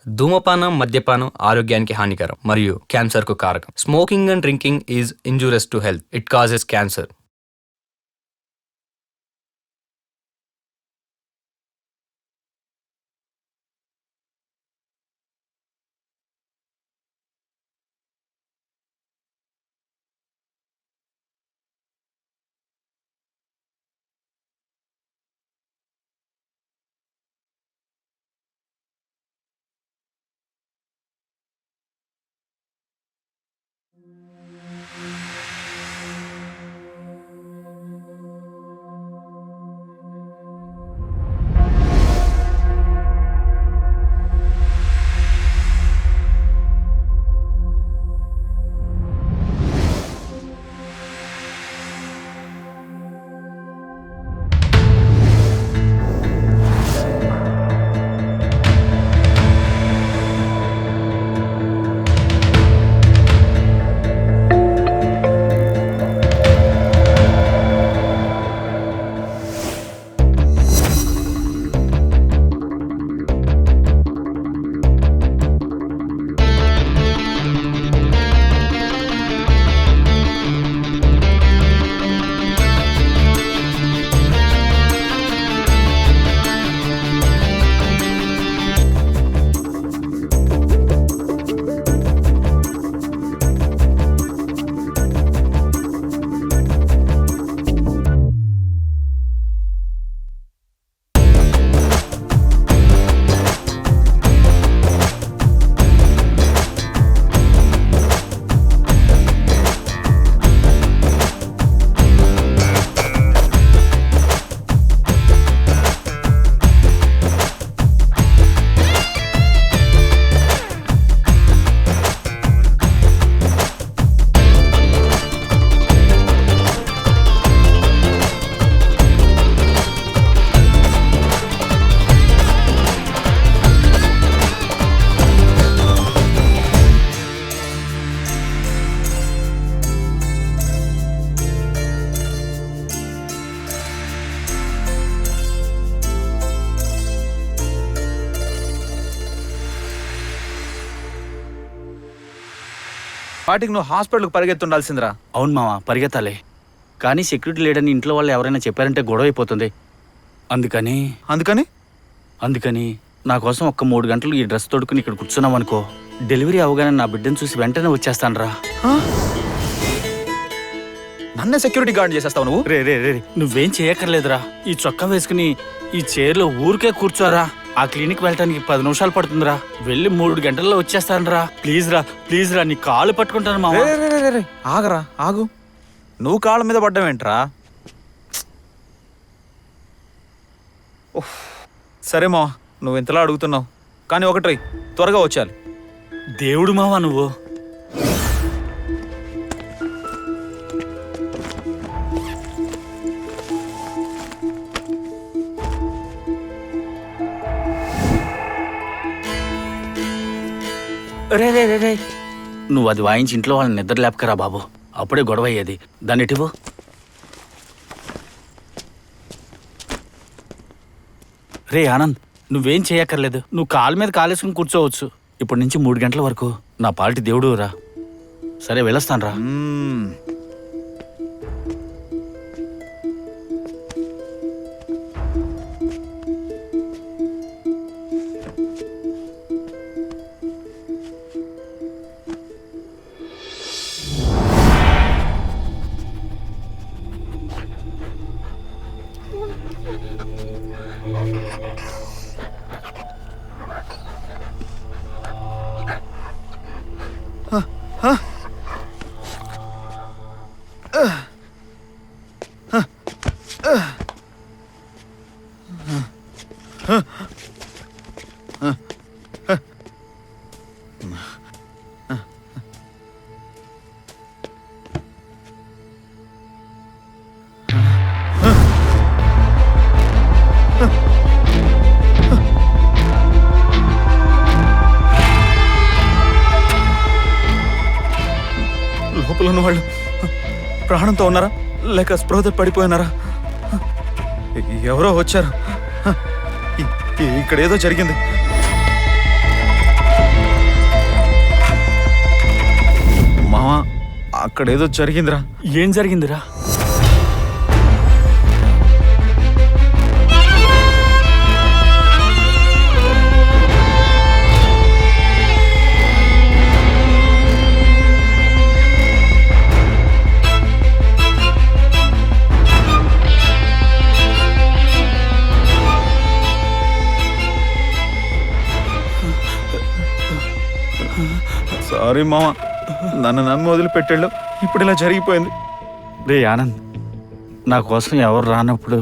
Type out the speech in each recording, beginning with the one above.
ధూమపానం, మద్యపానం ఆరోగ్యానికి హానికరం మరియు క్యాన్సర్కు కారకం. Smoking and drinking is injurious to health. It causes cancer. వాటికి నువ్వు హాస్పిటల్కి పరిగెత్తుండాల్సిందిరా. అవును మామ, పరిగెత్తాలి. కానీ సెక్యూరిటీ లేడని ఇంట్లో వాళ్ళు ఎవరైనా చెప్పారంటే గొడవ అయిపోతుంది. అందుకని అందుకని అందుకని నా కోసం ఒక్క 3 గంటలు ఈ డ్రెస్ తోడుకుని ఇక్కడ కూర్చున్నాం అనుకో, డెలివరీ అవగానే నా బిడ్డను చూసి వెంటనే వచ్చేస్తానురా. నన్నే సెక్యూరిటీ గార్డ్ చేసేస్తావు నువ్వు? రే రే రే నువ్వేం చేయక్కర్లేదురా. ఈ చొక్కా వేసుకుని ఈ చైర్లో ఊరికే కూర్చోరా. ఆ క్లినిక్ వెళ్ళటానికి 10 నిమిషాలు పడుతుందిరా. వెళ్ళి 3 గంటల్లో వచ్చేస్తానురా. ప్లీజ్ రా నీ కాళ్ళు పట్టుకుంటాను మామ. ఆగరా, ఆగు. నువ్వు కాళ్ళ మీద పడ్డావేంట్రా? సరే మా, నువ్వు ఇంతలా అడుగుతున్నావు. కానీ ఒకటి త్వరగా వచ్చాలి. దేవుడు మావా నువ్వు. రే రే రే రే నువ్వు అది వాయించి ఇంట్లో వాళ్ళని నిద్ర లేపకరా బాబు. అప్పుడే గొడవ అయ్యేది. దాన్ని ఇటివు. రే ఆనంద్, నువ్వేం చేయక్కర్లేదు. నువ్వు కాలు మీద కాలేసుకుని కూర్చోవచ్చు. ఇప్పటి నుంచి 3 గంటల వరకు నా పాలిటి దేవుడు రా. సరే వెళ్ళొస్తాను రా. లోపల ఉన్న వాళ్ళు ప్రాణంతో ఉన్నారా లేక స్పృహతో పడిపోయినారా? ఎవరో వచ్చారు. ఇక్కడ ఏదో జరిగింది. అక్కడేదో జరిగిందిరా. ఏం జరిగిందిరా? సారీ మామ, నన్ను నమ్మి వదిలిపెట్టాడు, ఇప్పుడు ఇలా జరిగిపోయింది. రే ఆనంద్, నా కోసం ఎవరు రానప్పుడు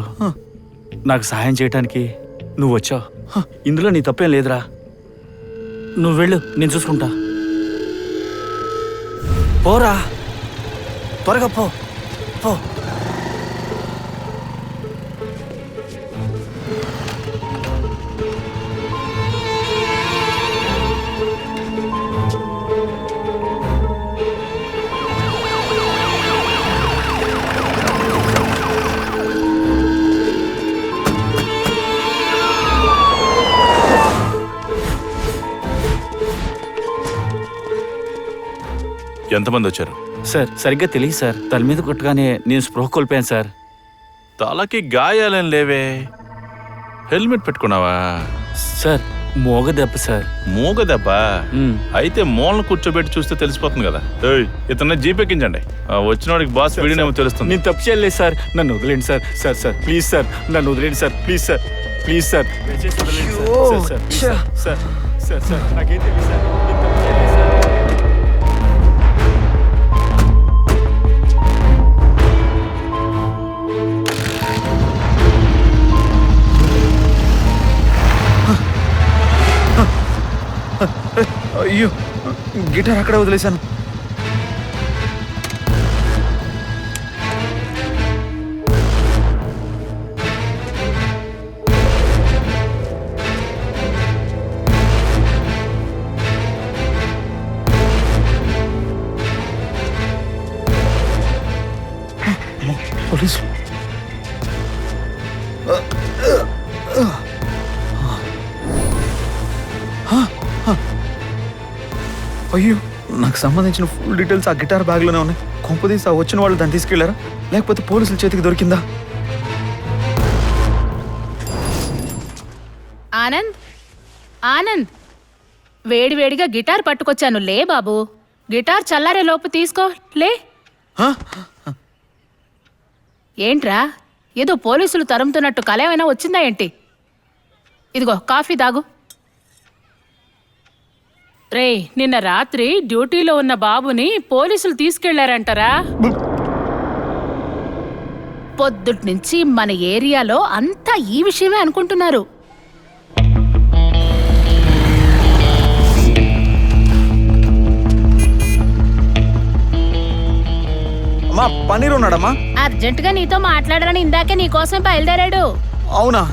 నాకు సహాయం చేయటానికి నువ్వు వచ్చావు. ఇందులో నీ తప్పేం లేదురా. నువ్వు వెళ్ళు, నేను చూసుకుంటా. పోరా, త్వరగా పో పో. ఎంతమంది వచ్చారు? సార్ సరిగ్గా తెలియదు సార్. తల మీద కొట్టగానే నేను స్పృహ కోల్పోయాను సార్. తలకి గాయాలేం లేవే. హెల్మెట్ పెట్టుకున్నావా? సార్ మోగ దెబ్బ సార్. మూగ దెబ్బ? అయితే మూలను కూర్చోబెట్టి చూస్తే తెలిసిపోతుంది కదా. ఇతన్ని జీపెక్కించండి, వచ్చినోడికి బాస్ వీడినేమో తెలుస్తుంది. నేను తప్పు చేయలేదు సార్, నన్ను వదిలేండి sir. Sir sir please sir, నన్ను వదిలేండి sir. Please sir, please sir, దయచేసి వదిలేండి sir. Sir sir sir sir sir నాకేం తెలియదు సార్, నేను తప్పు చేయలేదు సార్. అయ్యో, గిటార్ అక్కడే వదిలేశాను. పోలీసు. అయ్యో, నాకు సంబంధించిన ఫుల్ డీటెయిల్స్ ఆ గిటార్ బ్యాగ్లోనే ఉన్నాయి. కొంపదీసి ఆ వచ్చిన వాళ్ళు దాన్ని తీసుకెళ్లారా, లేకపోతే పోలీసుల చేతికి దొరికిందా? ఆనంద్, ఆనంద్, వేడివేడిగా గిటార్ పట్టుకొచ్చాను, లే బాబు. గిటార్ చల్లారే లోపు తీసుకో, లే. ఏంట్రా, ఏదో పోలీసులు తరుముతున్నట్టు కల ఏమైనా వచ్చిందా ఏంటి? ఇదిగో కాఫీ తాగు. రే, నిన్న రాత్రి డ్యూటీలో ఉన్న బాబుని పోలీసులు తీసుకెళ్లారంటారా? పొద్దుటి నుంచి మన ఏరియాలో అంతా ఈ విషయమే అనుకుంటున్నారు. అమ్మా, పన్నీర్ ఉన్నాడమ్మా. అర్జెంటుగా నీతో మాట్లాడాలని ఇందాకే నీకోసం బయలుదేరాడు. అవునా?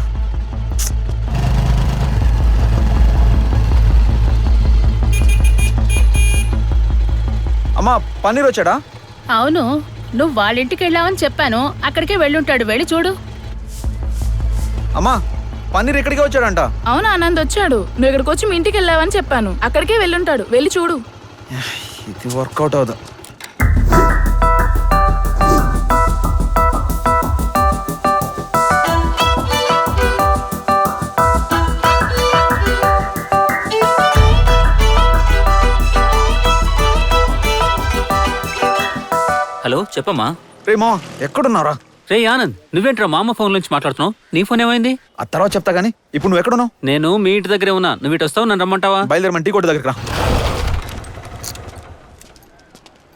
అమ్మా, పన్నీర్ వచ్చాడా? అవును, నువ్వు వాళ్ళింటికి వెళ్ళావని చెప్పాను, అక్కడికే వెళ్ళుంటాడు, వెళ్ళి చూడు. అమ్మా, పన్నీర్ ఎక్కడికి వచ్చాడంట. అవును ఆనంద్ వచ్చాడు, నువ్వు ఇక్కడికి వచ్చి మీ ఇంటికి వెళ్ళావని చెప్పాను, అక్కడికే వెళ్ళుంటాడు, వెళ్ళి చూడు. ఇది వర్కౌట్ అవుదా? హలో, చెప్పమ్మా. రే మామ, ఎక్కడున్నారా? రే ఆనంద్, నువ్వేంట్రా మా అమ్మ ఫోన్ నుంచి మాట్లాడుతున్నావు? నీ ఫోన్ ఏమైంది? ఆ తర్వాత చెప్తా గానీ ఇప్పుడు నువ్వు ఎక్కడున్నావు? నేను మీ ఇంటి దగ్గరే ఉన్నా. నువ్వు ఇటు వస్తావు, నన్ను రమ్మంటావా? బయలుదేరమని టీ కొట్టు దగ్గరికి రా.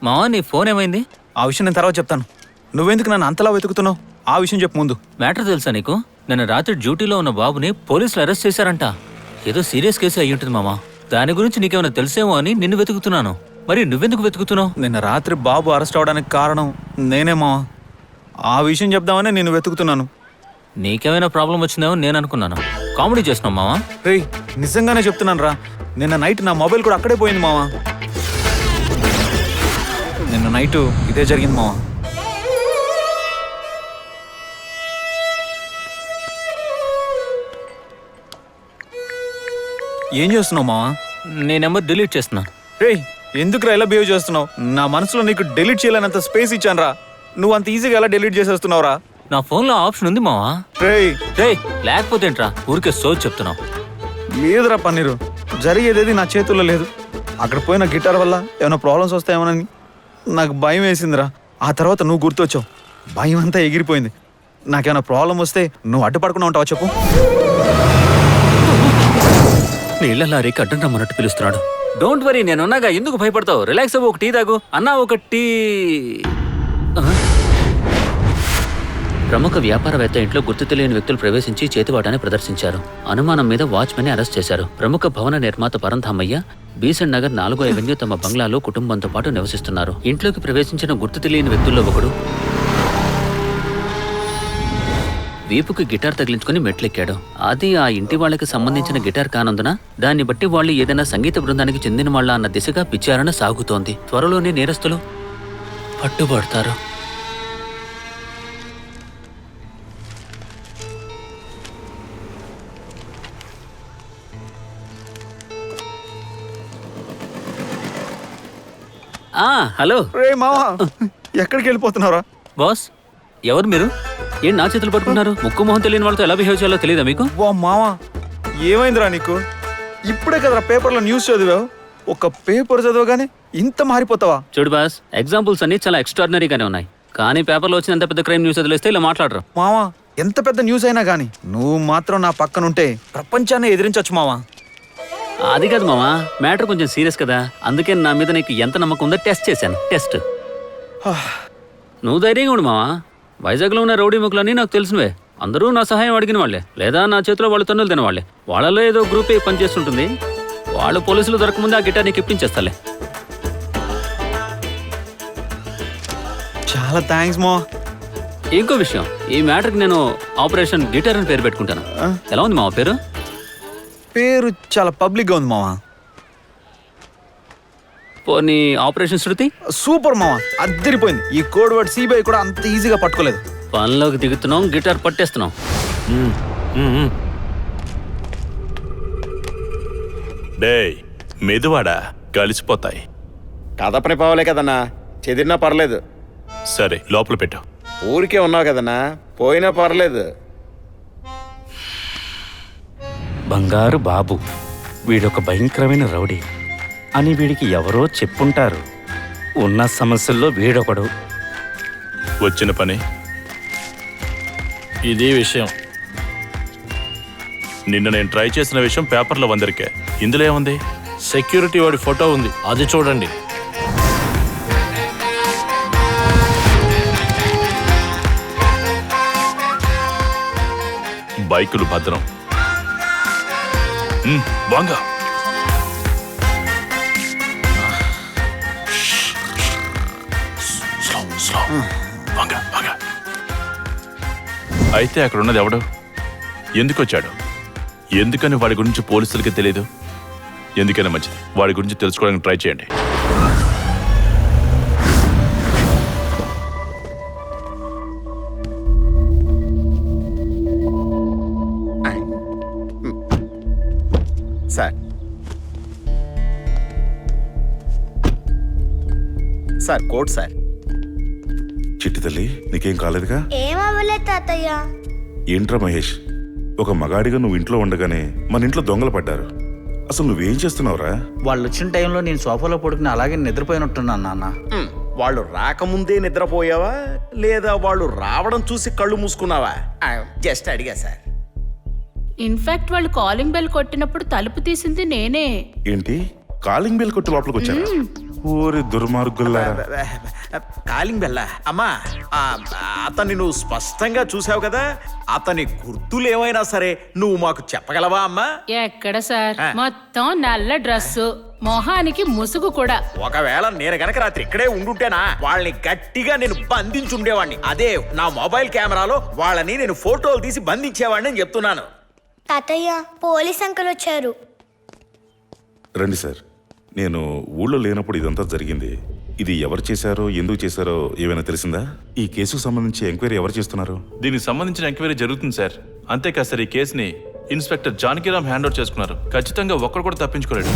మావా, నీ ఫోన్ ఏమైంది? ఆ విషయం నేను తర్వాత చెప్తాను. నువ్వెందుకు నన్ను అంతలా వెతుకుతున్నావు? ఆ విషయం చెప్పు ముందు. మ్యాటర్ తెలుసా నీకు? నిన్న రాత్రి డ్యూటీలో ఉన్న బాబుని పోలీసులు అరెస్ట్ చేశారంట. ఏదో సీరియస్ కేసు అయ్యి ఉంటుంది మామా. దాని గురించి నీకేమైనా తెలిసేమో అని నిన్ను వెతుకుతున్నాను. మరి నువ్వెందుకు వెతుకుతున్నావు? నిన్న రాత్రి బాబు అరెస్ట్ అవడానికి కారణం నేనే మావా. ఆ విషయం చెప్దామని నేను వెతుకుతున్నాను. నీకేమైనా ప్రాబ్లం వచ్చిందేమో నేను అనుకున్నాను. కామెడీ చేస్తున్నావు మావా. రేయ్, నిజంగానే చెప్తున్నాను రా. నిన్న నైట్ నా మొబైల్ కూడా అక్కడే పోయింది మావా. నిన్న నైట్ ఇదే జరిగింది మావా. ఏం చేస్తున్నావు మావా? నీ నెంబర్ డిలీట్ చేస్తున్నాను. రేయ్, ఎందుకురా ఇలా బిహేవ్ చేస్తున్నావు? నా మనసులో నీకు డెలీట్ చేయలేనంత స్పేస్ ఇచ్చానురా. నువ్వు అంత ఈజీగా ఎలా డెలీట్ చేసేస్తున్నావురా? నా ఫోన్లో ఆప్షన్ ఉంది మావా. రేయ్ రే లేకపోతే ఏంట్రా ఊరికే సోచ్ చెప్తున్నావు. లేదురా పన్నీరు, జరిగేదేది నా చేతుల్లో లేదు. అక్కడ పోయిన గిటార్ వల్ల ఏమైనా ప్రాబ్లమ్స్ వస్తాయేమోనని నాకు భయం వేసిందిరా. ఆ తర్వాత నువ్వు గుర్తొచ్చావు, భయం అంతా ఎగిరిపోయింది. నాకేమైనా ప్రాబ్లం వస్తే నువ్వు అడ్డుపడకుండా ఉంటావా చెప్పు? నీళ్ళ లారీకి అడ్డం రమ్మన్నట్టు పిలుస్తున్నాడు. డోంట్ వరీ, నేనున్నాగా, ఎందుకు భయపడతావు? రిలాక్స్ అవ్వు, ఒక టీ తాగు. అన్నా ఒక టీ. ప్రముఖ వ్యాపారవేత్త ఇంట్లో గుర్తు తెలియని వ్యక్తులు ప్రవేశించి చేతివాటాన్ని ప్రదర్శించారు. అనుమానం మీద వాచ్మెన్ అరెస్ట్ చేశారు. ప్రముఖ భవన నిర్మాత పరంధామయ్య బీసెంట్ నగర్ 4వ అవెన్యూ తమ బంగ్లాలో కుటుంబంతో పాటు నివసిస్తున్నారు. ఇంట్లోకి ప్రవేశించిన గుర్తు తెలియని వ్యక్తుల్లో ఒకడు వీపుకి గిటార్ తగిలించుకుని మెట్లెక్కాడు. అది ఆ ఇంటి వాళ్ళకి సంబంధించిన గిటార్ కానందున దాన్ని బట్టి వాళ్ళు ఏదైనా సంగీత బృందానికి చెందిన వాళ్ళ అన్న దిశగా విచారణ సాగుతోంది. త్వరలోనే నేరస్తులు పట్టుబడతారు. హలో రే మావా, ఎక్కడికి వెళ్ళిపోతున్నావురా? బాస్, ఎవరు మీరు? ఏం నా చేతులు పట్టుకున్నారు? ముక్కు మొహం తెలియని వాళ్ళతో ఎలా బిహేవ్ చేయాలో తెలియదా మీకు? వా మావా, ఏమైందిరా నీకు? ఇప్పుడే కదరా పేపర్లో న్యూస్ చదివావు. ఒక పేపర్ చదవగానే ఇంత మారిపోతావా? చూడు బాస్, ఎగ్జాంపుల్స్ అన్ని చాలా ఎక్స్ట్రాడినరీగానే ఉన్నాయి, కానీ పేపర్లో వచ్చిన ఎంత పెద్ద క్రైమ్ న్యూస్ వదిలేస్తే ఇలా మాట్లాడరు. మావా, ఎంత పెద్ద న్యూస్ అయినా గానీ నువ్వు మాత్రం నా పక్కనుంటే ప్రపంచాన్ని ఎదిరించవచ్చు మావా. అది కాదు మామా, మ్యాటర్ కొంచెం సీరియస్ కదా, అందుకే నా మీద నీకు ఎంత నమ్మకం ఉందో టెస్ట్ చేశాను. టెస్ట్. నువ్వు ధైర్యంగా ఉండు మావా. వైజాగ్లో ఉన్న రౌడీ ముఖులన్నీ నాకు తెలిసినవే. అందరూ నా సహాయం అడిగిన వాళ్ళే, లేదా నా చేతిలో వాళ్ళు తన్నులు తినవాళ్లే. వాళ్ళలో ఏదో గ్రూప్ ఏ పనిచేస్తుంటుంది. వాళ్ళు పోలీసులు దొరకముందే ఆ గిటార్ నీకు ఇప్పించేస్తాలే. చాలా థ్యాంక్స్ మా. ఇంకో విషయం, ఈ మ్యాటర్కి నేను ఆపరేషన్ గిటార్ అని పేరు పెట్టుకుంటాను. ఎలా ఉంది మావా పేరు? పేరు చాలా పబ్లిక్గా ఉంది మావా. పోనీ ఆపరేషన్ శృతి? సూపర్ మావా, అద్దరిపోయింది. ఈ కోడ్ వర్డ్ సిబిఐ కూడా అంత ఈజీగా పట్టుకోలేదు. పనిలోకి దిగుతున్నాం, గిటార్ పట్టేస్తున్నాం. డే మెదువాడా, కలిసిపోతాయి. కథ పని పావలే కదన్నా, చెదిరినా పర్లేదు. సరే లోపల పెట్టు. ఊరికే ఉన్నావు కదన్నా, పోయినా పర్లేదు. బంగారు బాబు వీడొక భయంకరమైన రౌడీ అని వీడికి ఎవరో చెప్పుంటారు. ఉన్న సమస్యల్లో వీడొకడు. వచ్చిన పని ఇది విషయం. నిన్న నేను ట్రై చేసిన విషయం పేపర్లో వందరికే. ఇందులో ఏముంది? సెక్యూరిటీ వాడి ఫోటో ఉంది, అది చూడండి. బైకులు భద్రం. బాగా అయితే అక్కడ ఉన్నది ఎవడు? ఎందుకు వచ్చాడు? ఎందుకని వాడి గురించి పోలీసులకి తెలియదు. ఎందుకైనా మంచిది, వాడి గురించి తెలుసుకోవడానికి ట్రై చేయండి. సార్ సార్ కోట్ సార్. చిట్టి తల్లి, నీకేం కాలేదుగా? ఏమవ్వలేదు తాతయ్య. ఏంట్రా మహేష్, ఒక మగాడిగా నువ్వు ఇంట్లో ఉండగానే మన ఇంట్లో దొంగలు పడ్డారు. అసలు నువ్వేం చేస్తున్నావురా? వాళ్ళు వచ్చిన టైంలో నేను సోఫాలో పడుకుని అలాగే నిద్రపోయినట్టున్నాను నాన్న. వాళ్ళు రాకముందే నిద్రపోయావా, లేదా వాళ్ళు రావడం చూసి కళ్ళు మూసుకున్నావా? జస్ట్ అడిగా సార్. ఇన్ఫాక్ట్ వాళ్ళు కాలింగ్ బెల్ కొట్టినప్పుడు తలుపు తీసింది నేనే. ఏంటి, కాలింగ్ బెల్ కొట్టి లోపలికి వచ్చారా? ఓరి దుర్మార్గుల్లారా. Calling Bella? అమ్మా, అతన్ని నువ్వు స్పష్టంగా చూసావు కదా, అతని గుర్తులు ఏమైనా సరే నువ్వు మాకు చెప్పగలవా అమ్మా? ఎక్కడ సార్, మొత్తం నల్ల డ్రెస్సు, మొహానికి ముసుగు కూడా. ఒకవేళ నేను గనక రాత్రి ఇక్కడే ఉండుంటేనా వాళ్ళని గట్టిగా నేను బంధించుండేవాడిని. అదే నా మొబైల్ కెమెరాలో వాళ్ళని నేను ఫోటోలు తీసి బంధించేవాడిని అని చెప్తున్నాను. తాతయ్య, పోలీస్ అంకుల్ వచ్చారు. రండి సార్. నేను ఊళ్ళో లేనప్పుడు ఇదంతా జరిగింది. ఇది ఎవరు చేశారో, ఎందుకు చేశారో ఏమైనా తెలిసిందా? ఈ కేసుకు సంబంధించి ఎంక్వైరీ ఎవరు చేస్తున్నారు? దీనికి సంబంధించిన ఎంక్వైరీ జరుగుతుంది సార్. అంతేకాదు సార్, ఈ కేసుని ఇన్స్పెక్టర్ జానకీరామ్ హ్యాండ్ ఓవర్ చేసుకున్నారు. ఖచ్చితంగా ఒక్కడు కూడా తప్పించుకోలేడు.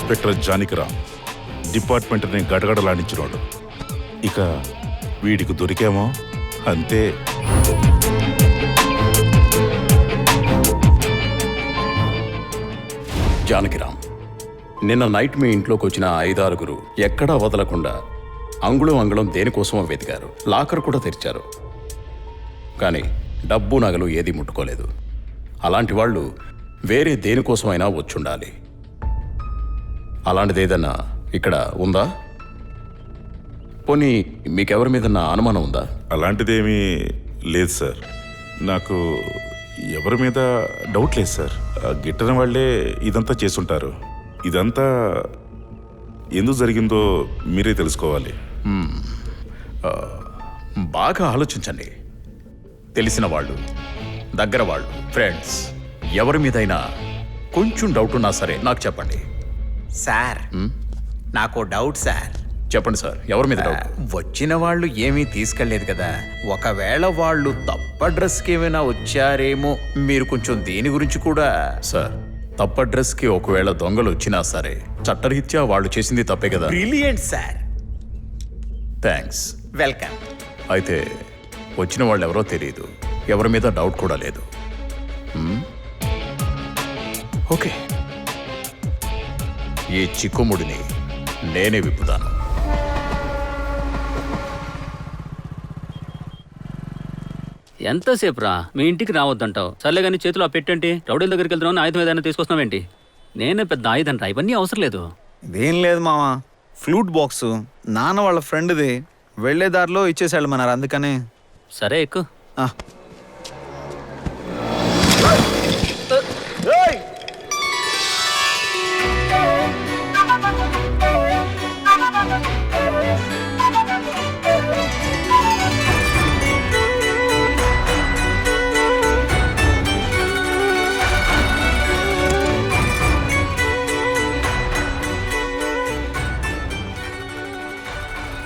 ఇన్స్పెక్టర్ జానకిరామ్ డిపార్ట్మెంట్ని గడగడలాడించినోడు. ఇక వీడికి దొరికామో అంతే. జానకిరామ్, నిన్న నైట్ మీ ఇంట్లోకి వచ్చిన 5-6 ఎక్కడా వదలకుండా అంగుళం అంగుళం దేనికోసమో వెతికారు. లాకర్ కూడా తెరిచారు, కానీ డబ్బు నగలు ఏది ముట్టుకోలేదు. అలాంటి వాళ్ళు వేరే దేనికోసమైనా వచ్చుండాలి. అలాంటిదేదన్నా ఇక్కడ ఉందా? పోనీ మీకెవరి మీదన్నా అనుమానం ఉందా? అలాంటిదేమీ లేదు సార్. నాకు ఎవరి మీద డౌట్ లేదు సార్. ఆ గిట్టని వాళ్ళే ఇదంతా చేసుంటారు. ఇదంతా ఎందుకు జరిగిందో మీరే తెలుసుకోవాలి. బాగా ఆలోచించండి. తెలిసిన వాళ్ళు, దగ్గర వాళ్ళు, ఫ్రెండ్స్ ఎవరి మీదైనా కొంచెం డౌట్ ఉన్నా సరే నాకు చెప్పండి. సార్, నాకు డౌట్ సార్. చెప్పండి సార్, ఎవరి మీద డౌట్? వచ్చిన వాళ్ళు ఏమీ తీసుకెళ్లేదు కదా, ఒకవేళ వాళ్ళు తప్ప అడ్రస్కి ఏమైనా వచ్చారేమో. మీరు కొంచెం దీని గురించి కూడా. సార్, తప్ప అడ్రస్కి ఒకవేళ దొంగలు వచ్చినా సరే చట్టరీత్యా వాళ్ళు చేసింది తప్పే కదా. Brilliant sir. థ్యాంక్స్. వెల్కమ్. అయితే వచ్చిన వాళ్ళు ఎవరో తెలియదు, ఎవరి మీద డౌట్ కూడా లేదు. ఓకే, ఈ చిక్కుముడిని నేనే విప్పుతాను. ఎంతసేపు రా, మీ ఇంటికి రావద్దంటావు. సర్లే కానీ చేతిలో ఆ పెట్టండి. రౌడీల దగ్గరికి వెళ్తున్నావు, ఆయుధం ఏదైనా తీసుకొస్తున్నావేంటి? నేనే పెద్ద ఆయుధం రా, ఇవన్నీ అవసరం లేదు. ఇదేం లేదు మావా, ఫ్లూట్ బాక్స్ నాన్న వాళ్ళ ఫ్రెండ్ది. వెళ్లే దారిలో ఇచ్చేసాడు మన్నారు, అందుకని. సరే ఎక్కు.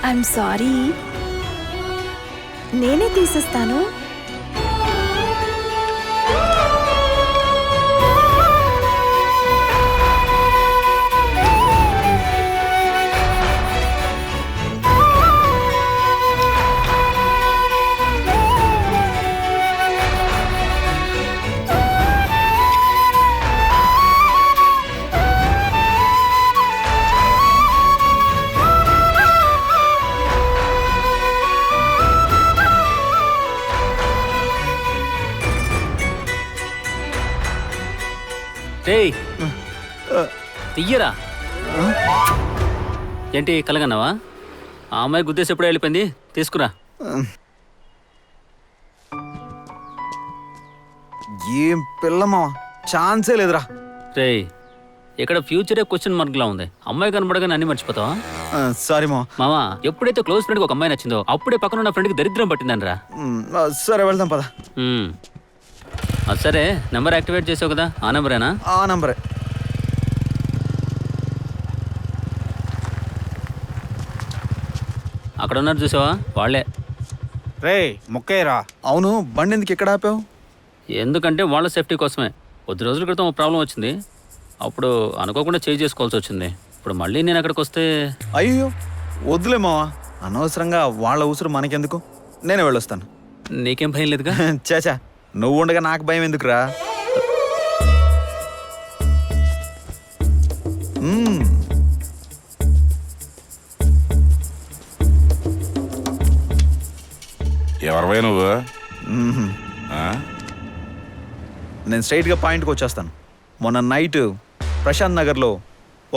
ఐఎమ్ సారీ, నేనే తీసేస్తాను. తీయరా. ఏంటి కలగన్నావా? ఆ అమ్మాయి గుద్దేసి ఎప్పుడో వెళ్ళిపోయింది, తీసుకురా. ఏం పిల్లమా, ఛాన్సే లేదురా. రే, ఇక్కడ ఫ్యూచరే క్వశ్చన్ మార్క్ లా ఉంది. అమ్మాయి కనబడగానే అన్ని మర్చిపోతావా? సారీ మామా, ఎప్పుడైతే క్లోజ్ ఫ్రెండ్కి ఒక అమ్మాయి నచ్చిందో అప్పుడే పక్కన ఉన్న ఫ్రెండ్కి దరిద్రం పట్టిందనరా. సరే వెళ్దాం పద. సరే, నెంబర్ యాక్టివేట్ చేసావు కదా, ఆ నెంబరేనా? ఆ నెంబరే. అక్కడ ఉన్నారు చూసావా, వాళ్ళే. రే మొక్కేరా. అవును, బండి ఎందుకు ఎక్కడ ఆపావు? ఎందుకంటే వాళ్ళ సేఫ్టీ కోసమే. కొద్ది రోజుల క్రితం ఒక ప్రాబ్లం వచ్చింది, అప్పుడు అనుకోకుండా చేంజ్ చేసుకోవాల్సి వచ్చింది. ఇప్పుడు మళ్ళీ నేను అక్కడికి వస్తే. అయ్యో వద్దులే మావా, అనవసరంగా వాళ్ళ ఉసురు మనకెందుకు, నేనే వెళ్ళొస్తాను. నీకేం భయం లేదుగా? చాచా, నువ్వు ఉండగా నాకు భయం ఎందుకురా? ఎవరివై నువ్వు? నేను స్ట్రైట్గా పాయింట్కి వచ్చేస్తాను. మొన్న నైట్ ప్రశాంత్ నగర్లో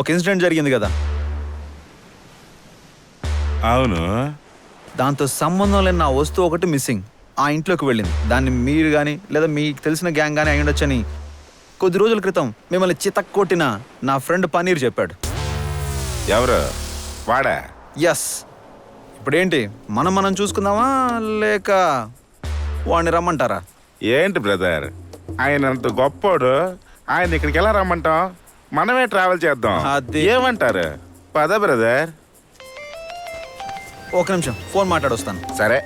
ఒక ఇన్సిడెంట్ జరిగింది కదా. అవును. దాంతో సంబంధం లేని నా వస్తువు ఒకటి మిస్సింగ్. ఆ ఇంట్లోకి వెళ్ళింది. దాన్ని మీరు కానీ లేదా మీకు తెలిసిన గ్యాంగ్ కానీ అయి ఉండొచ్చని కొద్ది రోజుల క్రితం మిమ్మల్ని చితక్కొట్టిన నా ఫ్రెండ్ పనీర్ చెప్పాడు. ఎవరు వాడా? ఎస్. ఇప్పుడేంటి, మనం చూసుకుందామా లేక వాడిని రమ్మంటారా? ఏంటి బ్రదర్, ఆయన అంత గొప్పోడు, ఆయన ఇక్కడికి ఎలా రమ్మంటాం? మనమే ట్రావెల్ చేద్దాం. ఏమంటారు? పద బ్రదర్. ఒక నిమిషం, ఫోన్ మాట్లాడొస్తాను. సరే.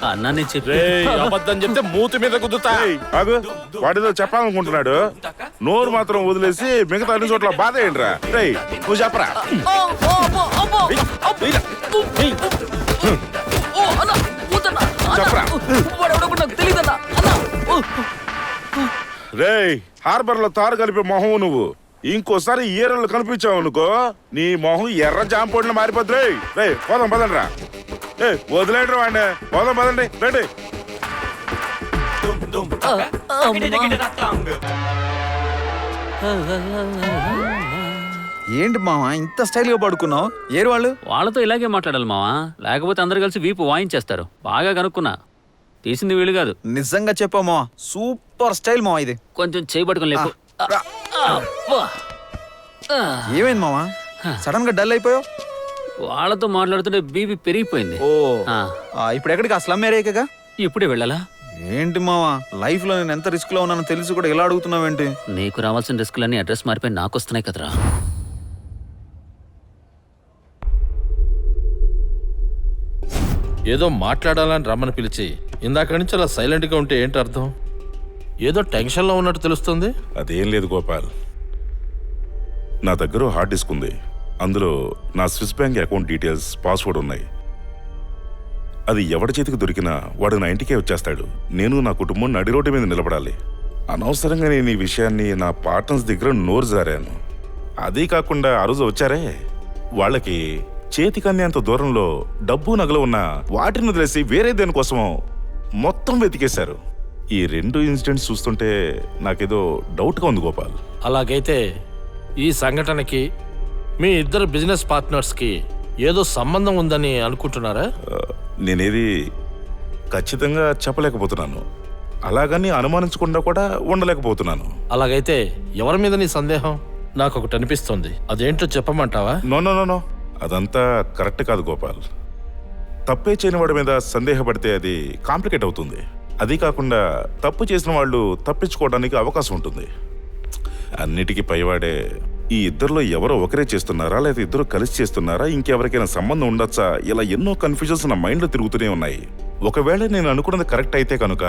అన్నా నేను చెప్పి రేయ్, అబద్ధం చెప్తే మూతి మీద కుదుతా. ఆగు, వాడితో చెప్పాలనుకుంటున్నాడు, నోరు మాత్రం వదిలేసి మిగతా అన్ని చోట్ల బాధ ఏంట్రా? రేయ్, నువ్వు చెప్పరా. చెప్పరా. రేయ్, హార్బర్ లో తారు కలిపే మొహం నువ్వు. ఇంకోసారి ఈరలు కనిపించావు అనుకో, నీ మొహం ఎర్ర జాంపొడిలో మారిపోద్ది. రేయ్ రేయ్, పోదాం పదండి రా. వదిలేండి వాడిని, పోదాం పదండి రండి. ఏంటి మావా ఇంత స్టైల్గా పడుకున్నావు? ఏరు వాళ్ళు? వాళ్ళతో ఇలాగే మాట్లాడాలి మావా, లేకపోతే అందరు కలిసి వీపు వాయించేస్తారు. బాగా కనుక్కున్నా, తీసింది వీళ్ళు కాదు. నిజంగా చెప్పావు మావా, సూపర్ స్టైల్ మావా ఇది. కొంచెం చేయి పట్టుకొని లేపు. అబ్బా. ఏమైంది మావా, సడన్ గా డల్ అయిపోయావు? వాళ్ళతో మాట్లాడుతుంటే బీపీ పెరిగిపోయింది. ఓ ఆ. ఇప్పుడు ఎక్కడికి? ఆ స్లమ్ ఏరియాగా? ఇప్పుడే వెళ్ళాలా? ఏంటి మావా, లైఫ్ లో నేను ఎంత రిస్క్ లో ఉన్నానో తెలిసి కూడా ఇలా అడుగుతున్నావేంటి? నీకు రావాల్సిన రిస్కులన్నీ అడ్రస్ మారిపోయి నాకు వస్తున్నాయి కదరా. ఏదో మాట్లాడాలని రమ్మని పిలిచి ఇందాక నుంచి అలా సైలెంట్గా ఉంటే ఏంటి అర్థం? ఏదో టెన్షన్లో ఉన్నట్టు తెలుస్తుంది. అదేం లేదు గోపాల్, నా దగ్గర హార్డ్ డిస్క్ ఉంది. అందులో నా Swiss bank account details, password ఉన్నాయి. అది ఎవరి చేతికి దొరికినా వాడు నా ఇంటికే వచ్చేస్తాడు. నేను నా కుటుంబం నడి రోడ్డు మీద నిలబడాలి. అనవసరంగా నేను ఈ విషయాన్ని నా పార్ట్నర్స్ దగ్గర నోరు జారాను. అదే కాకుండా ఆ రోజు వచ్చారే, వాళ్ళకి చేతికన్నీ అంత దూరంలో డబ్బు నగలు ఉన్న వాటిని వదిలేసి వేరే దేనికోసమో మొత్తం వెతికేశారు. ఈ 2 ఇన్సిడెంట్స్ చూస్తుంటే నాకేదో డౌట్గా ఉంది గోపాల్. అలాగైతే ఈ సంఘటనకి మీ ఇద్దరు బిజినెస్ పార్ట్నర్స్కి ఏదో సంబంధం ఉందని అనుకుంటున్నారా? నేనేది ఖచ్చితంగా చెప్పలేకపోతున్నాను, అలాగని అనుమానించకుండా కూడా ఉండలేకపోతున్నాను. అలాగైతే ఎవరి మీద నీ సందేహం? నాకు ఒకటి అనిపిస్తుంది, అదేంటో చెప్పమంటావా? నో నో నో నో, అదంతా కరెక్ట్ కాదు గోపాల్. తప్పే చేయని వాడి మీద సందేహపడితే అది కాంప్లికేట్ అవుతుంది. అది కాకుండా తప్పు చేసిన వాళ్ళు తప్పించుకోవడానికి అవకాశం ఉంటుంది. అన్నిటికీ పైవాడే ఈ ఇద్దరిలో ఎవరో ఒకరే చేస్తున్నారా, లేదా ఇద్దరు కలిసి చేస్తున్నారా, ఇంకెవరికైనా సంబంధం ఉండొచ్చా, ఇలా ఎన్నో కన్ఫ్యూజన్స్ నా మైండ్లో తిరుగుతూనే ఉన్నాయి. ఒకవేళ నేను అనుకున్నది కరెక్ట్ అయితే కనుక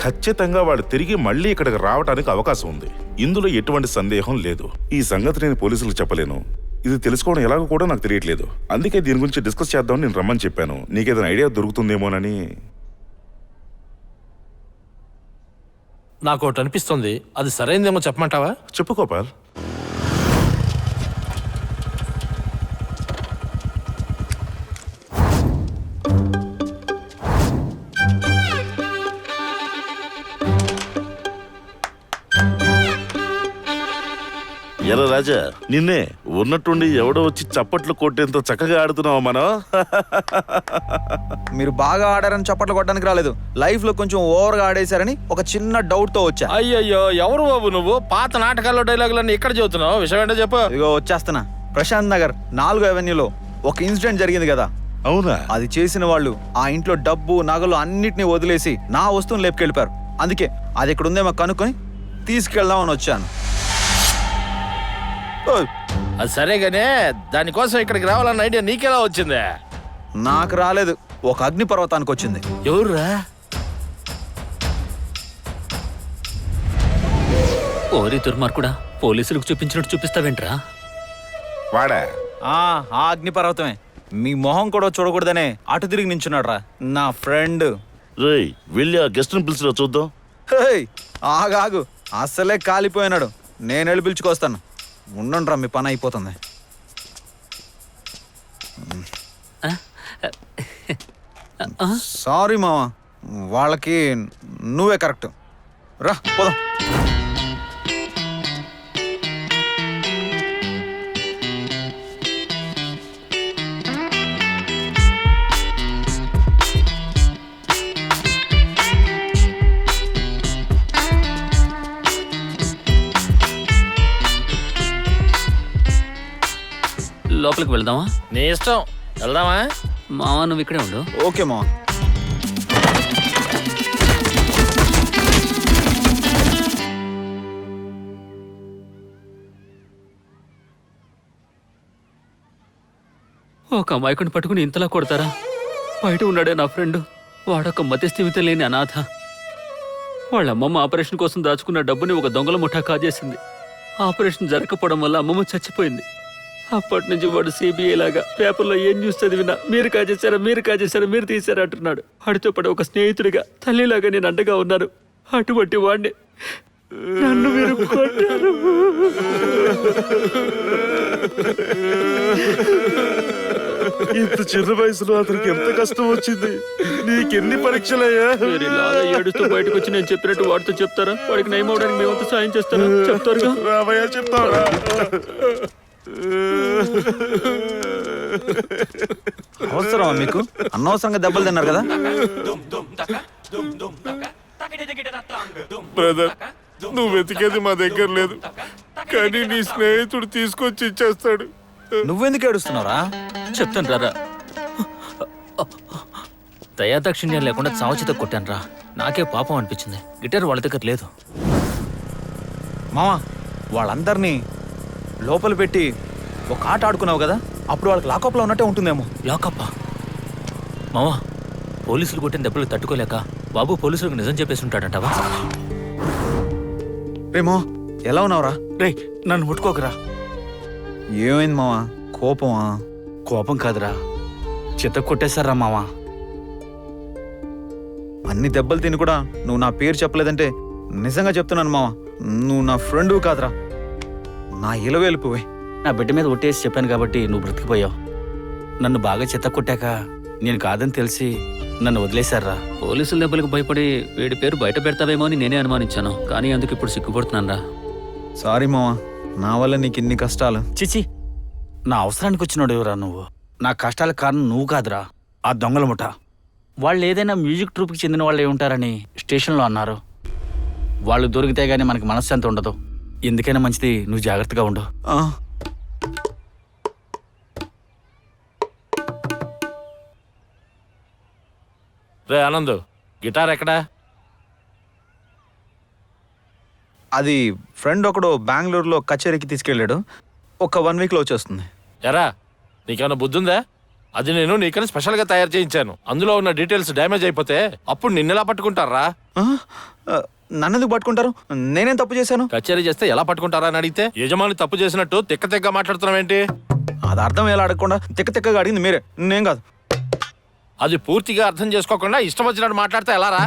ఖచ్చితంగా వాడు తిరిగి మళ్ళీ ఇక్కడికి రావడానికి అవకాశం ఉంది. ఇందులో ఎటువంటి సందేహం లేదు. ఈ సంగతి నేను పోలీసులకు చెప్పలేను. ఇది తెలుసుకోవడం ఎలాగో కూడా నాకు తెలియట్లేదు. అందుకే దీని గురించి డిస్కస్ చేద్దామని నేను రమ్మని చెప్పాను. నీకేదైనా ఐడియా దొరుకుతుందేమోనని. నాకు ఒకటి అనిపిస్తుంది, అది సరైనదేమో చెప్పమంటావా? చెప్పు గోపాల్. ఎరా రాజా, నిన్నే ఉన్నట్టుండి ఎవడో వచ్చి చప్పట్లు కొట్టేంత చక్కగా ఆడుతున్నావా మనం? మీరు బాగా ఆడారని చప్పట్లు కొట్టడానికి రాలేదు, లైఫ్ లో కొంచెం ఓవర్ గా ఆడేశారని ఒక చిన్న డౌట్ తో వచ్చా. అయ్యయ్యో, ఎవరు బాబు నువ్వు? పాత నాటకాల్లో డైలాగులన్నీ ఇక్కడ చెబుతున్నావు, విషయం ఏంటో చెప్పు. ఇదిగో వచ్చేస్తున్నా. ప్రశాంత్ నగర్ 4వ అవెన్యూలో ఒక ఇన్సిడెంట్ జరిగింది కదా. అవునా? అది చేసిన వాళ్ళు ఆ ఇంట్లో డబ్బు నగలు అన్నిటినీ వదిలేసి నా వస్తువుని లేపుకెళ్ళిపారు. అందుకే అది ఇక్కడ ఉందేమో కనుక్కొని తీసుకెళ్దామని వచ్చాను. అది సరేగానే, దానికోసం ఇక్కడికి రావాలన్న ఐడియా నీకెలా వచ్చిందే? నాకు రాలేదు, ఒక అగ్ని పర్వతానికి వచ్చింది. ఎవర్రా? ఓరి దుర్మార్గుడా, పోలీసులకు చూపించినట్టు చూపిస్తావేంట్రా? వాడా? ఆ అగ్ని పర్వతమే. మీ మొహం కూడా చూడకూడదనే అటు తిరిగి నించున్నాడు రా నా ఫ్రెండ్. రేయ్, వెళ్ళి ఆ గెస్ట్ ని పిలిచిరా చూద్దాం. ఆగాగు, అస్సలే కాలిపోయినాడు. నేను వెళ్ళి పిలుచుకొస్తాను. ఉండండి రా, మీ పని అయిపోతుంది. సారీ మావా, వాళ్ళకి నువ్వే కరెక్ట్. రా పోదాం. లోపలికి వెళ్దామా? నీ ఇష్టం, వెళ్దామా? మావా నువ్వు ఇక్కడే ఉండు. ఓకే మావా. ఒక అమాయకుని పట్టుకుని ఇంతలా కొడతారా? బయట ఉన్నాడే నా ఫ్రెండ్, వాడొక మధ్యస్థిమితం లేని అనాథ. వాళ్ళ అమ్మమ్మ ఆపరేషన్ కోసం దాచుకున్న డబ్బుని ఒక దొంగల ముఠా కాజేసింది. ఆపరేషన్ జరగకపోవడం వల్ల అమ్మమ్మ చచ్చిపోయింది. అప్పటి నుంచి వాడు సిబిఐ లాగా పేపర్లో ఏం న్యూస్ చదివినా మీరు కాజేశారా, మీరు తీశారా అంటున్నాడు. వాడితో పాటు ఒక స్నేహితుడిగా, తల్లిలాగా నేను అండగా ఉన్నాను. అటువంటి వాడిని నన్ను మీరు కొట్టారు. ఇంత చిన్న వయసులో అతనికి ఎంత కష్టం వచ్చింది. నీకెన్ని పరీక్షలయ్యా? మీరు ఇలాగా ఏడుస్తూ బయటకు వచ్చి నేను చెప్పినట్టు వాడితో చెప్తారా? వాడికి నయం అవడానికి మేమంతా సాయం చేస్తారా? చెప్తారుగా. రామయ్య చెప్తావా? అవసరమా మీకు? అనవసరంగా దెబ్బలు తిన్నారు కదా. బ్రదర్, నువ్వు వెతికేది మా దగ్గర లేదు, కానీ నీ స్నేహితుడు తీసుకొచ్చి ఇచ్చేస్తాడు. నువ్వెందుకు ఏడుస్తున్నావురా? చెప్తాను రారా. దయాదాక్షిణ్యం లేకుండా చావచిత కొట్టాను రా. నాకే పాపం అనిపించింది. గిటార్ వాళ్ళ దగ్గర లేదు. మావా, వాళ్ళందరినీ లోపల పెట్టి ఒక ఆట ఆడుకున్నావు కదా, అప్పుడు వాళ్ళకి లాకప్లో ఉన్నట్టే ఉంటుందేమో. లాకప్పా? మావా, పోలీసులు కొట్టిన దెబ్బలు తట్టుకోలేక బాబు పోలీసులకు నిజం చెప్పేసి ఉంటాడంటావా? రేమో, ఎలా ఉన్నావురా? రే, నన్ను ముట్టుకోకరా. ఏమైంది మావా? కోపమా? కోపం కాదురా, చిత్త కొట్టేశారా మావా. అన్ని దెబ్బలు తిని కూడా నువ్వు నా పేరు చెప్పలేదంటే నిజంగా చెప్తున్నాను మావా, నువ్వు నా ఫ్రెండ్ కాదురా, నా ఇలవేలిపోయి. నా బిడ్డ మీద ఒట్టేసి చెప్పాను కాబట్టి నువ్వు బ్రతికిపోయావు. నన్ను బాగా చిత్త కొట్టాక నేను కాదని తెలిసి నన్ను వదిలేశారా. పోలీసుల దెబ్బలకు భయపడి వీడి పేరు బయట పెడతావేమో అని నేనే అనుమానించాను, కానీ అందుకు ఇప్పుడు సిగ్గుపడుతున్నాను రా. సారీ మావా, నా వల్ల నీకు ఇన్ని కష్టాలు. చిచి, నా అవసరానికి వచ్చినాడు ఎవరా నువ్వు? నా కష్టాల కారణం నువ్వు కాదురా, ఆ దొంగల ముఠ. వాళ్ళు ఏదైనా మ్యూజిక్ ట్రూప్కి చెందిన వాళ్ళు ఉంటారని స్టేషన్లో అన్నారు. వాళ్ళు దొరికితే గానీ మనకి మనశ్శాంతి ఉండదు. ఎందుకైనా మంచిది నువ్వు జాగ్రత్తగా ఉండు. రే ఆనంద్, గిటార్ ఎక్కడా? అది ఫ్రెండ్ ఒకడు బెంగళూరులో కచేరీకి తీసుకెళ్ళాడు. ఒక 1 వీక్లో వచ్చేస్తుంది. ఎరా, నీకేమైనా బుద్ధి ఉందా? అది నేను నీకని స్పెషల్గా తయారు చేయించాను. అందులో ఉన్న డీటెయిల్స్ డ్యామేజ్ అయిపోతే అప్పుడు నిన్నెలా పట్టుకుంటారా? నన్నెందుకు పట్టుకుంటారు? నేనేం తప్పు చేశాను? కచేరీ చేస్తే ఎలా పట్టుకుంటారా అని అడిగితే యజమాని తప్పు చేసినట్టు తిక్క మాట్లాడుతున్నావేంటి? అది అర్థం ఎలా అడగకుండా తిక్కగా అడిగింది మీరే, నేను కాదు. అది పూర్తిగా అర్థం చేసుకోకుండా ఇష్టం వచ్చినట్టు మాట్లాడితే ఎలా రా?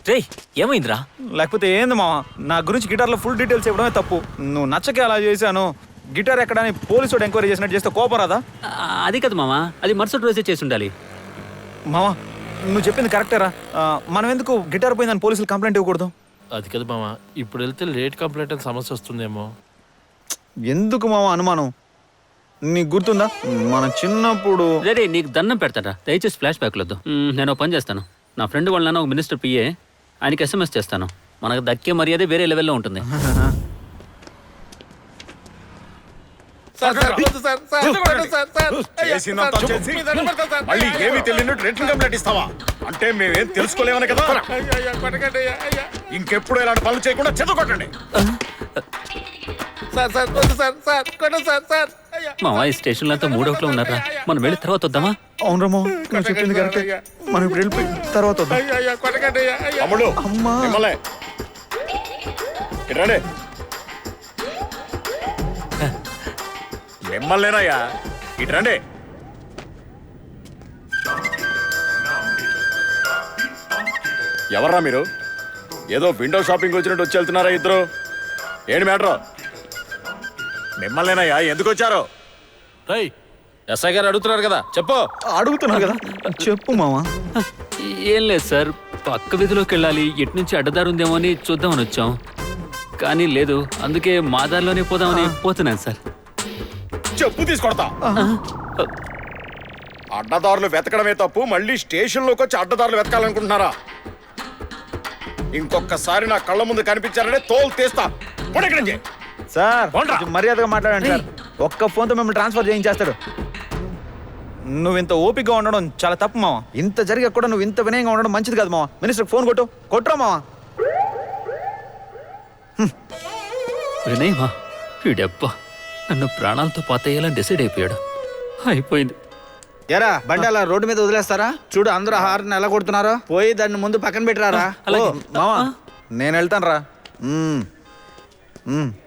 రే, ఏమైందిరా? లేకపోతే ఏంది మావా, నా గురించి గిటార్లో ఫుల్ డీటెయిల్స్ ఇవ్వడమే తప్పు. నువ్వు నచ్చకే అలా చేశాను. గిటార్ ఎక్కడని పోలీసు ఎంక్వైరీ చేసినట్టు చేస్తే కోపం రాదా? అది కాదు మామా, అది మరుసటి రోజే చేసి ఉండాలి. మావా, నువ్వు చెప్పింది కరెక్టేరా. మనం ఎందుకు గిటార్ పోయిందని పోలీసులు కంప్లైంట్ ఇవ్వకూడదు? అది కదా మామా, ఇప్పుడు వెళ్తే లేట్ కంప్లైంట్ అని సమస్య వస్తుందేమో. ఎందుకు మావా అనుమానం? నీకు గుర్తుందా మన చిన్నప్పుడు? రే, నీకు దండం పెడతాడా, దయచేసి ఫ్లాష్ బ్యాక్లు వద్దు. నేను పని చేస్తాను. నా ఫ్రెండ్ వాళ్ళ నాన్న ఒక మినిస్టర్ పిఏ, ఆయనకి SMS చేస్తాను. మనకు దక్కే మర్యాద వేరే లెవెల్లో ఉంటుంది. మళ్ళీ ఏమీ తెలియనట్టు రిటర్న్ కంప్లైంట్ ఇస్తావా? అంటే మేమేం తెలుసుకోలేమని కదా. ఇంకెప్పుడు ఇలాంటి పనులు చేయకుండా చెదకొట్టండి. మావా, ఈ స్టేషన్లో అంతా 3 అవుట్లో ఉన్నారా? మనం వెళ్ళి తర్వాత వద్దామా? అవును రమో, నువ్వు చెప్పింది కరెక్టే. మనం ఇప్పుడు వెళ్ళిపోయి తర్వాత వద్దాం. తమ్ముడు, మిమ్మల్ని ఇట్రండి. మిమ్మల్నేనయ్యా, ఇట్రండి. ఎవర్రా మీరు? ఏదో విండో షాపింగ్ వచ్చినట్టు వచ్చి వెళ్తున్నారా ఇద్దరు? ఏంటి మ్యాటర్? మిమ్మల్నేనయ్యా, ఎందుకు వచ్చారో? ఎస్ఐ గారు అడుగుతున్నారు కదా, చెప్పు. అడుగుతున్నారు కదా, చెప్పు మావా. ఏం లేదు సార్, పక్క వీధిలోకి వెళ్ళాలి, ఎటు నుంచి అడ్డదారు ఉందేమో అని చూద్దామని వచ్చాం. కానీ లేదు, అందుకే మా దారిలోనే పోదామని పోతున్నాను సార్. చెప్పు తీసుకొడతా. అడ్డదారులు వెతకడమే తప్పు, మళ్ళీ స్టేషన్లోకి వచ్చి అడ్డదారులు వెతకాలనుకుంటున్నారా? ఇంకొకసారి నా కళ్ళ ముందు కనిపించారనే తోలు తీస్తా. సార్, మర్యాదగా మాట్లాడండి సార్. ఒక్క ఫోన్తో మిమ్మల్ని ట్రాన్స్ఫర్ చేయించేస్తాడు. నువ్వు ఇంత ఓపికగా ఉండడం చాలా తప్పు మావా. ఇంత జరిగా కూడా నువ్వు ఇంత వినయంగా ఉండడం మంచిది కాదు మావా. మినిస్టర్కి ఫోన్ కొట్టురా మావా. వినయమా? వీడెబ్బా నన్ను ప్రాణాలతో పాతేయాలని డిసైడ్ అయిపోయాడు. అయిపోయింది. ఎరా బండి అలా రోడ్డు మీద వదిలేస్తారా? చూడు అందరూ హార్న్ ఎలా కొడుతున్నారో. పోయి దాన్ని ముందు పక్కన పెట్టరారా. ఓ, మావా నేను వెళ్తాను రా.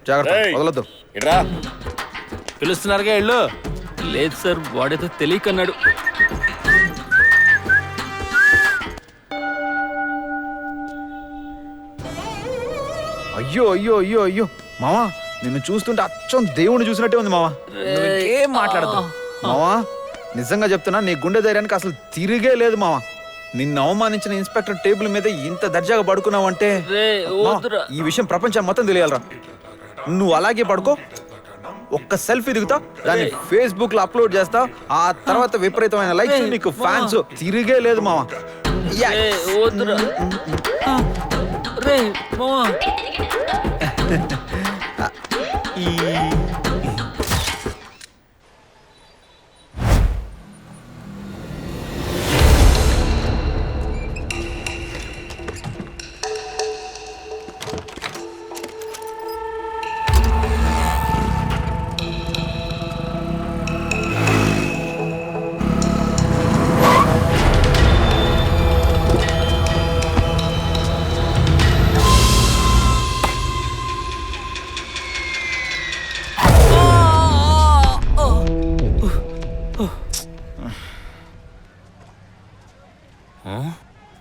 జాగ్రత్త, వదలొద్దు. పిలుస్తున్నారుగా ఇల్లు. లేదు సార్, వాడేదో తెలియకన్నాడు. అయ్యో అయ్యో అయ్యో అయ్యో మావా, నిన్ను చూస్తుంటే అచ్చం దేవుణ్ణి చూసినట్టే ఉంది మావా. ఏం మాట్లాడదు మావా, నిజంగా చెప్తున్నా, నీ గుండె ధైర్యానికి అసలు తిరిగే లేదు మావా. నిన్ను అవమానించిన ఇన్స్పెక్టర్ టేబుల్ మీద ఇంత దర్జాగా పడుకున్నావంటే మావా, ఈ విషయం ప్రపంచం మొత్తం తెలియాలరా. నువ్వు అలాగే పడుకో, ఒక్క సెల్ఫీ దిగుతా, దాన్ని ఫేస్బుక్ లో అప్లోడ్ చేస్తా, ఆ తర్వాత విపరీతమైన లైక్స్, నీకు ఫ్యాన్స్, తిరిగే లేదు మావా.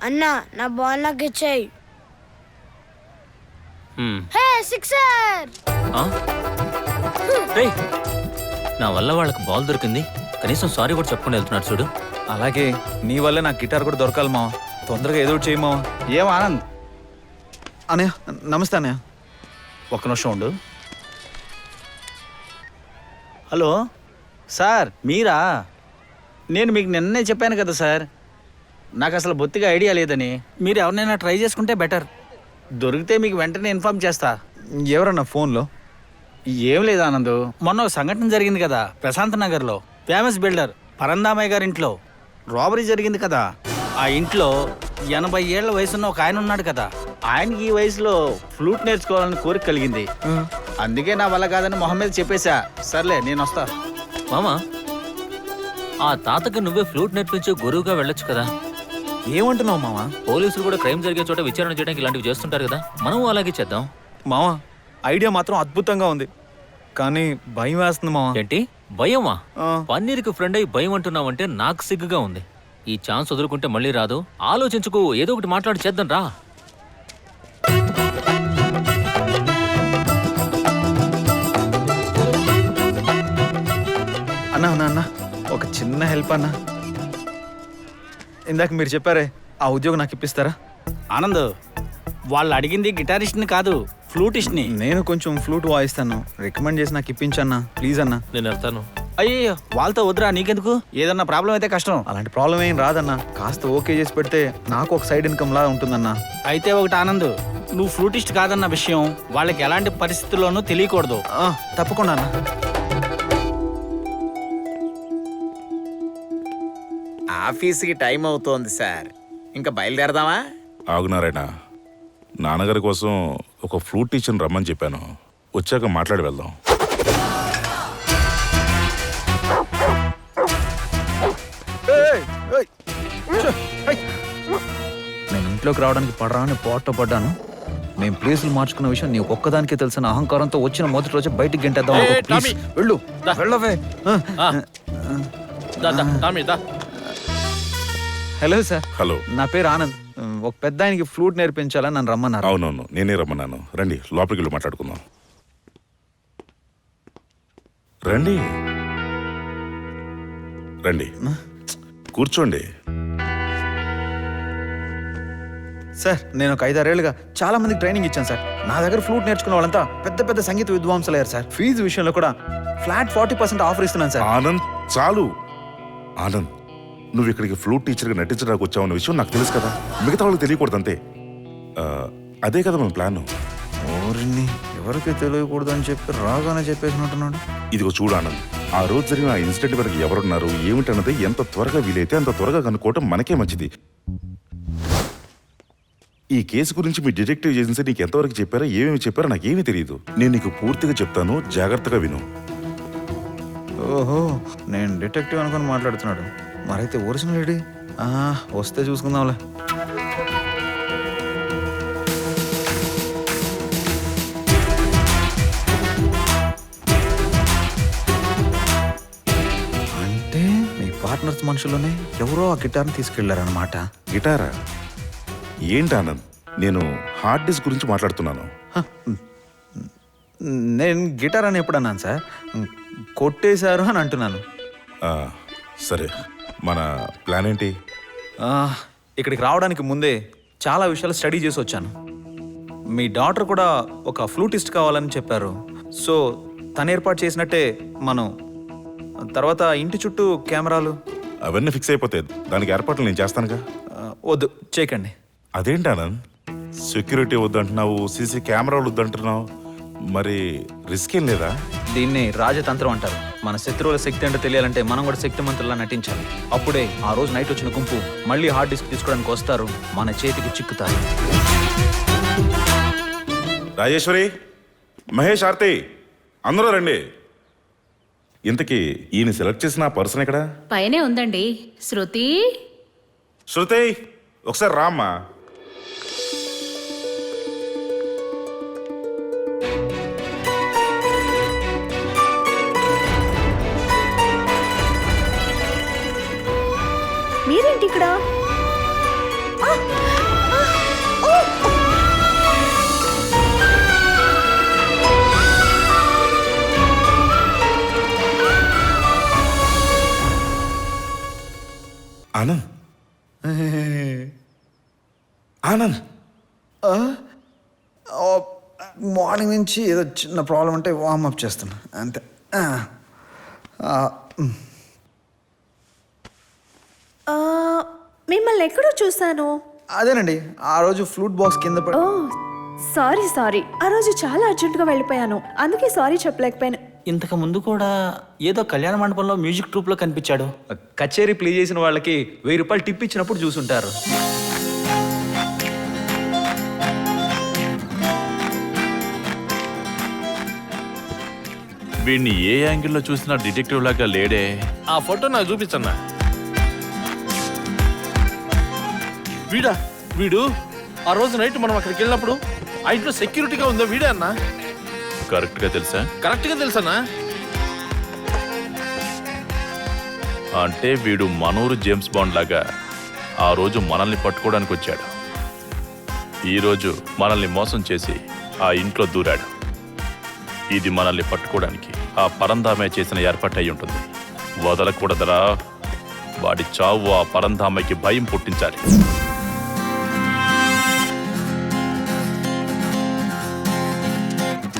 అన్నా నా బాల్ నాకు ఇచ్చేయి. హే సిక్సర్. నా వల్ల వాళ్ళకి బాల్ దొరికింది, కనీసం సారీ కూడా చెప్పుకొని వెళ్తున్నాడు చూడు. అలాగే నీ వల్ల నాకు గిటార్ కూడా దొరకాలి మావా. తొందరగా ఏదో ఒకటి చేయి మావా. ఏం ఆనంద్? అనయ్య నమస్తే అన్నయ్య. ఒక్క నిమిషం ఉండు. హలో సార్, మీరా? నేను మీకు నిన్నే చెప్పాను కదా సార్, నాకు అసలు బొత్తిగా ఐడియా లేదని. మీరు ఎవరినైనా ట్రై చేసుకుంటే బెటర్. దొరికితే మీకు వెంటనే ఇన్ఫార్మ్ చేస్తా. ఎవరన్నా ఫోన్లో? ఏం లేదు ఆనంద్, మొన్న ఒక సంఘటన జరిగింది కదా ప్రశాంత్ నగర్లో. ఫేమస్ బిల్డర్ పరందామయ్య గారి ఇంట్లో రాబరీ జరిగింది కదా. ఆ ఇంట్లో 80 ఏళ్ల వయసున్న ఒక ఆయన ఉన్నాడు కదా. ఆయనకి ఈ వయసులో ఫ్లూట్ నేర్చుకోవాలని కోరిక కలిగింది. అందుకే నా వల్ల కాదని మొహం మీద చెప్పేశా. సర్లే నేను వస్తా. మామా, ఆ తాతకి నువ్వే ఫ్లూట్ నేర్పించే గురువుగా వెళ్ళొచ్చు కదా. ఏమంటున్నావు మావా? పోలీసులు కూడా క్రైమ్ జరిగే చోట విచారణ చేయడానికి ఇలాంటివి చేస్తుంటారు కదా, మనం అలాగే చేద్దాం. మావా ఐడియా మాత్రం అద్భుతంగా ఉంది, కానీ భయం వేస్తుంది మావా. ఏంటి భయమా? పన్నీర్కి ఫ్రెండ్ అయ్యి భయం అంటున్నావంటే నాకు సిగ్గుగా ఉంది. ఈ ఛాన్స్ వదులుకుంటే మళ్ళీ రాదు. ఆలోచించుకో, ఏదో ఒకటి మాట్లాడి చేద్దాం రా. అన్నా అన్నా అన్నా, ఒక చిన్న హెల్ప్ అన్నా. ఇందాక మీరు చెప్పారే, ఆ ఉద్యోగం నాకు ఇప్పిస్తారా? ఆనంద్, వాళ్ళు అడిగింది గిటారిస్ట్ని కాదు, ఫ్లూటిస్ట్ని. నేను కొంచెం ఫ్లూట్ వాయిస్తాను, రికమెండ్ చేసి నాకు ఇప్పించన్నా ప్లీజ్ అన్నా. నేను వెళ్తాను. అయ్యో వాళ్ళతో వద్దురా, నీకెందుకు? ఏదన్నా ప్రాబ్లం అయితే కష్టం. అలాంటి ప్రాబ్లం ఏం రాదన్నా, కాస్త ఓకే చేసి పెడితే నాకు ఒక సైడ్ ఇన్కమ్ లా ఉంటుందన్నా. అయితే ఒకటి ఆనంద్, నువ్వు ఫ్లూటిస్ట్ కాదన్న విషయం వాళ్ళకి ఎలాంటి పరిస్థితుల్లోనూ తెలియకూడదు. తప్పకుండా అన్నా. ఆఫీస్కి టైం అవుతోంది సార్, ఇంకా బయలుదేరదామా? ఆగునారాయణ, నాన్నగారి కోసం ఒక ఫ్లూట్ టీచర్ని రమ్మని చెప్పాను, వచ్చాక మాట్లాడి వెళ్దాం. నేను ఇంట్లోకి రావడానికి పడరాని పడ్డాను. మేము ప్లేసులు మార్చుకున్న విషయం నీ ఒక్కదానికే తెలిసిన అహంకారంతో వచ్చిన మొదటి రోజు బయటికి గంటేద్దాం. వెళ్ళు, వెళ్ళవే. Hello sir. హలో, నా పేరు ఆనంద్. ఒక పెద్ద ఆయనకి ఫ్లూట్ నేర్పించాలని నన్ను రమ్మన్నారు. అవునవును, నేనే రమ్మన్నాను. రండి, లోపలికి వెళ్ళి మాట్లాడుకుందాం. రండి రండి, కూర్చోండి. సార్, నేను ఒక 5-6 ఏళ్ళుగా చాలా మందికి ట్రైనింగ్ ఇచ్చాను సార్. నా దగ్గర ఫ్లూట్ నేర్చుకున్న వాళ్ళంతా పెద్ద పెద్ద సంగీత విద్వాంసులు అయ్యారు సార్. ఫీజు విషయంలో కూడా ఫ్లాట్ 40% ఆఫర్ ఇస్తున్నాను సార్. ఆనంద్, చాలు. ఆనంద్, నువ్వు ఇక్కడికి ఫ్లూట్ టీచర్గా నటించడానికి వచ్చావన్న విషయం నాకు తెలుసు కదా, మిగతా వాళ్ళకి తెలియకూడదు అంతే. అదే కదా మన ప్లాన్. ఎవరికి తెలియకూడదు అని చెప్పి రాగానే చెప్పేసినట్టున్నాడు. ఇదిగో చూడు ఆనంద్, ఆ రోజు జరిగిన ఆ ఇన్సిడెంట్ వరకు ఎవరున్నారు ఏమిటన్నది ఎంత త్వరగా వీలైతే అంత త్వరగా కనుక్కోవటం మనకే మంచిది. ఈ కేసు గురించి మీ డిటెక్టివ్ ఏజెన్సీ నీకు ఎంతవరకు చెప్పారో ఏమేమి చెప్పారో నాకేమీ తెలియదు. నేను నీకు పూర్తిగా చెప్తాను, జాగ్రత్తగా విను. ఓహో నేను డిటెక్టివ్ అనుకొని మాట్లాడుతున్నాడు. మరైతే ఒరిజినల్ ఏడి? వస్తే చూసుకుందాంలే. అంటే మీ పార్ట్నర్స్ మనుషుల్లోనే ఎవరో ఆ గిటార్ని తీసుకెళ్లారనమాట. గిటారా? ఏంటి ఆనంద్, నేను హార్డ్ డిస్క్ గురించి మాట్లాడుతున్నాను. నేను గిటార్ అని ఎప్పుడు అన్నాను సార్? కొట్టేశారు అని అంటున్నాను. సరే, మన ప్లాన్ ఏంటి? ఇక్కడికి రావడానికి ముందే చాలా విషయాలు స్టడీ చేసి వచ్చాను. మీ డాటర్ కూడా ఒక ఫ్లూటిస్ట్ కావాలని చెప్పారు. సో తను ఏర్పాటు చేసినట్టే మనం తర్వాత ఇంటి చుట్టూ కెమెరాలు అవన్నీ ఫిక్స్ అయిపోతాయి. దానికి ఏర్పాట్లు నేను చేస్తానుగా. వద్దు చేయకండి. అదేంటి ఆనంద్, సెక్యూరిటీ వద్దంటున్నావు, సీసీ కెమెరాలు వద్దంటున్నావు, మరి రిస్క్ ఏం లేదా? దీన్ని రాజతంత్రం అంటారు. మన శత్రువుల శక్తి అంటే తెలియాలంటే మనం కూడా శక్తిమంతుల్లా నటించాలి. అప్పుడే ఆ రోజు నైట్ వచ్చిన గుంపు మళ్ళీ హార్డ్ డిస్క్ తీసుకోవడానికి వస్తారు, మన చేతికి చిక్కుతారు. రాజేశ్వరి, మహేష్, ఆర్తి అందరూ రండి. ఇంతకీ ఈయన సెలెక్ట్ చేసిన పర్సన్ ఎక్కడ? పైనే ఉందండి. శృతి, శృతి ఒకసారి రామ్మా. మీరేంటి ఇక్కడ? ఆనంద్, ఆనంద్, మార్నింగ్ నుంచి ఏదో చిన్న ప్రాబ్లం అంటే వార్మప్ చేస్తున్నా అంతే. మిమ్మల్ని ఎక్కడో చూసాను. అదేనండి, ఆ రోజు ఫ్లూట్ బాక్స్ కింద పడి. సారీ ఆ రోజు చాలా అర్జెంటుగా వెళ్ళిపోయాను, అందుకే సారీ చెప్పలేకపోయాను. ఇంతకు ముందు కూడా ఏదో కళ్యాణ మండపంలో మ్యూజిక్ ట్రూప్ లో కనిపించాడు. కచేరీ ప్లే చేసిన వాళ్ళకి 1000 రూపాయలు టిప్ ఇచ్చినప్పుడు చూసుంటారు. వీడిని ఏ యాంగిల్లో చూసినా డిటెక్టివ్ లాగా లేడే. ఆ ఫోటో నాకు చూపించన్నా. వీడు ఆ రోజు నైట్ మనం అక్కడికి వెళ్ళినప్పుడు ఆ ఇంట్లో సెక్యూరిటీగా ఉందో వీడే అన్నా. కరెక్ట్ గా తెలుసా? కరెక్ట్ గా తెలుసన్నా. అంటే వీడు మనూరు జేమ్స్ బాండ్ లాగా ఆ రోజు మనల్ని పట్టుకోవడానికి వచ్చాడు. ఈ రోజు మనల్ని మోసం చేసి ఆ ఇంట్లో దూరాడు. ఇది మనల్ని పట్టుకోవడానికి ఆ పరంధామే చేసిన ఏర్పాటు అయి ఉంటుంది. వదలకూడదరా. వాడి చావు ఆ పరంధామకి భయం పుట్టించాలి.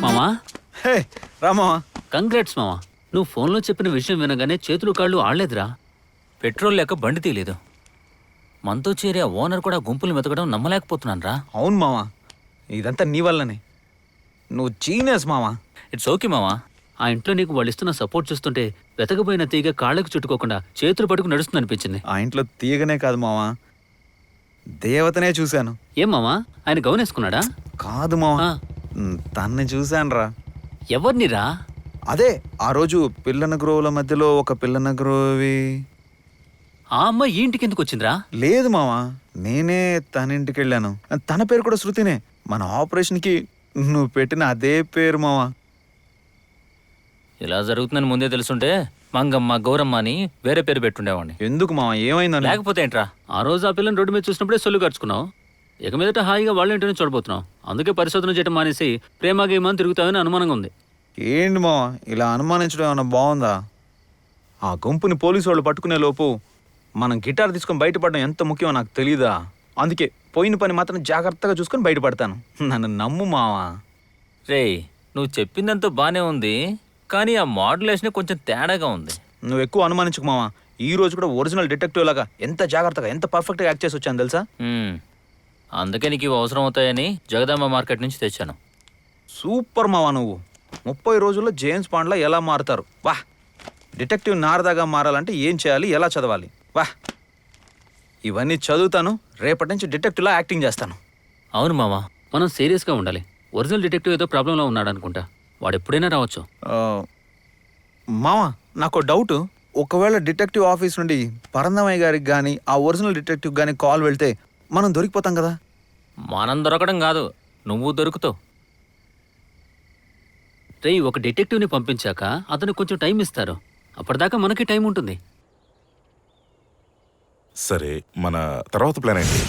మామా, హే రామావా, కంగ్రాట్స్ మామా. నువ్వు ఫోన్లో చెప్పిన విషయం వినగానే చేతులు కాళ్ళు ఆడలేదురా. పెట్రోల్ లేక బండి తీయలేదు. మనతో చేరే ఆ ఓనర్ కూడా గుంపులు మెతకడం నమ్మలేకపోతున్నాను రా. అవును మావా, ఇదంతా నీ వల్లనే. నువ్వు జీనియస్ మావా. ఇట్స్ ఓకే మామా. ఆ ఇంట్లో నీకు వాళ్ళు ఇస్తున్న సపోర్ట్ చూస్తుంటే వెతకబోయిన తీగ కాళ్ళకు చుట్టుకోకుండా చేతులు పట్టుకు నడుస్తుంది అనిపించింది. ఆ ఇంట్లో తీయగనే కాదు మావా, దేవతనే చూశాను. ఏం మామా, ఆయన గౌనేసుకున్నాడా? కాదు మావా, తన్ని చూశానురా. ఎవరినిరా? అదే ఆ రోజు పిల్లన గ్రోవుల మధ్యలో ఒక పిల్లన గ్రోవి. ఆ అమ్మాయి ఈ ఇంటికి ఎందుకు వచ్చిందిరా? లేదు మావా, నేనే తన ఇంటికి వెళ్ళాను. తన పేరు కూడా శృతినే. మన ఆపరేషన్కి నువ్వు పెట్టిన అదే పేరు మావా. ఇలా జరుగుతుందని ముందే తెలుసుంటే మంగమ్మ గౌరమ్మ అని వేరే పేరు పెట్టుండేవాడిని. ఎందుకు మావా, ఏమైందని? లేకపోతే ఏంట్రా, ఆ రోజు ఆ పిల్లని రోడ్డు మీద చూసినప్పుడే సొల్లు ఖర్చుకున్నావు. ఇక మీదట హాయిగా వాళ్ళ ఇంటిని చూడబోతున్నావు. అందుకే పరిశోధన చేయడం మానేసి ప్రేమ గేమని తిరుగుతావని అనుమానంగా ఉంది. ఏంటి మావా, ఇలా అనుమానించడం ఏమన్నా బాగుందా? ఆ గుంపుని పోలీసు వాళ్ళు పట్టుకునే లోపు మనం గిటార్ తీసుకొని బయటపడడం ఎంత ముఖ్యమో నాకు తెలీదా? అందుకే పోయిన పని మాత్రం జాగ్రత్తగా చూసుకొని బయటపడతాను. నన్ను నమ్ము మావా. రేయ్, నువ్వు చెప్పిందంతా బానే ఉంది, కానీ ఆ మోడ్యులేషన్ కొంచెం తేడాగా ఉంది. నువ్వు ఎక్కువ అనుమానించుకు మావా. ఈ రోజు కూడా ఒరిజినల్ డిటెక్టివ్ లాగా ఎంత జాగ్రత్తగా, ఎంత పర్ఫెక్ట్గా యాక్ట్ చేసి వచ్చాను తెలుసా? అందుకే నీకు ఇవి అవసరం అవుతాయని జగదాంబ మార్కెట్ నుంచి తెచ్చాను. సూపర్ మావా నువ్వు. 30 రోజుల్లో జేమ్స్ బాండ్లా ఎలా మారుతారు? వాహ్! డిటెక్టివ్ నారదాగా మారాలంటే ఏం చేయాలి, ఎలా చదవాలి? వాహ్! ఇవన్నీ చదువుతాను. రేపటి నుంచి డిటెక్టివ్లా యాక్టింగ్ చేస్తాను. అవును మామా, మనం సీరియస్గా ఉండాలి. ఒరిజినల్ డిటెక్టివ్ ఏదో ప్రాబ్లంలో ఉన్నాడు అనుకుంటా. వాడు ఎప్పుడైనా రావచ్చు. మావా, నాకు డౌట్, ఒకవేళ డిటెక్టివ్ ఆఫీస్ నుండి పరందమయ్య గారికి కానీ ఆ ఒరిజినల్ డిటెక్టివ్ కానీ కాల్ వెళ్తే మనం దొరికిపోతాం కదా. మనం దొరకడం కాదు, నువ్వు దొరుకుతావు. రేయ్, ఒక డిటెక్టివ్ని పంపించాక అతను కొంచెం టైం ఇస్తారు. అప్పటిదాకా మనకి టైం ఉంటుంది. సరే, మన తర్వాత ప్లాన్ ఏంటి?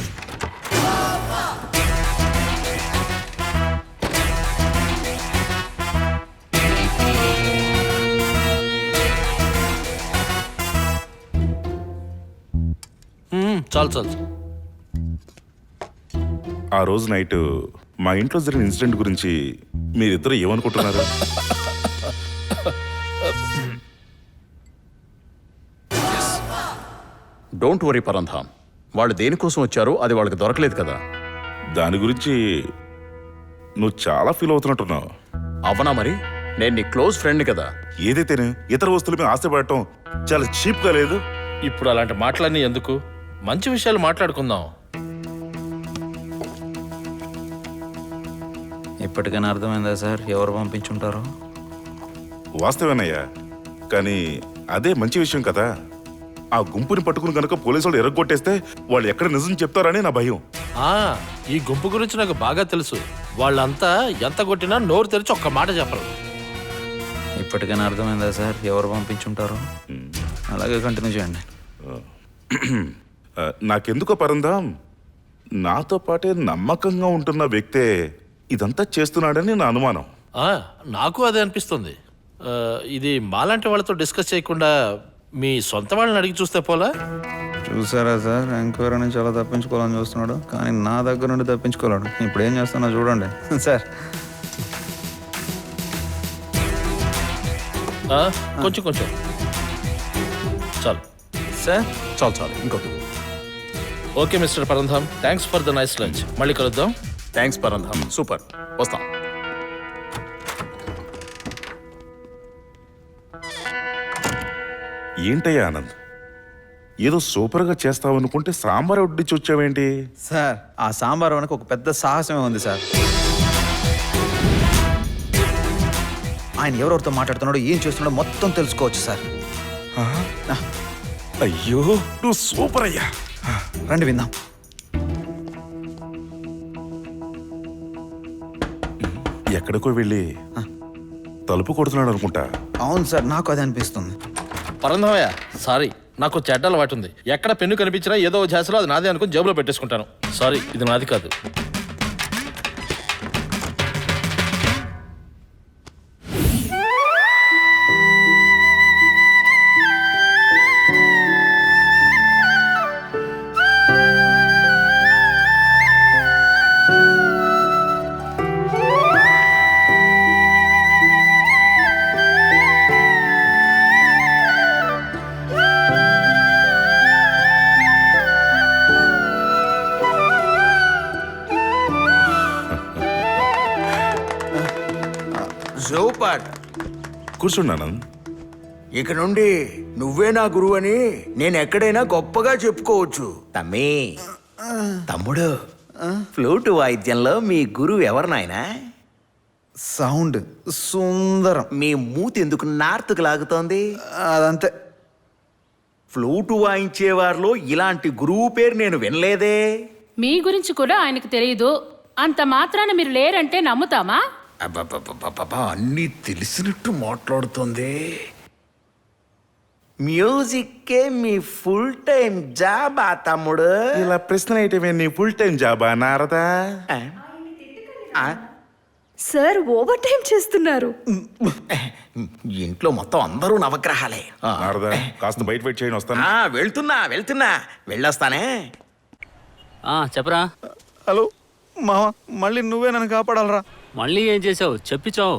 చాలు చాలు. ఆ రోజు నైట్ మా ఇంట్లో జరిగిన ఇన్సిడెంట్ గురించి మీరిద్దరు ఏమనుకుంటున్నారు? డోంట్ వరీ పరంధామ్, వాళ్ళు దేనికోసం వచ్చారో అది వాళ్ళకి దొరకలేదు కదా. దాని గురించి నువ్వు చాలా ఫీల్ అవుతున్నట్టున్నావు. అవనా మరి? నేను నీ క్లోజ్ ఫ్రెండ్ కదా. ఏదైతేనే ఇతర వస్తువుల మీద ఆశపడటం చాలా చీప్గా లేదు? ఇప్పుడు అలాంటి మాటలన్నీ ఎందుకు? మంచి విషయాలు మాట్లాడుకుందాం. ఇప్పటికైనా అర్థమైందా సార్ ఎవరు పంపించుంటారో? వాస్తవేనయ్యా, కానీ అదే మంచి విషయం కదా. ఆ గుంపుని పట్టుకుని కనుక పోలీసు వాళ్ళు ఎరగొట్టేస్తే వాళ్ళు ఎక్కడ నిజం చెప్తారని నా భయం. ఈ గుంపు గురించి నాకు బాగా తెలుసు. వాళ్ళంతా ఎంత కొట్టినా నోరు తెరిచి ఒక్క మాట చెప్పరు. ఇప్పటికైనా అర్థమైందా సార్ ఎవరు పంపించుంటారో? అలాగే కంటిన్యూ చేయండి. నాకెందుకో పరందాం, నాతో పాటే నమ్మకంగా ఉంటున్న వ్యక్తే ఇదంతా చేస్తున్నాడని నా అనుమానం. నాకు అదే అనిపిస్తుంది. ఇది మాలాంటి వాళ్ళతో డిస్కస్ చేయకుండా మీ సొంత వాళ్ళని అడిగి చూస్తే పోలా? చూసారా సార్, ఎంక్వైరీ నుంచి చాలా తప్పించుకోవాలని చూస్తున్నాడు, కానీ నా దగ్గర నుండి తప్పించుకోలేడు. ఇప్పుడు ఏం చేస్తున్నా చూడండి సార్. కొంచెం కొంచెం చాలు సార్. చాలు ఇంకొక. Okay mister Parandham, thanks for the nice lunch. మళ్ళీ కలుద్దాం. Thanks Parandham, super. వస్తాం. ఏంటయ్యా ఆనంద్, ఏదో సూపర్గా చేస్తావనుకుంటే సాంబార్ వడ్డించి వచ్చావేంటి? సార్, ఆ సాంబార్ వెనక ఒక పెద్ద సాహసమే ఉంది సార్. ఆయన ఎవరెవరితో మాట్లాడుతున్నాడో ఏం చేస్తున్నాడో మొత్తం తెలుసుకోవచ్చు సార్. అయ్యో, నువ్వు సూపర్ అయ్యా. రండి విందాం. ఎక్కడికో వెళ్ళి తలుపు కొడుతున్నాడు అనుకుంటా. అవును సార్, నాకు అదే అనిపిస్తుంది. పరంధామయ్య, సారీ, నాకు చెడ్డ అలవాటు ఉంది. ఎక్కడ పెన్ను కనిపించినా ఏదో ఝాసలో అది నాదే అనుకుని జేబులో పెట్టేసుకుంటాను. సారీ, ఇది నాది కాదు. సూపర్. కూర్చోండి ఆనంద్. ఇక నుండి నువ్వే నా గురువు అని నేను ఎక్కడైనా గొప్పగా చెప్పుకోవచ్చు. తమ్ముడు, ఫ్లూట్ వాయిద్యంలో మీ గురువు ఎవరు నాయనా? సౌండ్ సుందరం. మీ మూతి ఎందుకు నార్త్కు లాగుతోంది? అదంతే. ఫ్లూటు వాయించేవారిలో ఇలాంటి గురువు పేరు నేను వినలేదే. మీ గురించి కూడా ఆయనకు తెలియదు. అంత మాత్రాన మీరు లేరంటే నమ్ముతామా? అబ్బబ్బబ్బబ్బబ్బా, అన్నీ తెలిసినట్టు మాట్లాడుతుంది. మ్యూజిక్కే మీ ఫుల్ టైం జాబా తమ్ముడు? ఇలా ప్రశ్న అయితే నీ ఫుల్ టైం జాబా నారదా? సార్ ఓవర్ టైం చేస్తున్నారు. ఇంట్లో మొత్తం అందరూ నవగ్రహాలే. నారదా, కాస్త బయట వెయిట్ చేయని వస్తాను. వెళ్తున్నా వెళ్ళొస్తానే. చెప్పరా. హలో మావా, మళ్ళీ నువ్వే నన్ను కాపాడాలరా. మళ్ళీ ఏం చేసావు చెప్పిచావు.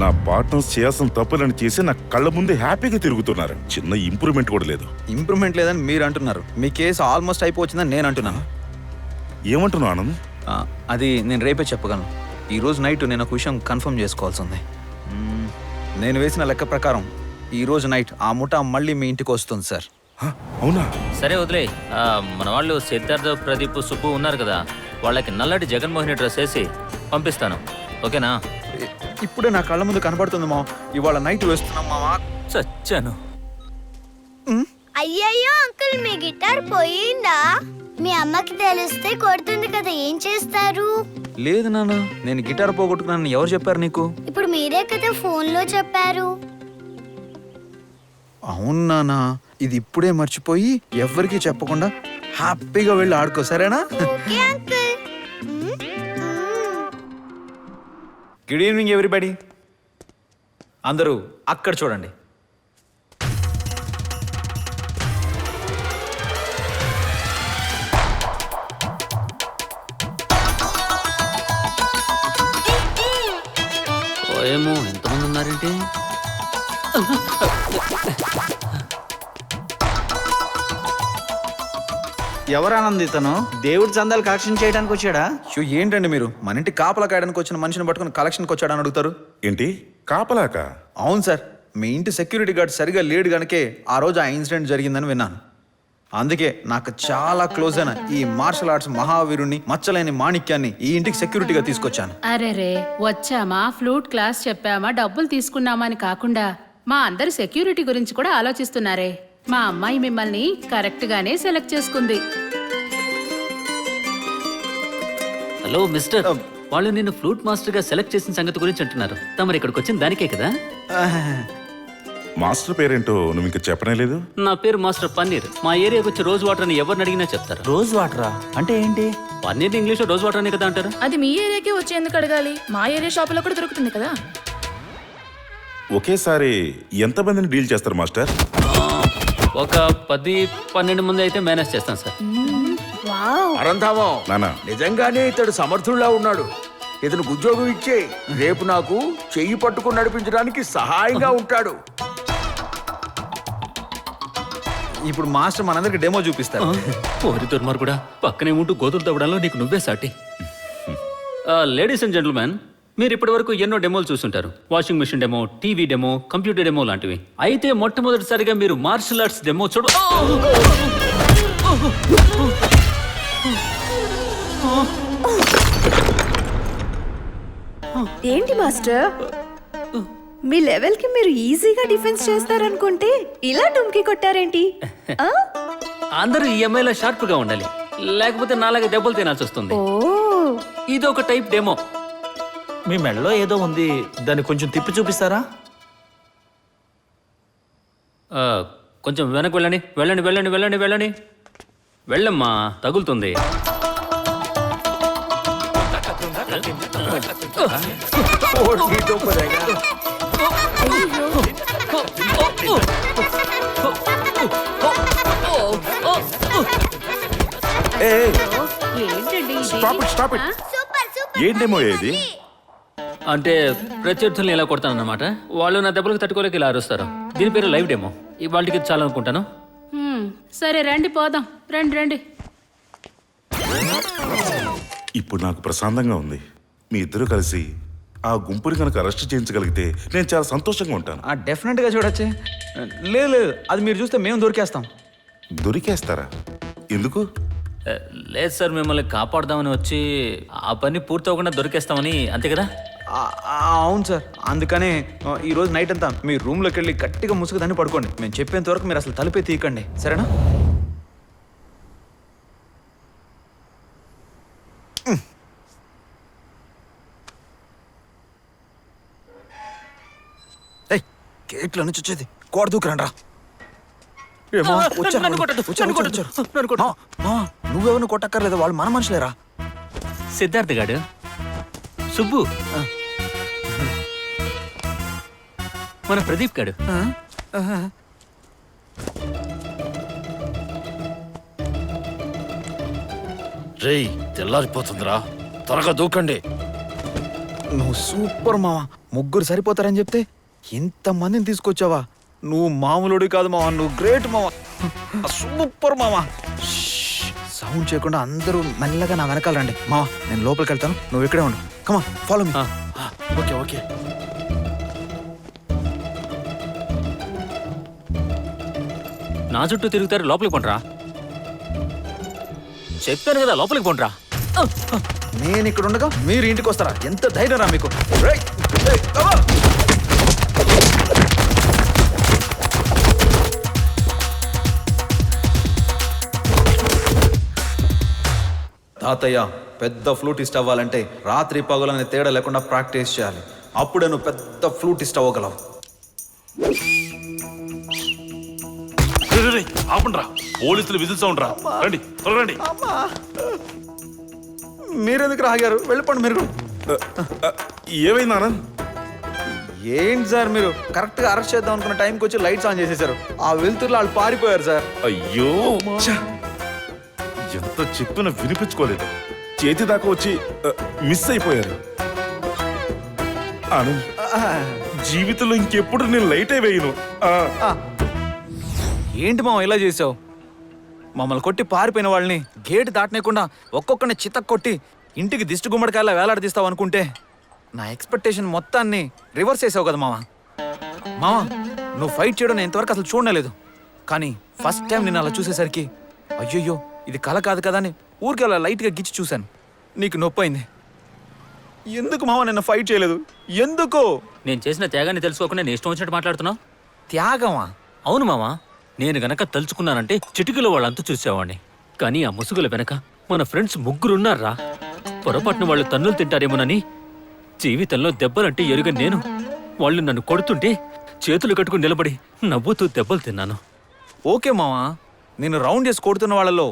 నా పార్ట్నర్స్ చేయాల్సిన తప్పులను చేసి నా కళ్ళ ముందే హ్యాపీగా తిరుగుతున్నారు. చిన్న ఇంప్రూవ్మెంట్ కూడా లేదు. ఇంప్రూవ్మెంట్ లేదని మీరు అంటున్నారు, మీ కేసు ఆల్మోస్ట్ అయిపోవచ్చిందని నేను అంటున్నాను. ఏమంటున్నావు ఆనంద్? అది నేను రేపే చెప్పగలను. ఈరోజు నైట్ నేను ఒక విషయం కన్ఫర్మ్ చేసుకోవాల్సి ఉంది. నేను వేసిన లెక్క ప్రకారం ఈరోజు నైట్ ఆ ముఠా మళ్ళీ మీ ఇంటికి వస్తుంది సార్. అవునా? సరే వదిలే. మన వాళ్ళు సిద్ధార్థ, ప్రదీప్, సుబ్బు ఉన్నారు కదా, వాళ్ళకి నల్లటి జగన్మోహిని డ్రెస్ వేసి పంపిస్తాను. ఓకేనా? ఇప్పుడే నా కళ్ళ ముందు కనబడుతుంది మావా. ఇవాళ నైట్ వేస్తున్నాం మావా. చచ్చాను. అయ్యయ్యో అంకుల్, మీ గిటార్ పోయిందా? మీ అమ్మకి తెలిస్తే కొడుతుంది కదా, ఏం చేస్తారు? లేదు నాన్న, నేను గిటార్ పోగొట్టుకున్నాను. ఎవరు చెప్పారు నీకు? ఇప్పుడు మీరే కదా ఫోన్ లో చెప్పారు. అవును నాన్న, ఇది ఇప్పుడే మర్చిపోయి ఎవ్వరికీ చెప్పకుండా హ్యాపీగా వెళ్ళి ఆడుకో, సరేనా? Okay uncle. Good evening everybody. అందరూ అక్కడ చూడండి. ఏమో ఎంతమంది ఉన్నారేంటి? ఎవరు ఆనంద్ ఇతను? దేవుడి చందాలు కలెక్షన్ చేయడానికి వచ్చాడా? ఏంటండి మీరు మన ఇంటి కాపలా కాయడానికి వచ్చిన మనిషిని పట్టుకుని కలెక్షన్కి వచ్చాడని అడుగుతారు? ఏంటి కాపలాక? అవును సార్, మీ ఇంటి సెక్యూరిటీ గార్డ్ సరిగా లేడు గనుకే ఆ రోజు ఆ ఇన్సిడెంట్ జరిగిందని విన్నాను. అందుకే నాకు చాలా క్లోజ్ అయిన ఈ మార్షల్ ఆర్ట్స్ మహావీరుణ్ణి, మచ్చలేని మాణిక్యాన్ని ఈ ఇంటికి సెక్యూరిటీగా తీసుకొచ్చాను. అరెరే, వచ్చామా ఫ్లూట్ క్లాస్ చెప్పామా డబ్బులు తీసుకున్నామా అని కాకుండా మా అందరి సెక్యూరిటీ గురించి కూడా ఆలోచిస్తున్నారే. మా అమ్మాయి మిమ్మల్ని కరెక్ట్ గానే సెలెక్ట్ చేసుకుంది. హలో మిస్టర్, వాళ్ళు నిన్ను ఫ్లూట్ మాస్టర్ గా సెలెక్ట్ చేసిన సంగతి గురించి అంటున్నారు. తమరు ఇక్కడికి వచ్చిన దానికే కదా? మాస్టర్ పేరేంటో నువ్వు ఇంకా చెప్పనే లేదు. నా పేరు మాస్టర్ పన్నీర్. మా ఏరియాకి వచ్చి రోజ్ వాటర్ అని ఎవరిని అడిగినా చెప్తారు. రోజ్ వాటరా అంటే ఏంటి? పన్నీర్ ఇంగ్లీష్ లో రోజ్ వాటర్ అని కదా అంటారు. అది మీ ఏరియాకి వచ్చి ఎందుకు అడగాలి? మా ఏరియా షాపులో కూడా దొరుకుతుంది కదా. ఒకేసారి ఎంతమందిని డీల్ చేస్తారు మాస్టర్? ఒక 10-12 మంది అయితే మేనేజ్ చేస్తాను సార్. పరంధామం, నానా నిజంగానే ఇతడు సమర్థుల్లా ఉన్నాడు. ఇతనికి ఉద్యోగం ఇచ్చే, రేపు నాకు చెయ్యి పట్టుకుని నడిపించడానికి సహాయంగా ఉంటాడు. ఇప్పుడు మాస్టర్ మనందరికి డెమో చూపిస్తారు. ఓరి దుర్మార్గుడా, పక్కనే ఉంటూ గోతులు తవ్వడంలో నీకు నువ్వే సాటి. లేడీస్ అండ్ జెంటిల్మెన్, మీరు ఇప్పటి వరకు ఎన్నో డెమోలు చూస్తుంటారు. Washing machine demo, TV demo, computer demo లాంటివి. అయితే మొట్టమొదటిసారిగా మీరు మార్షల్ ఆర్ట్స్ డెమో చూడ. ఏంటి మాస్టర్, మీ లెవెల్ కి మీరు ఈజీగా డిఫెన్స్ చేస్తారనుకుంటే ఇలా డుమ్కి కొట్టారేంటి? అందరూ ఈ అమ్మాయిలా షార్ప్ గా ఉండాలి, లేకపోతే నాలాగే దెబ్బలు తినాల్సి వస్తుంది. ఇది ఒక టైప్ డెమో. మీ మెడలో ఏదో ఉంది, దాన్ని కొంచెం తిప్పి చూపిస్తారా? కొంచెం వెనక్కి వెళ్ళండి, వెళ్ళండి వెళ్ళండి వెళ్ళండి వెళ్ళండి. వెళ్ళమ్మా, తగులుతుంది. ఏంటేమో ఏది? అంటే ప్రత్యర్థుల్ని ఎలా కొడతానన్నమాట. వాళ్ళు నా దెబ్బలకు తట్టుకోలేక ఇలా అరుస్తారు. దీని పేరు లైవ్ డెమో. ఇవాళకి చాలనుకుంటాను. సరే రండి పోదాం, రండి రండి. ఇప్పుడు నాకు ప్రశాంతంగా ఉంది. మీ ఇద్దరు కలిసి ఆ గుంపుని కనుక అరెస్ట్ చేయించగలిగితే నేను చాలా సంతోషంగా ఉంటాను. డెఫినెట్ గా చూడొచ్చే. లేదు లేదు, అది మీరు చూస్తే మేము దొరికేస్తాం. దొరికేస్తారా? ఎందుకు? లేదు సార్, మిమ్మల్ని కాపాడదామని వచ్చి ఆ పని పూర్తవకుండా దొరికేస్తామని, అంతే కదా? అవును సార్, అందుకనే ఈ రోజు నైట్ అంతా మీ రూమ్లోకి వెళ్ళి గట్టిగా ముసుగుదాన్ని పడుకోండి. మేము చెప్పేంత వరకు మీరు అసలు తలుపే తీయకండి, సరేనా? గేట్లో నుంచి వచ్చేది కోడ దూకురండ్రా. నువ్వెవరిని కొట్టక్కర్లేదు, వాళ్ళు మన మనుషులేరా. సిద్ధార్థ్ గాడు, సుబ్బు, మన ప్రదీప్ గాడు. రేయ్, తెల్లారిపోతుందిరా, త్వరగా దూకండి. నువ్వు సూపర్ మావా, ముగ్గురు సరిపోతారని చెప్తే ఇంతమందిని తీసుకొచ్చావా? నువ్వు మామూలుడి కాదు మావా, నువ్వు గ్రేట్ మావా, సూపర్ మావా. సౌండ్ చేయకుండా అందరూ మెల్లగా నా వెనకాల రండి మావా. నేను లోపలికి వెళ్తాను, నువ్వు ఇక్కడే ఉండు. కమా, ఫాలో మీ. Okay okay. నా చుట్టూ తిరుగుతారు, లోపలికి పండ్రా. చెప్పాను కదా, లోపలికి పండ్రా. నేను ఇక్కడ ఉండగా మీరు ఇంటికి వస్తారా? ఎంత ధైర్యం రా మీకు? తాతయ్య పెద్ద ఫ్లూటిస్ట్ అవ్వాలంటే రాత్రి పగలనే తేడా లేకుండా ప్రాక్టీస్ చేయాలి. అప్పుడే నువ్వు పెద్ద ఫ్లూటిస్ట్ అవ్వగలవు. ఆపండ్రా, పోలీసులు విజిల్ సౌండ్ రా. రండి రండి. మీరెందుకు రాగారు? వెళ్ళిపోండి మీరు. ఏమైంది ఆనంద్? ఏంటి సార్ మీరు కరెక్ట్గా అరెస్ట్ చేద్దాం అనుకున్న టైంకి వచ్చి లైట్స్ ఆన్ చేసేసారు. ఆ వెలుతురులో వాళ్ళు పారిపోయారు సార్. అయ్యో ఛ! ఎంత చెప్పినా వినిపించుకోలేదు. చేతి దాకా వచ్చి మిస్ అయిపోయారు. ఆనంద్, జీవితంలో ఇంకెప్పుడు నేను లైటే వేయను. ఏంటి మామ ఇలా చేసావు? మమ్మల్ని కొట్టి పారిపోయిన వాళ్ళని గేటు దాటనేకుండా ఒక్కొక్కరిని చితక్ కొట్టి ఇంటికి దిష్టి గుమ్మడికాయలా వేలాడదీస్తావు అనుకుంటే నా ఎక్స్పెక్టేషన్ మొత్తాన్ని రివర్స్ చేసావు కదా మామ. మామ, నువ్వు ఫైట్ చేయడం నేను ఇంతవరకు అసలు చూడలేదు. కానీ ఫస్ట్ టైం నేను అలా చూసేసరికి అయ్యయ్యో ఇది కళ కాదు కదా అని ఊరికి అలా లైట్గా గిచ్చి చూశాను. నీకు నొప్పి అయింది. ఎందుకు మామ నిన్న ఫైట్ చేయలేదు? ఎందుకు? నేను చేసిన త్యాగాన్ని తెలుసుకోకుండా నేను ఇష్టం వచ్చినట్టు మాట్లాడుతున్నావు. త్యాగమా? అవును మామ, నేను గనక తలుచుకున్నానంటే చిటికలో వాళ్ళంతా చూసేవాడిని. కానీ ఆ ముసుగుల వెనక మన ఫ్రెండ్స్ ముగ్గురున్నారా. పొరపాటున వాళ్ళు తన్నులు తింటారేమోనని జీవితంలో దెబ్బలంటే ఎరుగ నేను వాళ్ళు నన్ను కొడుతుంటే చేతులు కట్టుకుని నిలబడి నవ్వుతూ దెబ్బలు తిన్నాను. ఓకే మావా, నేను రౌండ్ చేసి కొడుతున్న వాళ్ళలో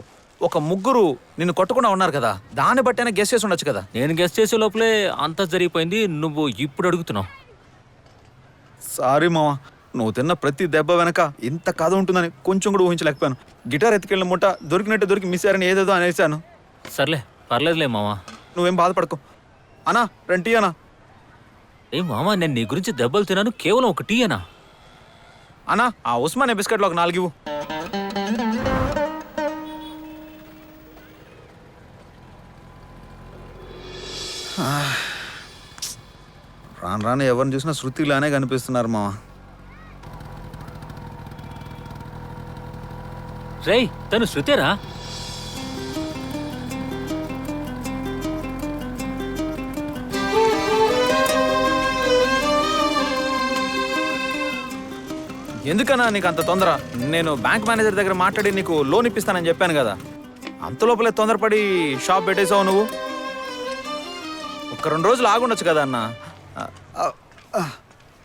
ఒక ముగ్గురు నిన్ను కొట్టకుండా ఉన్నారు కదా, దాన్ని బట్టి గెస్ చేసి ఉండొచ్చు కదా. నేను గెస్ చేసే లోపలే అంతా జరిగిపోయింది. నువ్వు ఇప్పుడు అడుగుతున్నావు. సారీ మావా, నువ్వు తిన్న ప్రతి దెబ్బ వెనక ఇంత కథ ఉంటుందని కొంచెం కూడా ఊహించలేకపోయాను. గిటార్ ఎత్తుకెళ్ళిన ముట్ట దొరికినట్టు దొరికి మిస్ అయ్యారని ఏదేదో అనేసాను. సర్లే పర్లేదులే మావా. నువ్వేం బాధపడకు. అన్నా రండి అన్నా. ఏ మామా, నేను నీ గురించి దెబ్బలు తిన్నాను కేవలం ఒక టీ అనా? అన్నా ఆ ఉస్మానియా బిస్కెట్లో ఒక 4 ఇవ్వు. రాను రాను ఎవరిని చూసినా శృతిలానే కనిపిస్తున్నారు మావా. రేయ్, తను శృతేరా? ఎందుకన్నా నీకు అంత తొందర? నేను బ్యాంక్ మేనేజర్ దగ్గర మాట్లాడి నీకు లోన్ ఇప్పిస్తానని చెప్పాను కదా. అంత లోపలే తొందరపడి షాప్ పెట్టేసావు నువ్వు. ఒక 2 రోజులు ఆగుండొచ్చు కదా అన్న.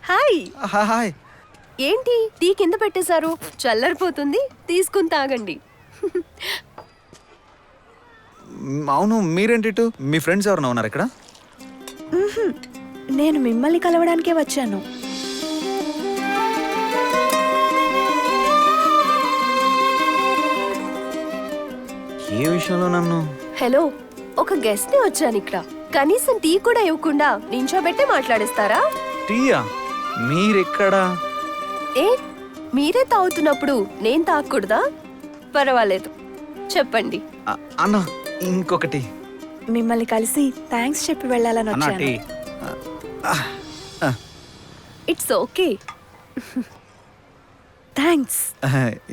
హాయ్. హాయ్. ఏంటి టీ కింద పెట్టేశారు? చల్లరిపోతుంది, తీసుకుని తాగండి. అవును, మీరేంటి ఇటు? మీ ఫ్రెండ్స్ ఎవరైనా ఉన్నారు ఇక్కడ? నేను మిమ్మల్ని కలవడానికే వచ్చాను. ఏ విషయంలో నన్ను? హలో, ఒక గెస్ట్ ని వచ్చాను ఇక్కడ. కనీసం టీ కూడా ఇవ్వకుండా నించోబెట్టే మాట్లాడిస్తారా? టీయా? మీరెక్కడా? ఏ, మీరే తాగుతున్నప్పుడు నేను తాగకూడదా? పర్వాలేదు, చెప్పండి. అన్న ఇంకొకటి. మిమ్మల్ని కలిసి థ్యాంక్స్ చెప్పి వెళ్ళాలని వచ్చాను. It's okay. థ్యాంక్స్.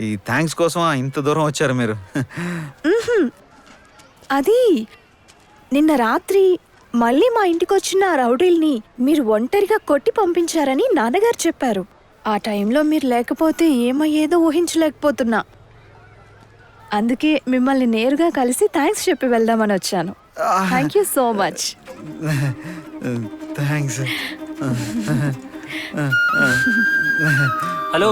ఈ థ్యాంక్స్ కోసం ఇంత దూరం వచ్చారు మీరు? అది నిన్న రాత్రి మళ్ళీ మా ఇంటికి వచ్చిన రౌడీల్ని మీరు ఒంటరిగా కొట్టి పంపించారని నాన్నగారు చెప్పారు. ఆ టైంలో మీరు లేకపోతే ఏమయ్యేదో ఊహించలేకపోతున్నా. అందుకే మిమ్మల్ని నేరుగా కలిసి థ్యాంక్స్ చెప్పి వెళ్దామని వచ్చాను. Thank you so much. Thanks. Hello,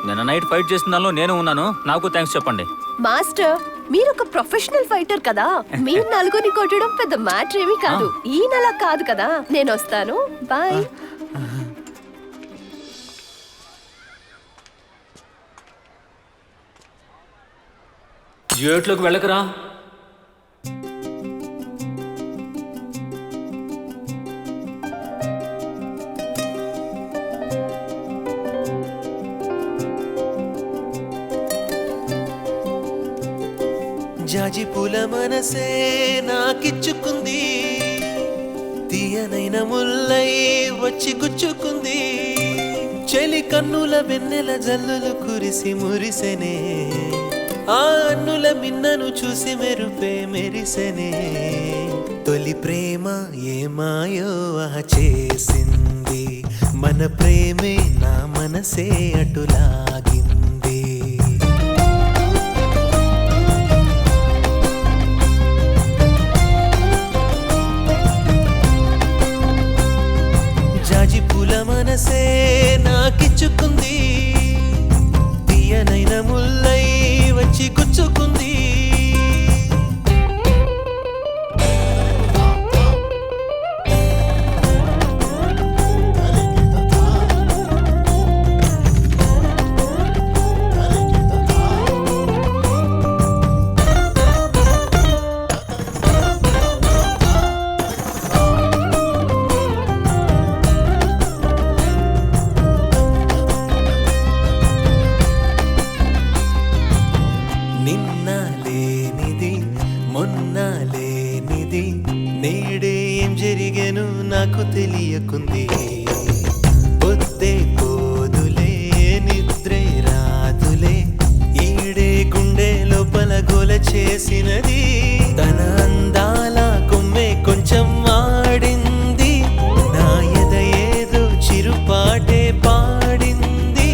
నిన్న నైట్ ఫైట్ చేసిన దానిలో నేను ఉన్నాను. నాకు థ్యాంక్స్ చెప్పండి. మాస్టర్, మీరు ఒక ప్రొఫెషనల్ ఫైటర్ కదా. మీ నలుగురిని కొట్టడం పెద్ద మ్యాటర్ ఏమీ కాదు. ఈ నెల కాదు కదా. నేను వస్తాను, బాయ్. జియోట్లోకి వెళ్ళకరా. జాజి పూల మనసే నాకిచ్చుకుంది, తీయనైన ముల్లై వచ్చి గుచ్చుకుంది. చెలి కన్నుల వెన్నెల జల్లులు కురిసి మురిసెనే, ఆ అన్నుల మిన్నను చూసి మెరుపే మెరిసెనే. తొలి ప్రేమ ఏమాయో చేసింది, మన ప్రేమే నా మనసే అటులాగింది. తెలియకుంది. పొద్దే పోదులే నిద్రే రాదులే ఈడే గుండె లోపల గోల చేసినది. తన అందాల కొమ్మే కొంచెం ఆడింది, నా ఎద ఏదో చిరుపాటే పాడింది.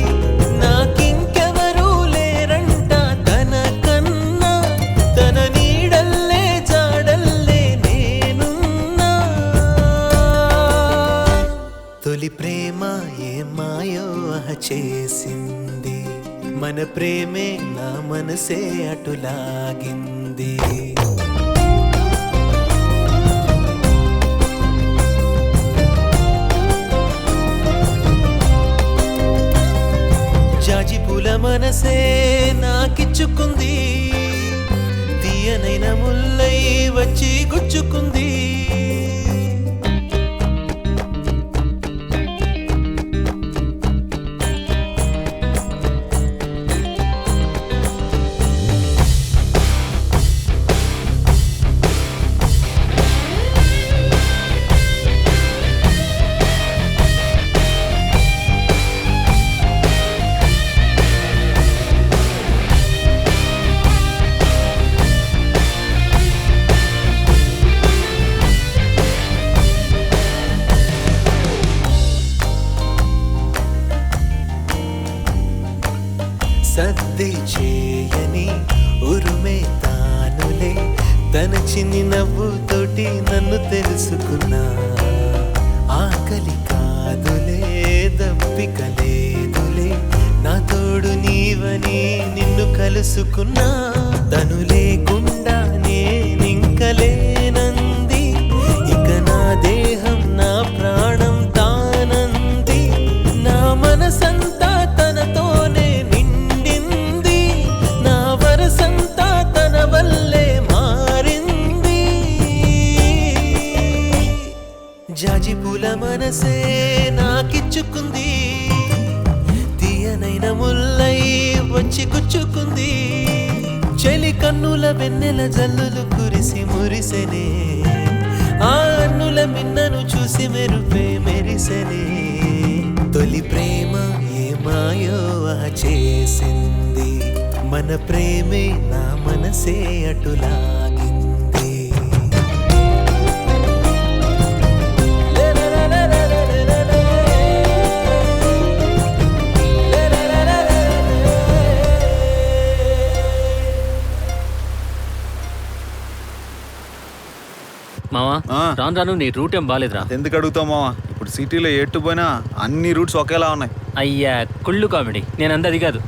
నాకింకెవరూ లేరంట తన కన్నా, తన నీడల్లే జాడల్లే నేనున్నా. తొలి ప్రేమ ఏమాయో చేసింది, మన ప్రేమే నా మనసే అటులాగింది. జాజి పూల మనసే నాకిచ్చుకుంది, తీయనైన ముల్లై వచ్చి గుచ్చుకుంది. సద్ది చేయని ఉరుమే తానులే, తన చిన్ని నవ్వుతోటి నన్ను తెలుసుకున్నా. ఆకలి కాదులే దప్పిక లేదులే, నా తోడు నీవని నిన్ను కలుసుకున్నా. తను లేకుండా నేనింక లేనంది, ఇక నా దేహం నా ప్రాణం తానంది. నా మనసంతా తనతోనే నిండింది, నా వరసంతా తన వల్లే మారింది. జాజి పూల మనసే నాకిచ్చుకుంది, తీయనైన ముల్లై వచ్చి గుచ్చుకుంది. చెలి కన్నుల వెన్నెల జల్లులు కురిసి మురిసెనే, ఆ అన్నుల మిన్నను చూసి మెరుపే మెరిసెనే. తొలి ప్రేమ ఏమాయో చేసింది, మన ప్రేమే నా మనసే అటులాగింది. మావా రాను రాను నీ రూట్ ఏం బాలేదురా. ఎందుకు అడుగుతావు మావా? ఇప్పుడు సిటీలో ఎటు పోయినా అన్ని రూట్స్ ఒకేలా ఉన్నాయి. అయ్యా కుళ్ళు కామెడీ. నేను అంది అది కాదు.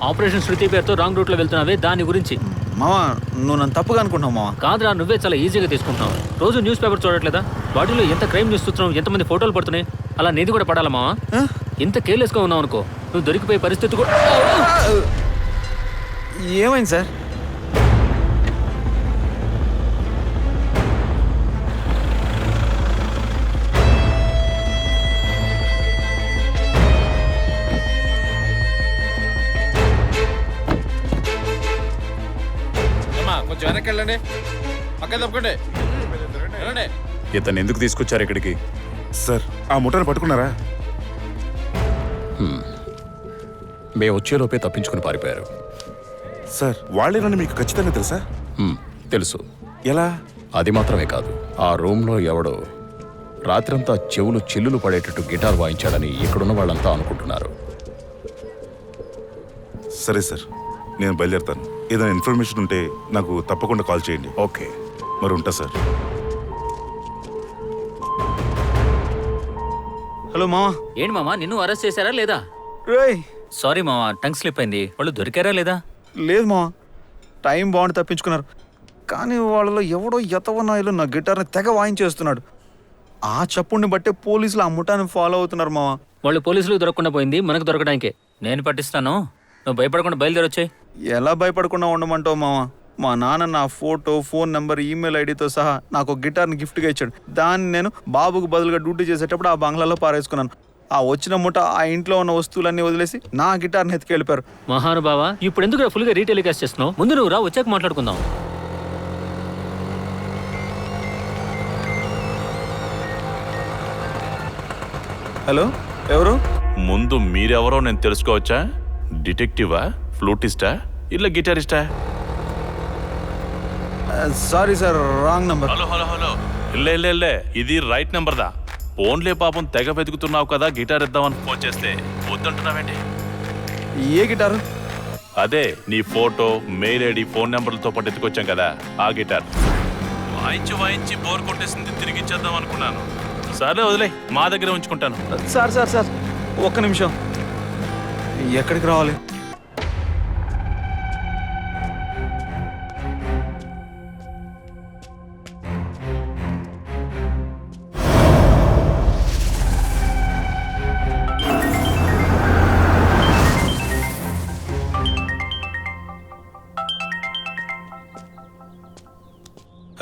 ఆపరేషన్ శృతి పేరుతో రాంగ్ రూట్ లో వెళ్తున్నావే దాని గురించి. మావా నువ్వు నన్ను తప్పుగా అనుకుంటున్నావు మావా. కాదురా, నువ్వే చాలా ఈజీగా తీసుకుంటున్నావు. రోజు న్యూస్ పేపర్ చూడట్లేదా? వాటిలో ఎంత క్రైమ్ న్యూస్ చూస్తున్నావు, ఎంతమంది ఫోటోలు పడుతున్నాయి. అలా నీది కూడా పడాలా మావా? ఇంత కేర్లెస్ గా ఉన్నావు అనుకో, నువ్వు దొరికిపోయే పరిస్థితి కూడా. ఏమైంది సార్? కొంచెం వెనక్కి వెళ్ళండి, పక్కన తప్పకండి. ఇతను ఎందుకు తీసుకొచ్చారు ఇక్కడికి? సార్ ఆ ముఠాను పట్టుకున్నారా? మేము వచ్చేలోపే తప్పించుకుని పారిపోయారు. సార్ వాళ్ళేనని మీకు ఖచ్చితంగా తెలుసా? తెలుసు. ఎలా? అది మాత్రమే కాదు, ఆ రూమ్లో ఎవడో రాత్రంతా చెవులు చిల్లులు పడేటట్టు గిటార్ వాయించాడని ఇక్కడున్న వాళ్ళంతా అనుకుంటున్నారు. సరే సార్, నేను బయలుదేరుతాను. ఏదైనా ఇన్ఫర్మేషన్ ఉంటే నాకు తప్పకుండా కాల్ చేయండి. ఓకే, మరి ఉంటా సార్. హలో మావా. ఏంటి మామా, నిన్ను అరెస్ట్ చేశారా లేదా? రేయ్ సారీ మామా, టంగ్ స్లిప్ అయింది. వాళ్ళు దొరికారా లేదా? లేదు మావా, టైం బాగుండి తప్పించుకున్నారు. కానీ వాళ్ళలో ఎవడో ఎతవనాయిలో నా గిటార్ని తెగ వాయించేస్తున్నాడు. ఆ చప్పుడిని బట్టే పోలీసులు ఆ ముఠాన్ని ఫాలో అవుతున్నారు మావా. వాళ్ళు పోలీసులు దొరకకుండా పోయింది మనకు దొరకడానికే. నేను పట్టిస్తాను, నువ్వు భయపడకుండా బయలుదేరొచ్చాయి. ఎలా భయపడకుండా ఉండమంటావు మావా? మా నాన్న నా ఫోటో, ఫోన్ నెంబర్, ఈమెయిల్ ఐడితో సహా నాకు గిటార్ని గిఫ్ట్గా ఇచ్చాడు. దాన్ని నేను బాబుకు బదులుగా డ్యూటీ చేసేటప్పుడు ఆ బంగ్లాలో పారేసుకున్నాను. ఆ వచ్చిన ముఠ ఆ ఇంట్లో ఉన్న వస్తువులన్నీ వదిలేసి నా గిటార్ని ఎత్తుకెళ్ళిపోయారు. మహానుభావా, ఇప్పుడు ఎందుకు ఫుల్గా రీటెలికాస్ట్ చేస్తున్నావు? ముందు నువ్వు రా, వచ్చాక మాట్లాడుకుందాం. హలో, ఎవరు? ముందు మీరెవరో నేను తెలుసుకోవచ్చా? డిటెక్టివా, ఫ్లూటిస్టా, ఇలా గిటారిస్టా? Sorry sir, wrong number. Hello hello hello, ఇల్లే ఇది రైట్ నెంబర్ దా. ఫోన్లే పాపం తెగ వెతుకుతున్నావు కదా, గిటార్ ఇద్దామని ఫోన్ చేస్తే వద్దంటున్నావేంటి? ఏ గిటారు? అదే నీ ఫోటో, మెయిల్ ఐడి, ఫోన్ నెంబర్లతో పాటు ఎత్తుకొచ్చాం కదా ఆ గిటార్. వాయించి బోర్ కొట్టేసింది, తిరిగి ఇచ్చేద్దాం అనుకున్నాను. సరే వదిలే, మా దగ్గర ఉంచుకుంటాను. సార్ సార్ సార్, ఒక్క నిమిషం. ఎక్కడికి రావాలి?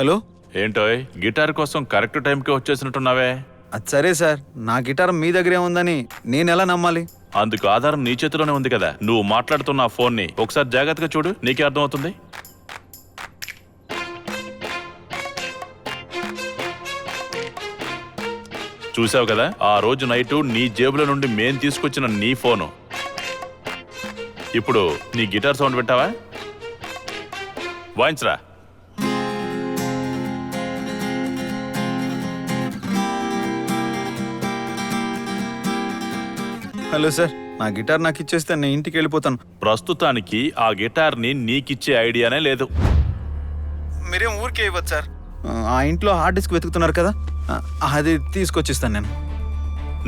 హలో. ఏంటోయ్, గిటార్ కోసం కరెక్ట్ టైంకి వచ్చేసినట్టున్నావే? అది సరే సార్, నా గిటార్ మీ దగ్గరే ఉందని నేను ఎలా నమ్మాలి? అందుకు ఆధారం నీ చేతిలోనే ఉంది కదా. నువ్వు మాట్లాడుతున్న ఆ ఫోన్ని ఒకసారి జాగ్రత్తగా చూడు, నీకే అర్థమవుతుంది. చూసావు కదా, ఆ రోజు నైటు నీ జేబులో నుండి మేం తీసుకొచ్చిన నీ ఫోను. ఇప్పుడు నీ గిటార్ సౌండ్ వింటావా? వాయించరా. హలో సార్, నా గిటార్ నాకు ఇచ్చేస్తే నేను ఇంటికి వెళ్ళిపోతాను. ప్రస్తుతానికి ఆ గిటార్ని నీకిచ్చే ఐడియానే లేదు. మీరేం ఊరికే ఇవ్వచ్చు సార్. ఆ ఇంట్లో హార్డ్ డిస్క్ వెతుకుతున్నారు కదా, అది తీసుకొచ్చిస్తాను నేను.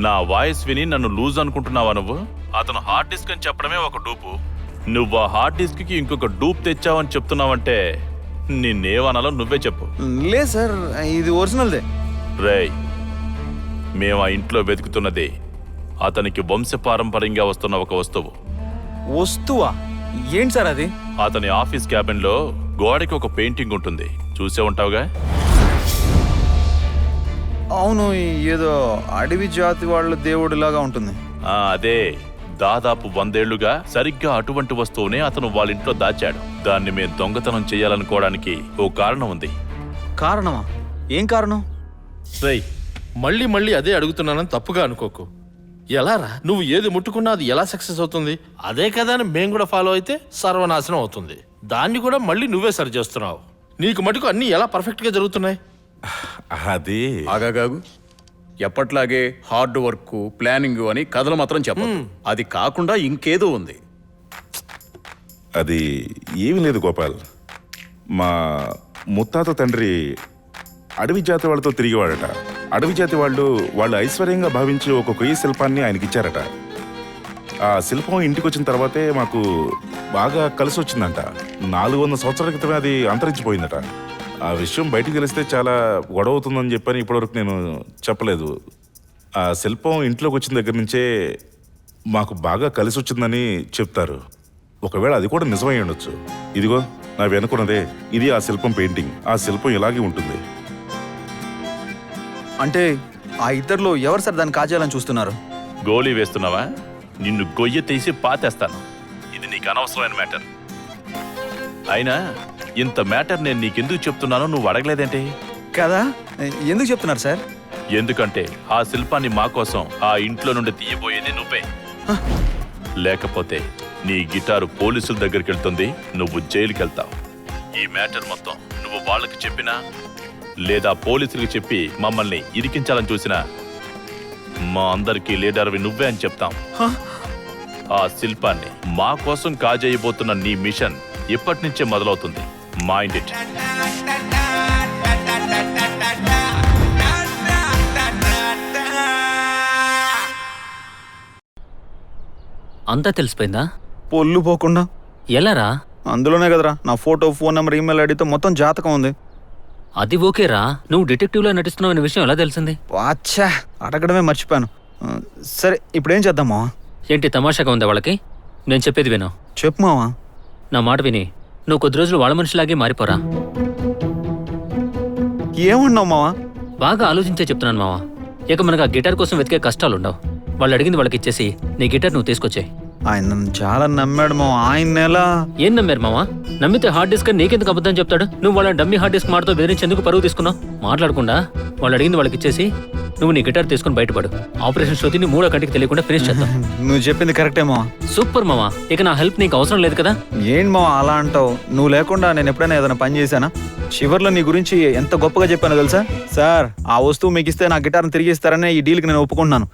నా వాయిస్ విని నన్ను లూజ్ అనుకుంటున్నావా నువ్వు? అతను హార్డ్ డిస్క్ అని చెప్పడమే ఒక డూపు. నువ్వు ఆ హార్డ్ డిస్క్ కి ఇంకొక డూప్ తెచ్చావని చెప్తున్నావంటే నిన్నేమనాలో నువ్వే చెప్పు. లేదు సార్, ఇది ఒరిజినల్దే. రేయ్, మేము ఆ ఇంట్లో వెతుకుతున్నది అతనికి వంశపారంపర్యంగా వస్తున్న ఒక వస్తువు. వస్తువా? ఏంటి సార్ అది? అతని ఆఫీస్ క్యాబిన్ లో గోడకి ఒక పెయింటింగ్ ఉంటుంది, చూసే ఉంటావుగా. అవును, ఏదో అడవి జాతి వాళ్ళ దేవుడిలాగా ఉంటుంది. అదే. దాదాపు 100 ఏళ్లుగా సరిగ్గా అటువంటి వస్తువునే అతను వాళ్ళ ఇంట్లో దాచాడు. దాన్ని మేము దొంగతనం చేయాలనుకోవడానికి ఓ కారణం ఉంది. కారణమా? ఏం కారణం? రేయ్, మళ్ళీ అదే అడుగుతున్నానని తప్పుగా అనుకోకు. ఎలా రా, నువ్వు ఏది ముట్టుకున్నా అది ఎలా సక్సెస్ అవుతుంది? అదే కదా అని మేము కూడా ఫాలో అయితే సర్వనాశనం అవుతుంది. దాన్ని కూడా మళ్ళీ నువ్వే సరి చేస్తున్నావు. నీకు మటుకు అన్నీ ఎలా పర్ఫెక్ట్గా జరుగుతున్నాయి? అది ఆగాగాగు. ఎప్పట్లాగే హార్డ్ వర్క్, ప్లానింగ్ అని కథలు మాత్రం చెప్పదు. అది కాకుండా ఇంకేదో ఉంది. అది ఏమీ లేదు గోపాల్. మా ముత్తాత తండ్రి అడవి జాతి వాళ్ళతో తిరిగేవాడట. అడవి జాతి వాళ్ళు ఐశ్వర్యంగా భావించి ఒక కొయ్య శిల్పాన్ని ఆయనకిచ్చారట. ఆ శిల్పం ఇంటికి వచ్చిన తర్వాతే మాకు బాగా కలిసి వచ్చిందంట. 400 సంవత్సరాల క్రితమే అది అంతరించిపోయిందట. ఆ విషయం బయటికి తెలిస్తే చాలా గొడవ అవుతుందని చెప్పని ఇప్పటివరకు నేను చెప్పలేదు. ఆ శిల్పం ఇంట్లోకి వచ్చిన దగ్గర నుంచే మాకు బాగా కలిసి వచ్చిందని చెప్తారు. ఒకవేళ అది కూడా నిజమై ఉండొచ్చు. ఇదిగో నా వెనుకున్నదే, ఇది ఆ శిల్పం పెయింటింగ్. ఆ శిల్పం ఇలాగే ఉంటుంది. అంటే ఆ ఇద్దరిలో ఎవరు సార్ దాన్ని కాజేయాలని చూస్తున్నారు? గోళీ వేస్తున్నావా? నిన్ను గొయ్య తీసి పాతేస్తాను. ఇది నీకు అనవసరమైన మ్యాటర్. అయినా ఇంత మ్యాటర్ నేను నీకెందుకు చెప్తున్నానో నువ్వు అడగలేదేంటి కదా? ఎందుకు చెప్తున్నారు సార్? ఎందుకంటే ఆ శిల్పాన్ని మా కోసం ఆ ఇంట్లో నుండి తీయబోయేది నువ్వే. లేకపోతే నీ గిటారు పోలీసుల దగ్గరికి వెళ్తుంది, నువ్వు జైలుకి వెళ్తావు. ఈ మ్యాటర్ మొత్తం నువ్వు వాళ్ళకి చెప్పినా లేదా పోలీసులకు చెప్పి మమ్మల్ని ఇరికించాలని చూసినా మా అందరికీ లీడర్వి నువ్వే అని చెప్తాం. ఆ శిల్పాన్ని మా కోసం కాజేయబోతున్న నీ మిషన్ ఇప్పటి నుంచే మొదలవుతుంది. Mind it. అంతా తెలిసిపోయిందా? పొల్లు పోకుండా ఎలారా? అందులోనే కదరా నా ఫోటో, ఫోన్ నెంబర్, ఈమెయిల్ ఐడితో మొత్తం జాతకం ఉంది. అది ఓకేరా, నువ్వు డిటెక్టివ్లో నటిస్తున్నావు అనే విషయం ఎలా తెలిసింది? వాచ్చా, అడగడమే మర్చిపోయాను. సరే, ఇప్పుడు ఏం చేద్దాం మావా? ఏంటి తమాషాగా ఉందా వాళ్ళకి? నేను చెప్పేది విను. చెప్పు మావా. నా మాట విని నువ్వు కొద్ది రోజులు వాళ్ళ మనిషిలాగే మారిపోరా. ఏమన్నావు మావా? బాగా ఆలోచించే చెప్తున్నాను మావా. ఇక మనకు ఆ గిటార్ కోసం వెతికే కష్టాలు ఉండవు. వాళ్ళు అడిగింది వాళ్ళకి ఇచ్చేసి నీ గిటార్ నువ్వు తీసుకొచ్చాయి. ఆయన నన్ను చాలా నమ్మాడు మావా. ఆయన ఎలా? ఏం నమ్మారు మావా? నమ్మితే హార్డ్ డిస్క్ అని నీకెందుకు అబద్ధం చెప్తాడు? నువ్వు వాళ్ళ డమ్మీ హార్డ్ డిస్క్ మాటతో బెదిరించేందుకు పరువు తీసుకున్నావు. మాట్లాడకుండా వాళ్ళు అడిగింది వాళ్ళకి ఇచ్చేసి నువ్వు నీ గిటార్ తీసుకుని బయటపడు. ఆపరేషన్ శృతిని 3వ కంటికి తెలియకుండా ఫినిష్ చేద్దాం. నువ్వు చెప్పింది కరెక్టే మావా. సూపర్ మామా, ఇక నా హెల్ప్ నీకు అవసరం లేదు కదా. ఏంటి మావా అలా అంటావు? నువ్వు లేకుండా నేను ఎప్పుడైనా ఏదైనా పని చేశానా? చివర్లో నీ గురించి ఎంత గొప్పగా చెప్పానో తెలుసా? సార్, ఆ వస్తువు మీకు ఇస్తే నా గిటార్ని తిరిగి ఇస్తారనే ఈ డీల్కి నేను ఒప్పుకుంటున్నాను.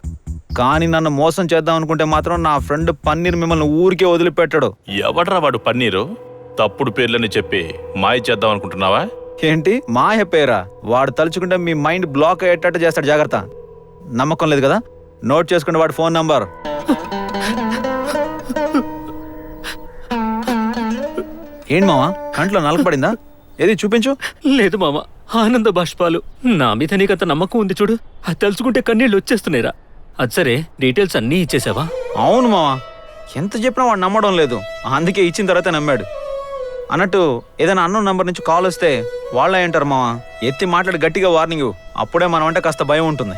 కానీ నన్ను మోసం చేద్దాం అనుకుంటే మాత్రం నా ఫ్రెండ్ పన్నీర్ మిమ్మల్ని ఊరికే వదిలిపెట్టాడు. ఎవడ్రా వాడు పన్నీరు? తప్పుడు పేర్లని చెప్పి మాయ చేద్దాం అనుకుంటున్నావా? ఏంటి మాయ పేరా? వాడు తలుచుకుంటే మీ మైండ్ బ్లాక్ అయ్యేటట్టు చేస్తాడు. జాగ్రత్త. నమ్మకం లేదు కదా? నోట్ చేసుకుంటే వాడి ఫోన్ నంబర్. ఏంటి మావా, కంట్లో నలకపడిందా? ఏది చూపించు. లేదు మామ, ఆనంద బాష్పాలు. నా మీద నీకంత నమ్మకం ఉంది చూడు, అది తలుచుకుంటే కన్నీళ్ళు వచ్చేస్తున్నాయిరా. అది సరే, డీటెయిల్స్ అన్నీ ఇచ్చేసావా? అవును మావా, ఎంత చెప్పినా వాడు నమ్మడం లేదు. అందుకే ఇచ్చిన తర్వాత నమ్మాడు. అన్నట్టు ఏదైనా అన్నోన్ నంబర్ నుంచి కాల్ వస్తే వాళ్ళ ఏంటారు మావా, ఎత్తి మాట్లాడి గట్టిగా వార్నింగ్. అప్పుడే మనం అంటే కాస్త భయం ఉంటుంది.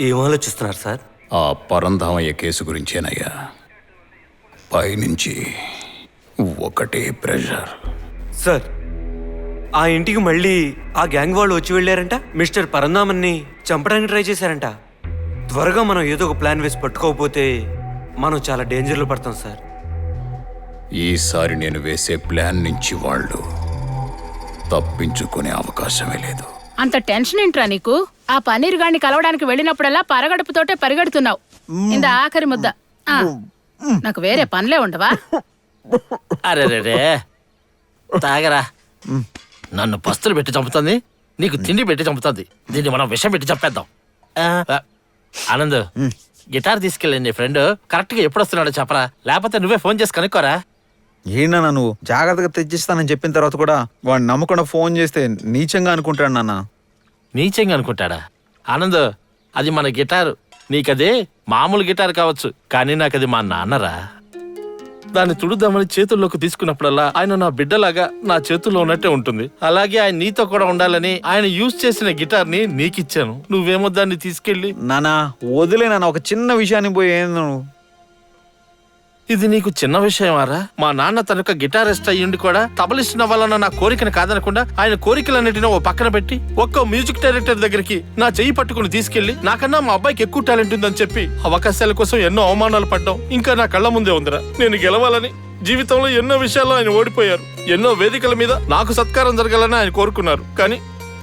ఏం ఆలోచిస్తున్నారు సార్? ఆ పరంధామయ్య కేసు గురించేనయ్యా. పైనుంచి ఒకటే ప్రెషర్. సార్, ఆ ఇంటికి మళ్ళీ ఆ గ్యాంగ్ వాళ్ళు వచ్చి వెళ్ళారంట. మిస్టర్ పరంధామన్ని చంపడానికి ట్రై చేశారంట. త్వరగా మనం ఏదో ఒక ప్లాన్ వేసి పట్టుకోకపోతే మనం చాలా డేంజర్లో పడతాం సార్. ఈసారి నేను వేసే ప్లాన్ నుంచి వాళ్ళు తప్పించుకునే అవకాశమే లేదు. అంత టెన్షన్ ఏంట్రా నీకు? ఆ పన్నీర్ గాడిని కలవడానికి వెళ్ళినప్పుడల్లా పరగడుపుతోటే పరిగెడుతున్నావు. ఇంద ఆఖరి ముద్ద. నాకు వేరే పనులే ఉండవా? అరే తాగరా. నన్ను పస్తులు పెట్టి చంపుతుంది, నీకు తిండి పెట్టి చంపుతుంది. దీన్ని మనం విషం పెట్టి చంపేద్దాం. ఆనంద్, గిటార్ తీసుకెళ్ళి నీ ఫ్రెండ్ కరెక్ట్గా ఎప్పుడు వస్తున్నాడో చెప్పరా, లేకపోతే నువ్వే ఫోన్ చేసి కనుక్కోరా. ఏంటన్నా నువ్వు జాగ్రత్తగా తెచ్చిస్తానని చెప్పిన తర్వాత కూడా వాడు నమ్మకుండా ఫోన్ చేస్తే నీచంగా అనుకుంటాడు నాన్న. నీచంగా అనుకుంటాడా? ఆనంద్, అది మన గిటారు. నీకదే మామూలు గిటార్ కావచ్చు, కానీ నాకది మా నాన్నరా. దాన్ని తుడుద్దామని చేతుల్లోకి తీసుకున్నప్పుడల్లా ఆయన నా బిడ్డలాగా నా చేతుల్లో ఉన్నట్టే ఉంటుంది. అలాగే ఆయన నీతో కూడా ఉండాలని ఆయన యూజ్ చేసిన గిటార్ ని నీకిచ్చాను. నువ్వేమో దాన్ని తీసుకెళ్ళి. నానా వదిలే నాన్న, ఒక చిన్న విషయాన్ని పోయి ఏంది నువ్వు. ఇది నీకు చిన్న విషయమారా? మా నాన్న తనొక గిటారిస్ట్ అయ్యుండి కూడా తబలిస్ట్ అవ్వాలన్న నా కోరికను కాదనకుండా ఆయన కోరికలన్నిటిని ఓ పక్కన పెట్టి ఒక్క మ్యూజిక్ డైరెక్టర్ దగ్గరికి నా చెయ్యి పట్టుకుని తీసుకెళ్లి నాకన్నా మా అబ్బాయికి ఎక్కువ టాలెంట్ ఉందని చెప్పి అవకాశాల కోసం ఎన్నో అవమానాలు పడ్డాం. ఇంకా నా కళ్ళ ముందే ఉందిరా. నేను గెలవాలని జీవితంలో ఎన్నో విషయాల్లో ఆయన ఓడిపోయారు. ఎన్నో వేదికల మీద నాకు సత్కారం జరగాలని ఆయన కోరుకున్నారు. కానీ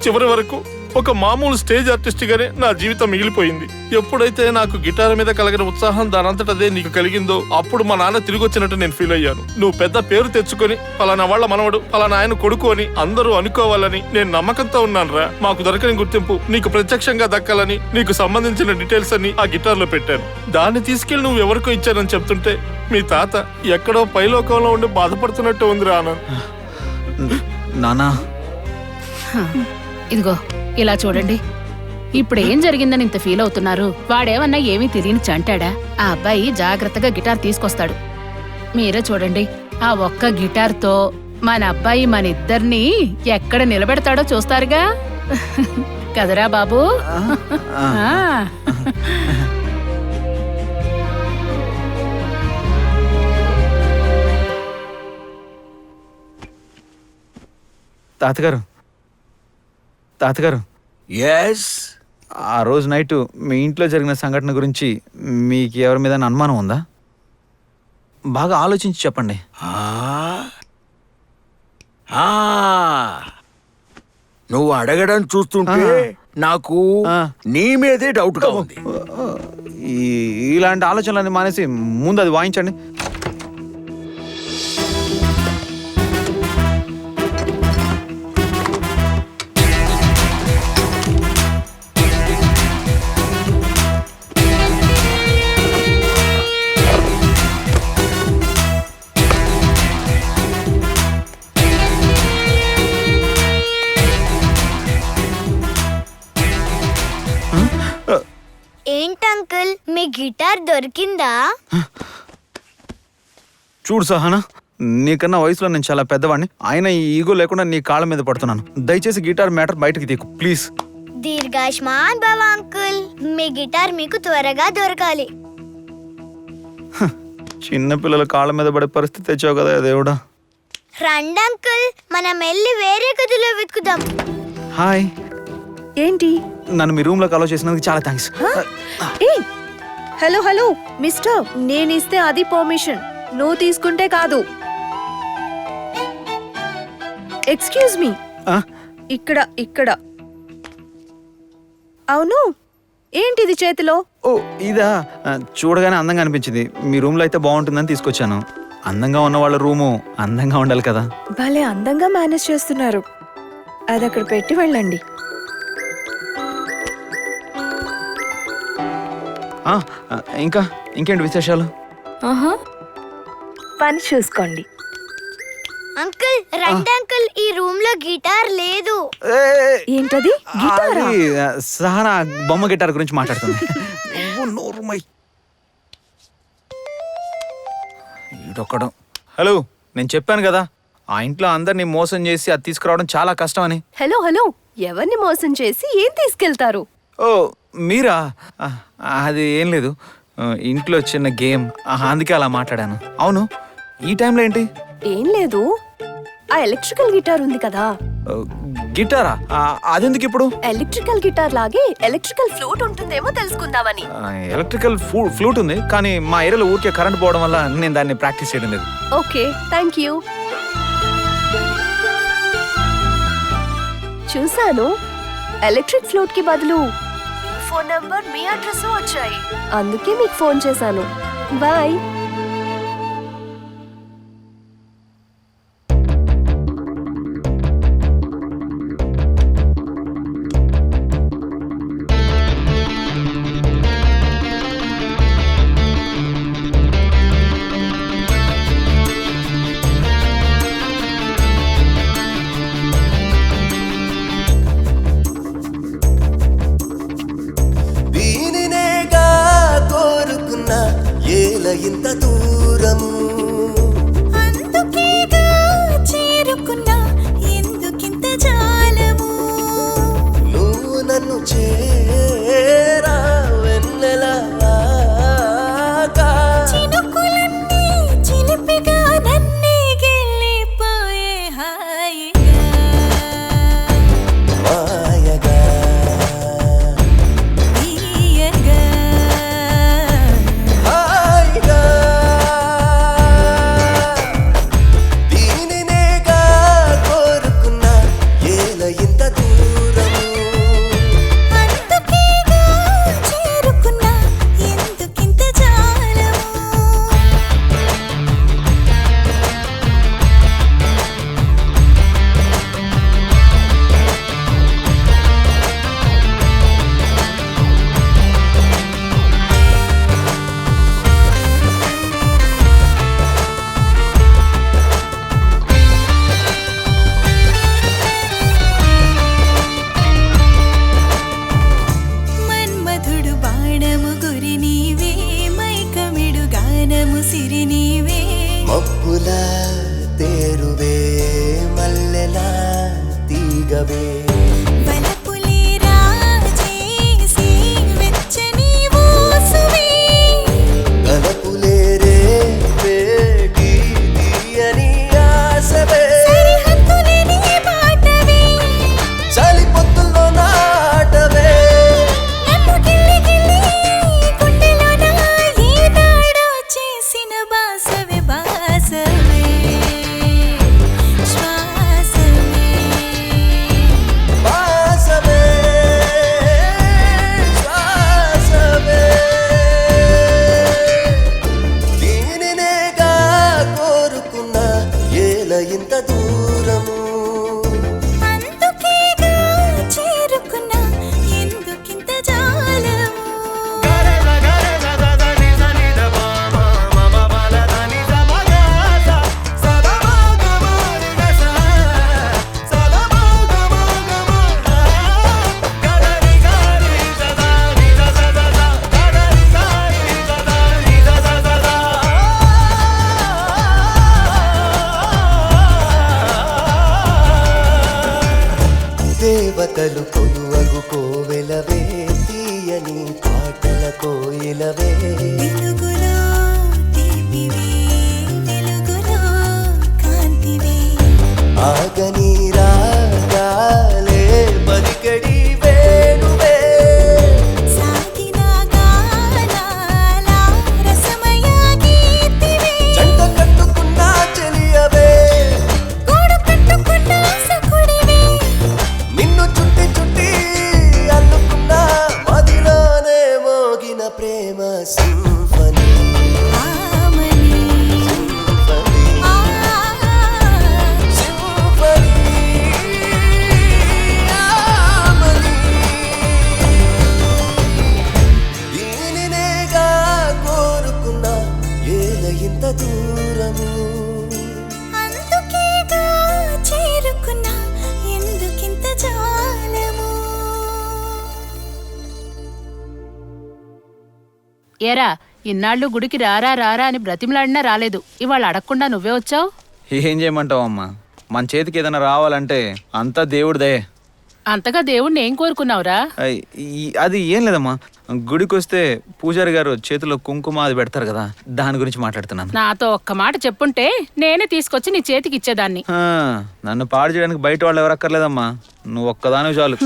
చివరి వరకు ఒక మామూలు స్టేజ్ ఆర్టిస్ట్ గానే నా జీవితం మిగిలిపోయింది. ఎప్పుడైతే నాకు గిటార్ మీద కలిగిన ఉత్సాహం దానంతటదే నీకు కలిగిందో అప్పుడు మా నాన్న తిరిగి వచ్చినట్టు నేను ఫీల్ అయ్యాను. నువ్వు పెద్ద పేరు తెచ్చుకొని పలానా వాళ్ళ మనవడు, పలానా ఆయన కొడుకు అని అందరూ అనుకోవాలని నేను నమ్మకంతో ఉన్నాను రా. మాకు దొరకని గుర్తింపు నీకు ప్రత్యక్షంగా దక్కాలని నీకు సంబంధించిన డీటెయిల్స్ అన్ని ఆ గిటార్ లో పెట్టాను. దాన్ని తీసుకెళ్లి నువ్వు ఎవరికో ఇచ్చానని చెప్తుంటే మీ తాత ఎక్కడో పైలోకంలో ఉండి బాధపడుతున్నట్టు ఉంది రా. నానా ఇదిగో ఇలా చూడండి, ఇప్పుడు ఏం జరిగిందని ఇంత ఫీల్ అవుతున్నారు? వాడేమన్నా ఏమీ తెలియని చంటాడా? ఆ అబ్బాయి జాగ్రత్తగా గిటార్ తీసుకొస్తాడు. మీరే చూడండి, ఆ ఒక్క గిటార్తో మన అబ్బాయి మన ఇద్దరిని ఎక్కడ నిలబెడతాడో చూస్తారుగా. కదరా బాబు? తాతగారు, తాతగారు, ఆ రోజు నైట్ మీ ఇంట్లో జరిగిన సంఘటన గురించి మీకు ఎవరి మీద అనుమానం ఉందా? బాగా ఆలోచించి చెప్పండి. నువ్వు అడగడం చూస్తుంటే నాకు నీ మీదే డౌట్ గా ఉంది. ఇలాంటి ఆలోచనలన్నీ మానేసి ముందు అది వాయించండి. ఏంటి అంకుల్, మీ గిటార్ దొరికిందా? చూడు సహనా, నీకన్నా వయసులో నేను చాలా పెద్దవాడిని. ఆయన ఈ ఈగో లేకుండా నీ కాళ్ళ మీద పడుతున్నాను. దయచేసి గిటార్ మ్యాటర్ బయటకి తీకు ప్లీజ్. దీర్ఘాయుష్మాన్ భవ అంకుల్, మీ గిటార్ మీకు త్వరగా దొరకాలి. చిన్న పిల్లల కాళ్ళ మీద పడే పరిస్థితి తెచ్చావు కదా దేవుడా. రండి అంకుల్, మనం వెళ్ళి వేరే గదిలో వెతుకుదాం. హాయ్, ఏంటి? నన్ను మీ రూమ్ లోకి అలో చేసినందుకు చాలా థ్యాంక్స్. హలో హలో మిస్టర్, నేను ఇస్తే అది పర్మిషన్, నువ్వు తీసుకుంటే కాదు. ఎక్స్క్యూజ్ మీ, ఇక్కడ ఇక్కడ. అవును, ఏంటిది చేతిలో? ఓ ఇదా, చూడగానే అందంగా అనిపించింది. మీ రూమ్ లో అయితే బాగుంటుందని తీసుకొచ్చాను. అందంగా ఉన్న వాళ్ళ రూము అందంగా ఉండాలి కదా. భలే అందంగా మేనేజ్ చేస్తున్నారు. అది అక్కడ పెట్టి వెళ్ళండి. ఇంకేంటి విశేషాలు? పని చూసుకోండి. అంకుల్ రండి అంకుల్, ఈ రూమ్ లో గిటార్ లేదు. ఏంటది? గిటారా? సహనా బొమ్మ గిటార్ గురించి మాట్లాడుతుంది. ఈడొక్కడం. హలో, నేను చెప్పాను కదా ఆ ఇంట్లో అందరినీ మోసం చేసి అది తీసుకురావడం చాలా కష్టం అని. హలో హలో, ఎవరిని మోసం చేసి ఏం తీసుకెళ్తారు? ఓ మీరా? అది ఏం లేదు, ఇంట్లో చిన్న గేమ్, అందుకే అలా మాట్లాడాను. అవును, ఈ టైంలో ఏంటి? ఏం లేదు, ఆ ఎలక్ట్రికల్ గిటార్ ఉంది కదా. గిటారా? అదెందుకు ఇప్పుడు? ఎలక్ట్రికల్ గిటార్ లాగే ఎలక్ట్రికల్ ఫ్లూట్ ఉంటుందేమో తెలుసుకుందామని. ఎలక్ట్రికల్ ఫ్లూట్ ఉంది, కానీ మా ఏరియాలో ఊరికే కరెంట్ పోవడం వల్ల నేను దాన్ని ప్రాక్టీస్ చేయడం లేదు. Okay, thank you. చూశాను, ఎలక్ట్రిక్ ఫ్లూట్ కి బదులు మీ ఫోన్ నంబర్, మీ అడ్రస్ వచ్చాయి. అందుకే మీకు ఫోన్ చేశాను. బాయ్. ఇంత దూరము అందుకేగా చేరుకున్నా, ఎందుకింత జాలము. నువ్వు నన్ను చేరా వెన్నెలగా, చినుకులన్నీ చిలిపిగా నన్నే గెలిపోయే హాయిగా మాయగా తీయగా. మబ్బులా తేరువే మల్లెలా తీగవే వలపులే రాజేసి వెచ్చని ఊసువే గలపులే రే వేగి తీయని ఆసవే సరిహద్దులే నీ బాటవే చలి పొత్తుల్లో నాటవే నన్ను గిల్లి గిల్లి గుండెలోన ఏనాడో చేసిన బాసవే బాసవే శ్వాసవే బాసవే శ్వాసవే దీనినేగా కోరుకున్నా ఏల ఇంత దూరము అందుకేగా చేరుకున్నా ఎందుకింత జాలము. దేవతలు కొలువగు కోవెలవే తీయని పాటల కోయిలవే వెలుగులో దీపివే వెలుగులో కాంతివే ఆగని రాగాలే బలికడివే ఏరా ఇన్నాళ్ళు గుడికి రారా రారా అని బ్రతిమలాడినా రాలేదు, ఇవాళ అడగకుండా నువ్వే వచ్చావు. ఏం చేయమంటావు అమ్మా, మన చేతికి ఏదైనా రావాలంటే అంతా దేవుడిదే. అంతగా దేవుణ్ణి ఏం కోరుకున్నావురా? అది ఏం లేదమ్మా, గుడికి వస్తే పూజారి గారు చేతిలో కుంకుమ అది పెడతారు కదా, దాని గురించి మాట్లాడుతున్నాను. నాతో ఒక్క మాట చెప్పుంటే నేనే తీసుకొచ్చి నీ చేతికి ఇచ్చేదాన్ని. నన్ను పాడు చేయడానికి బయట వాళ్ళు ఎవరక్కర్లేదమ్మా, నువ్వు ఒక్కదాని చాలు.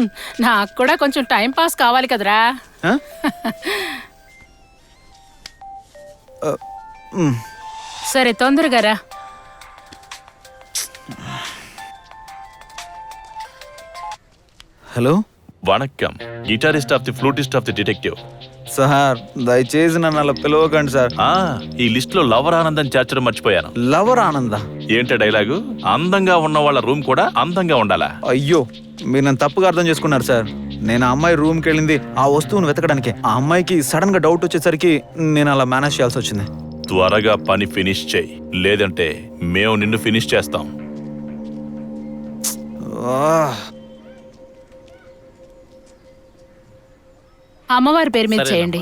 నాకు కూడా కొంచెం టైం పాస్ కావాలి కదరా. సరే తొందరగా రా. Hello, vanakkam. Guitarist of the flutist of the detective. Sir దయచేసి నన్ను అలా పిలవకండి సార్. ఈ లిస్ట్ లో లవర్ ఆనందం చేర్చడం మర్చిపోయాను. లవర్ ఆనంద ఏంట డైలాగు? అందంగా ఉన్న వాళ్ళ రూమ్ కూడా అందంగా ఉండాలా? అయ్యో, మీరు నన్ను తప్పుగా అర్థం చేసుకున్నారు సార్. నేను ఆ అమ్మాయి రూమ్కి వెళ్ళింది ఆ వస్తువును వెతకడానికి. ఆ అమ్మాయికి సడన్ గా డౌట్ వచ్చేసరికి నేను అలా మేనేజ్ చేయాల్సి వచ్చింది. త్వరగా పని ఫినిష్ చేయి, లేదంటే మేము నిన్ను ఫినిష్ చేస్తాం. అమ్మవారి పేరు మీద చేయండి.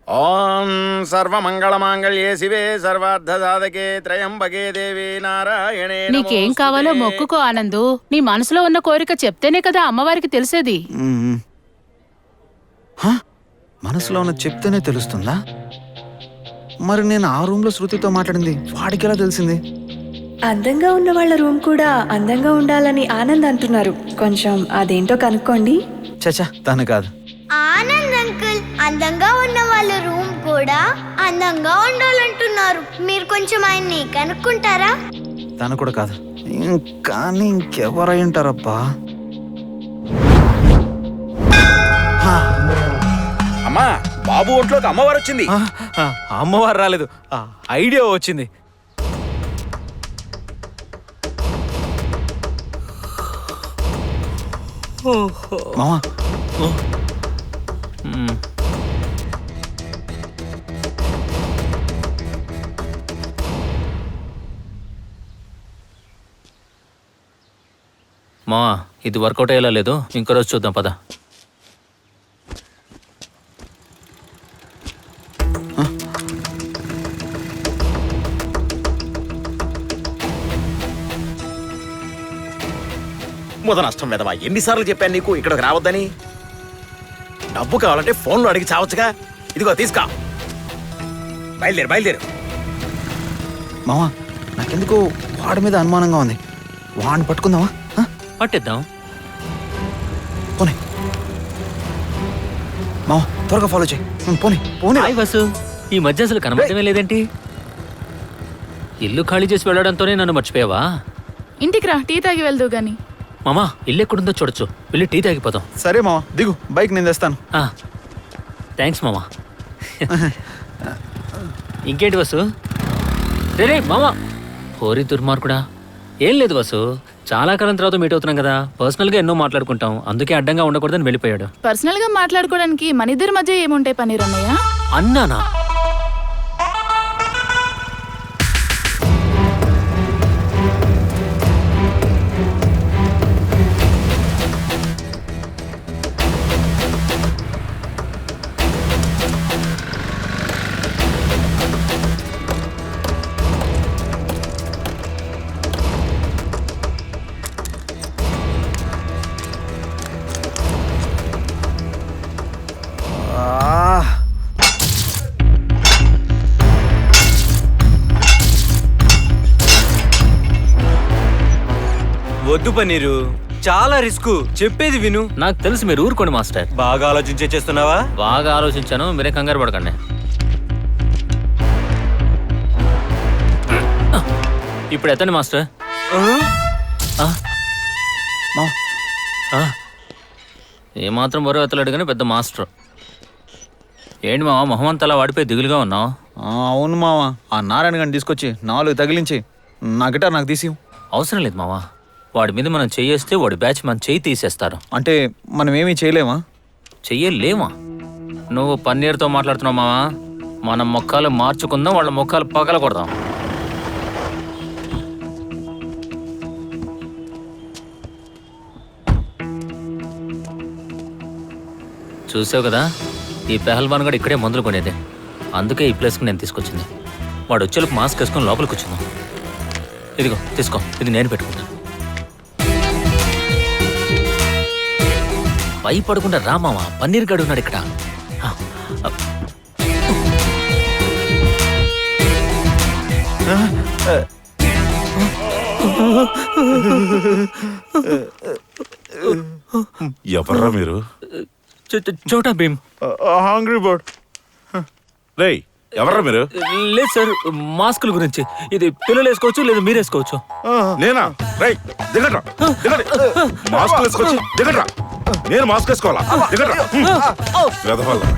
ఓం సర్వమంగళమాంగళ్యే శివే సర్వార్థ సాధకే త్రయంబకే దేవి నారాయణే. నీకేం కావాలో మొక్కుకో ఆనందు. నీ మనసులో ఉన్న కోరిక చెప్తేనే కదా అమ్మవారికి తెలిసేది. మనసులో ఉన్న చెప్తేనే తెలుస్తుందా? మరి నేను ఆ రూమ్ లో శృతితో మాట్లాడింది వాడికి ఎలా తెలిసింది? అందంగా ఉన్న వాళ్ళ రూమ్ కూడా అందంగా ఉండాలని ఆనంద్ అంటున్నారు. కొంచెం అదేంటో కనుక్కోండి. చచా, తను కాదు. ఆనంద్ అంకుల్, అందంగా ఉన్న వాళ్ళ రూమ్ కూడా అందంగా ఉండాలంటున్నారు. మీరు కొంచెం ఆయన్ని కనుక్కుంటారా? తను కూడా కాదు. కానీ ఇంకెవరై ఉంటారబ్బా? అమ్మా, బాబు ఒంట్లోకి అమ్మవారు వచ్చింది. అమ్మవారు రాలేదు, ఐడియా వచ్చింది. మామా, మావా, ఇది వర్కౌట్ అయ్యేలా లేదు, ఇంకో రోజు చూద్దాం పద. ముద నష్టం వెదవా, ఎన్నిసార్లు చెప్పాను నీకు ఇక్కడికి రావద్దని? డబ్బు కావాలంటే ఫోన్లో అడిగి చావచ్చుగా. ఇదిగో తీసుకో, బయలుదేరు బయలుదేరు. మామా, నాకెందుకు వాడి మీద అనుమానంగా ఉంది. వాడిని పట్టుకుందామా? పట్టేద్దాం. పోనీ మావా, త్వరగా ఫాలో చేయి. పోనీ పోనీ. వసు, ఈ మధ్య అసలు కనబడమే లేదేంటి? ఇల్లు ఖాళీ చేసి వెళ్ళడంతోనే నన్ను మర్చిపోయావా? ఇంటికి రా, టీ తాగి వెళ్దు గాని. మామా, ఇల్లు ఎక్కడుందో చూడొచ్చు, వెళ్ళి టీ తాగిపోతాం. సరే మావా, దిగు, బైక్ నేను తెస్తాను. థ్యాంక్స్ మామా. ఇంకేంటి వసు? రే మామా, హోరీ దుర్మార్గుడా. ఏం లేదు వసు, చాలా కాలం తర్వాత మీట్ అవుతున్నాం కదా, పర్సనల్ గా ఎన్నో మాట్లాడుకుంటాం, అందుకే అడ్డంగా ఉండకూడదని వెళ్ళిపోయాడు. పర్సనల్ గా మాట్లాడుకోవడానికి మన ఇద్దరి మధ్య ఏముంటాయి పన్నీర్ అన్నయ్య? అన్నానా? వద్దు పన్నీరు, చాలా రిస్క్. చెప్పేది విను. నాకు తెలుసు, మీరు ఊరుకోండి మాస్టర్. బాగా ఆలోచించే చేస్తున్నావా? బాగా ఆలోచించాను, మీరే కంగారు పడకండి. ఇప్పుడు ఎత్తండి మాస్టర్. ఏమాత్రం బరువు ఎత్తలేడు కానీ పెద్ద మాస్టర్. ఏంటి మావా, మొహం అంతా అలా వాడిపోయి దిగులుగా ఉన్నావు? అవును మావా, ఆ నారాయణ గారిని తీసుకొచ్చి 4 తగిలించి నా గిటార్ నాకు తీసి. అవసరం లేదు మావా, వాడి మీద మనం చెయ్యేస్తే వాడి బ్యాచ్ మన చెయ్యి తీసేస్తారు. అంటే మనం ఏమీ చేయలేమా? చెయ్యలేమా? నువ్వు పన్నీర్తో మాట్లాడుతున్నావు మావా. మన మొక్కలు మార్చుకుందాం, వాళ్ళ మొక్కలు పగల కొడదాం. చూసావు కదా, ఈ పెహల్వాన్ గడు ఇక్కడే మందులు కొనేది. అందుకే ఈ ప్లేస్కి నేను తీసుకొచ్చింది. వాడు వచ్చేలోపు మాస్క్ వేసుకొని లోపలికి వచ్చిందాం. ఇదిగో తీసుకో, ఇది నేను పెట్టుకుంటాను. భయపడకుండా రా మామ, పన్నీర్ గడు ఉన్నాడు ఇక్కడ. ఎవర్రా మీరు? చోటా భీమ్. Hungry bird. రేయ్, ఎవర్రా మీరు? లేదు సార్, మాస్కుల గురించి. ఇది పిల్లలు వేసుకోవచ్చు, లేదా మీరు వేసుకోవచ్చు. నేనా? రేయ్, దిగట్రా, దిగండి. మాస్క్ వేసుకోవచ్చు, దిగట్రా. నేను మాస్క్ వేసుకోవాలా? దిగట్రా. వెధవాళ్ళరా.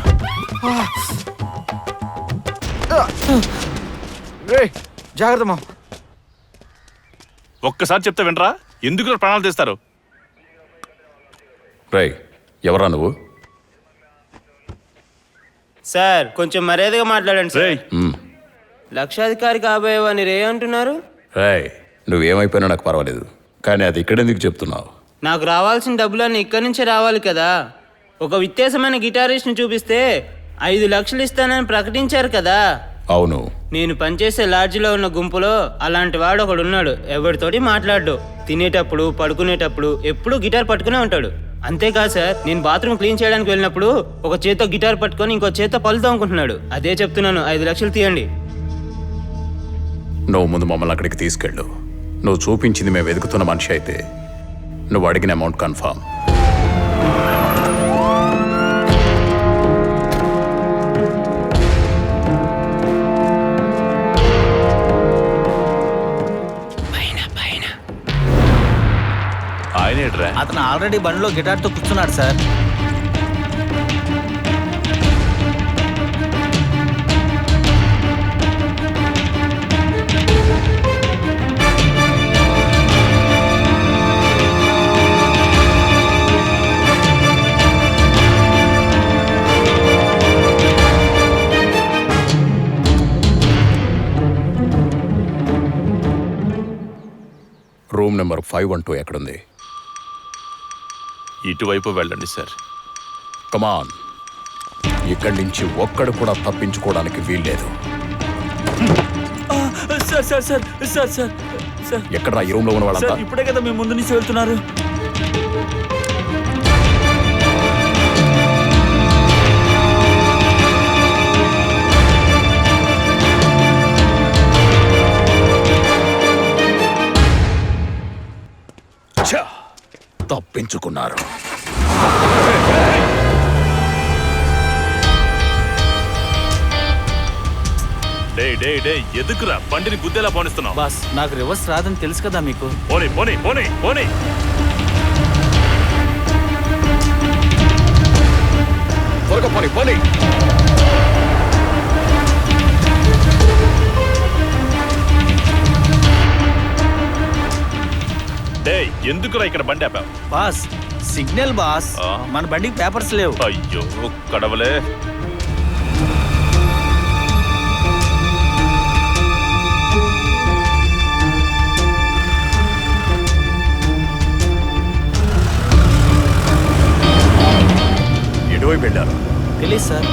జాగ్రత్త మా. ఒక్కసారి చెప్తే వినరా? ఎందుకు ప్రాణాలు తీస్తారు? రేయ్, ఎవరా నువ్వు? సార్ కొంచెం మర్యాదగా మాట్లాడండి సార్. మ్మ్. లక్షాధికారి కాబోయేవని రే అంటున్నారు. రేయ్, నువ్వేమైపోయినా నాకు పర్వాలేదు, కానీ అది ఇక్కడెందుకు చెప్తున్నావు? నాకు రావాల్సిన డబ్బులన్నీ ఇక్కడి నుంచే రావాలి కదా. ఒక విత్తేసమైన గిటారిస్ట్ని చూపిస్తే 5 లక్షలు ఇస్తానని ప్రకటించారు కదా. అవును. నేను పనిచేసే లాడ్జిలో ఉన్న గుంపులో అలాంటి వాడు ఒకడు ఉన్నాడు. ఎవరితోటి మాట్లాడు, తినేటప్పుడు పడుకునేటప్పుడు ఎప్పుడూ గిటార్ పట్టుకునే ఉంటాడు. అంతేకాదు సార్, నేను బాత్రూమ్ క్లీన్ చేయడానికి వెళ్ళినప్పుడు ఒక చేత్తో గిటార్ పట్టుకొని ఇంకో చేత్తో పళ్ళు తోముకుంటున్నాడు. అదే చెప్తున్నాను, 5 లక్షలు తీయండి. నువ్వు ముందు మమ్మల్ని అక్కడికి తీసుకెళ్ళు. నువ్వు చూపించింది మేము వెతుకుతున్న మనిషి అయితే నువ్వు అడిగిన అమౌంట్ కన్ఫామ్. అతను ఆల్రెడీ బండిలో గిటార్తో కూర్చున్నాడు సార్. రూమ్ నెంబర్ 512 ఎక్కడుంది? ఇటువైపు వెళ్ళండి సార్. కమాన్, ఇక్కడి నుంచి ఒక్కడు కూడా తప్పించుకోవడానికి వీల్లేదు. Sir sir sir sir sir sir ఎక్కడ్రా ఈ రూమ్లో ఉన్న వాళ్ళంతా? ఇప్పుడే కదా మేము ముందు నుంచి వెళ్తున్నారు. తప్పించుకున్నారు. ఎదుకురా, బండిని గుద్దేలా పోనిస్తున్నావు. బాస్, నాకు రివర్స్ రాదని తెలుసు కదా మీకు. పోనీ పోనీ పోనీ పోనీ. త్వరగా పోనీ పోనీ. ఎందుకురా ఇక్కడ బండి ఆపావు? Boss, signal boss. మన బండికి పేపర్స్ లేవు. అయ్యో కడవలే. ఎటువైపు వెళ్ళారు? తెలీదు సార్.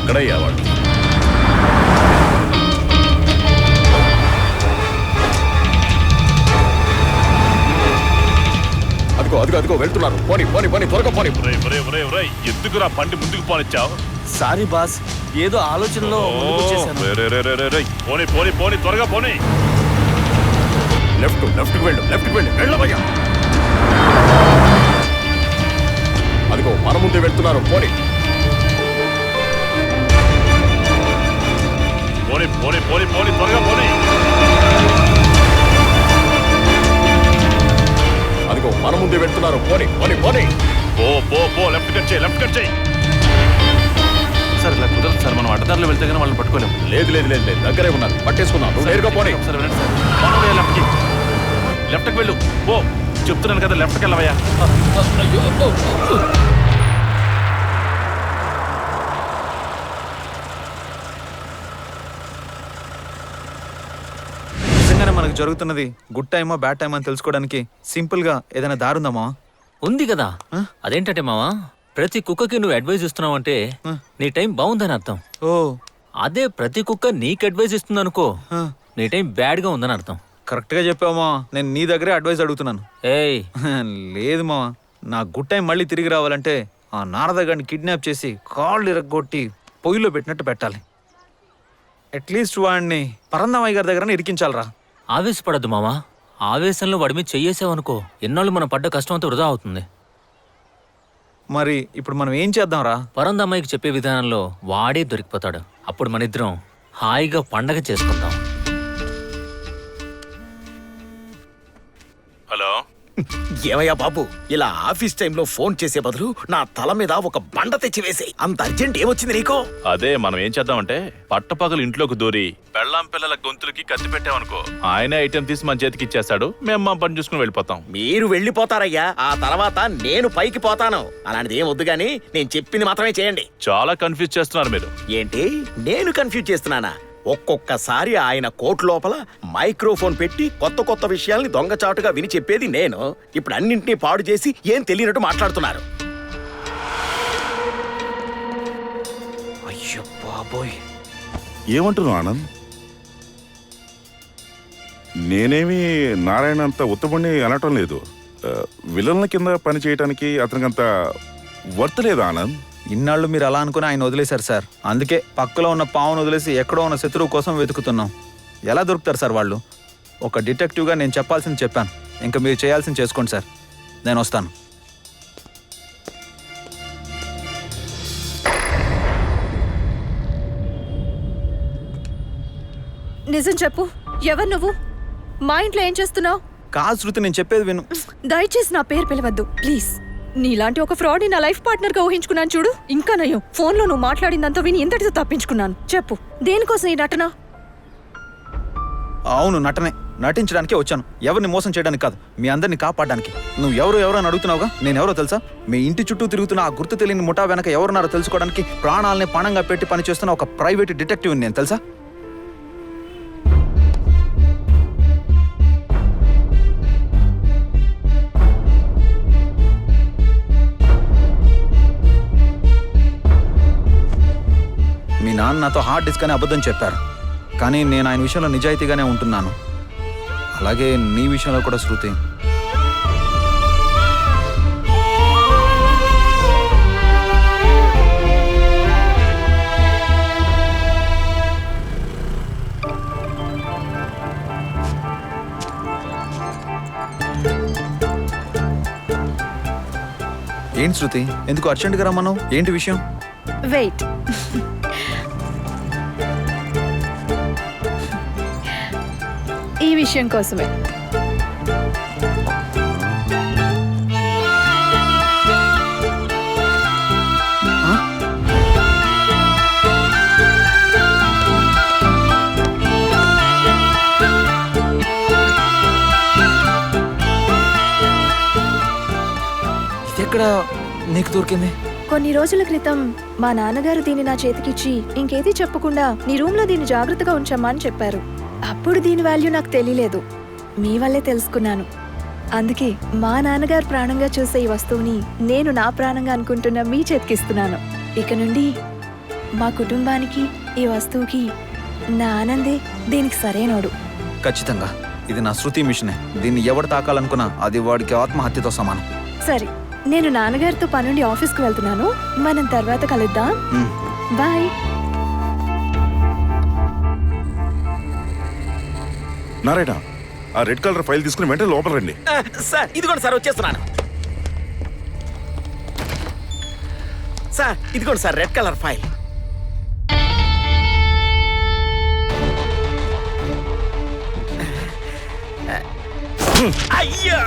ఎక్కడయ్యా వాళ్ళు? అదిగో అదిగో వెళ్తున్నారు. పోనీ పోనీ పోనీ, త్వరగా పోనీ. ఎందుకురా బండి ముందుకు పోనిచ్చావు? సారీ బాస్, ఏదో ఆలోచనలో పోనీ పోనీ పోనీ, త్వరగా పోనీ. లెఫ్ట్కి వెళ్ళు, లెఫ్ట్కి వెళ్ళు, వెళ్ళబోయా. అదిగో మన ముందే వెళ్తున్నారు. పోనీ పోనీ పోనీ పోనీ పోనీ, త్వరగా పోనీ. అదిగో మన ముందే వెళ్తున్నారు. పోనీ పోనీ పోనీ. పో పో పో, లెఫ్ట్ కట్ చేయి, లెఫ్ట్ కట్ చేయి. సార్ ఇలా కుదరదు సార్, మనం అడ్డదారులు వెళ్తే కానీ వాళ్ళని పట్టుకోలేము. లేదు లేదు లేదు లేదు, దగ్గరే ఉన్నారు, పట్టేసుకున్నాం. నువ్వు నేరుగా పోనీ. సార్ వినండి సార్, మనోడే లెఫ్ట్కి, లెఫ్ట్కి వెళ్ళు. పో, చెప్తున్నాను కదా, లెఫ్ట్కి వెళ్ళవయ్యా. నిజంగానే మనకు జరుగుతున్నది గుడ్ టైమా బ్యాడ్ టైమా అని తెలుసుకోవడానికి సింపుల్ గా ఏదైనా దారుందమ్మా? ఉంది కదా. అదేంటంటే మావా, ప్రతి కుక్కకి నువ్వు అడ్వైజ్ ఇస్తున్నావు అంటే నీ టైం బాగుందని అర్థం. ఓ అదే ప్రతి కుక్క నీకు అడ్వైజ్ ఇస్తుంది అనుకో, నీ టైం బ్యాడ్ గా ఉందని అర్థం. కరెక్ట్ గా చెప్పావు మావా. నేను నీ దగ్గరే అడ్వైస్ అడుగుతున్నాను. ఏయ్ లేదు మావా, నా గుడ్ టైం మళ్ళీ తిరిగి రావాలంటే ఆ నారద గారిని కిడ్నాప్ చేసి కాళ్ళు ఇరగొట్టి పొయ్యిలో పెట్టినట్టు పెట్టాలి. అట్లీస్ట్ వాడిని పరందామయ్య గారి దగ్గర ఇరికించాలరా. ఆవేశపడద్దు మామా. ఆవేశంలో వాడి మీద చెయ్యేసావనుకో, ఎన్నాళ్ళు మనం పడ్డ కష్టం అంతా వృధా అవుతుంది. మరి ఇప్పుడు మనం ఏం చేద్దాం రా? పరందమ్మాయికి చెప్పే విధానంలో వాడే దొరికిపోతాడు. అప్పుడు మన ఇద్దరం హాయిగా పండగ చేసుకుందాం. హలో, ఏమయ్యా బాబు, ఇలా ఆఫీస్ టైంలో ఫోన్ చేసే బదులు నా తల మీద ఒక బండ తెచ్చి వేసే. అంత అర్జెంట్ ఏమొచ్చింది నీకు? అదే మనం ఏం చేద్దామంటే పట్టపగలు ఇంట్లోకి దూరి పెళ్ళాం పిల్లల గొంతులకి కత్తి పెట్టామనుకో, ఆయనే ఐటెం తీసి మన చేతికి ఇచ్చేస్తాడు, మేము మా పని చూసుకుని వెళ్ళిపోతాం. మీరు వెళ్ళిపోతారయ్యా, ఆ తర్వాత నేను పైకి పోతాను. అలాంటిది ఏం వద్దు గానీ నేను చెప్పింది మాత్రమే చేయండి. చాలా కన్ఫ్యూజ్ చేస్తున్నారు మీరు. ఏంటి, నేను కన్ఫ్యూజ్ చేస్తున్నానా? ఒక్కొక్కసారి ఆయన కోర్టు లోపల మైక్రోఫోన్ పెట్టి కొత్త కొత్త విషయాల్ని దొంగచాటుగా విని చెప్పేది నేను. ఇప్పుడు అన్నింటినీ పాడు చేసి ఏం తెలియనట్టు మాట్లాడుతున్నారు. అయ్యో బాబోయ్, ఏమంటున్నావు ఆనంద్? నేనేమి నారాయణ అంత ఉత్తమని అనటం లేదు. విలన్ల కింద పని చేయటానికి అతనికంత వర్త్ లేదు ఆనంద్. ఇన్నాళ్ళు మీరు అలా అనుకుని ఆయన వదిలేశారు సార్. అందుకే పక్కలో ఉన్న పావును వదిలేసి ఎక్కడో ఉన్న శత్రువు కోసం వెతుకుతున్నాం. ఎలా దొరుకుతారు సార్ వాళ్ళు? ఒక డిటెక్టివ్గా నేను చెప్పాల్సింది చెప్పాను. ఇంకా మీరు చేయాల్సింది చేసుకోండి సార్. నేను వస్తాను. నిజం చెప్పు, ఎవరు నువ్వు? మా ఇంట్లో ఏం చేస్తున్నావు? కాదు శృతి, నేను చెప్పేది విను. దయచేసి నా పేరు పిలవద్దు ప్లీజ్. నీలాంటి ఒక ఫ్రాడ్ నా లైఫ్ పార్ట్నర్ గా ఊహించుకున్నాను చూడు. ఇంకా నయ్యం, ఫోన్ లో నువ్వు మాట్లాడిందంతా విని ఇంతటితో తప్పించుకున్నాను. చెప్పు, దేనికోసం ఈ నటన? అవును, నటనే. నటించడానికే వచ్చాను, ఎవరిని మోసం చేయడానికి కాదు, మీ అందరిని కాపాడడానికి. నువ్వు ఎవరు అని అడుగుతున్నావుగా. నేను ఎవరో తెలుసా? మీ ఇంటి చుట్టూ తిరుగుతున్న ఆ గుర్తు తెలియని ముఠా వెనక ఎవరున్నారో తెలుసుకోవడానికి ప్రాణాలని పణంగా పెట్టి పనిచేస్తున్న ఒక ప్రైవేట్ డిటెక్టివ్ నేను, తెలుసా? మీ నాన్న నాతో హార్డ్ డిస్క్ అని అబద్ధం చెప్పారు, కానీ నేను ఆయన విషయంలో నిజాయితీగానే ఉంటున్నాను. అలాగే నీ విషయంలో కూడా శృతి. ఏంటి శృతి, ఎందుకు అర్జెంట్గా రమ్మన్నావు? ఏంటి విషయం? వెయిట్, ఈ విషయం కోసమే. ఇదెక్కడ నీకు దొరికింది? కొన్ని రోజుల క్రితం మా నాన్నగారు దీన్ని నా చేతికిచ్చి ఇంకేది చెప్పకుండా నీ రూమ్ లో దీన్ని జాగ్రత్తగా ఉంచమ్మా అని చెప్పారు. అప్పుడు దీని వాల్యూ నాకు తెలియలేదు, మీ వల్లే తెలుసుకున్నాను. అందుకే మా నాన్నగారు ప్రాణంగా చూసే ఈ వస్తువుని నేను నా ప్రాణంగా అనుకుంటున్న మీ చేతికిస్తున్నాను. ఇక నుండి మా కుటుంబానికి ఈ వస్తువుకి నా ఆనందే దీనికి సరైనోడు. ఖచ్చితంగా ఇది నా శృతి మిషనే. దీన్ని ఎవడు తాకాలనుకున్నా అది వాడికి ఆత్మహత్యతో సమానం. సరే, నేను నాన్నగారితో పనుండి ఆఫీస్కి వెళ్తున్నాను. మనం తర్వాత కలుద్దాం. బాయ్. నారాయణ, ఆ రెడ్ కలర్ ఫైల్ తీసుకుని వెంటనే లోపల రండి. సార్ ఇదిగోండి సార్, వచ్చేస్తున్నాను సార్. ఇదిగోండి సార్ రెడ్ కలర్ ఫైల్. అయ్యా,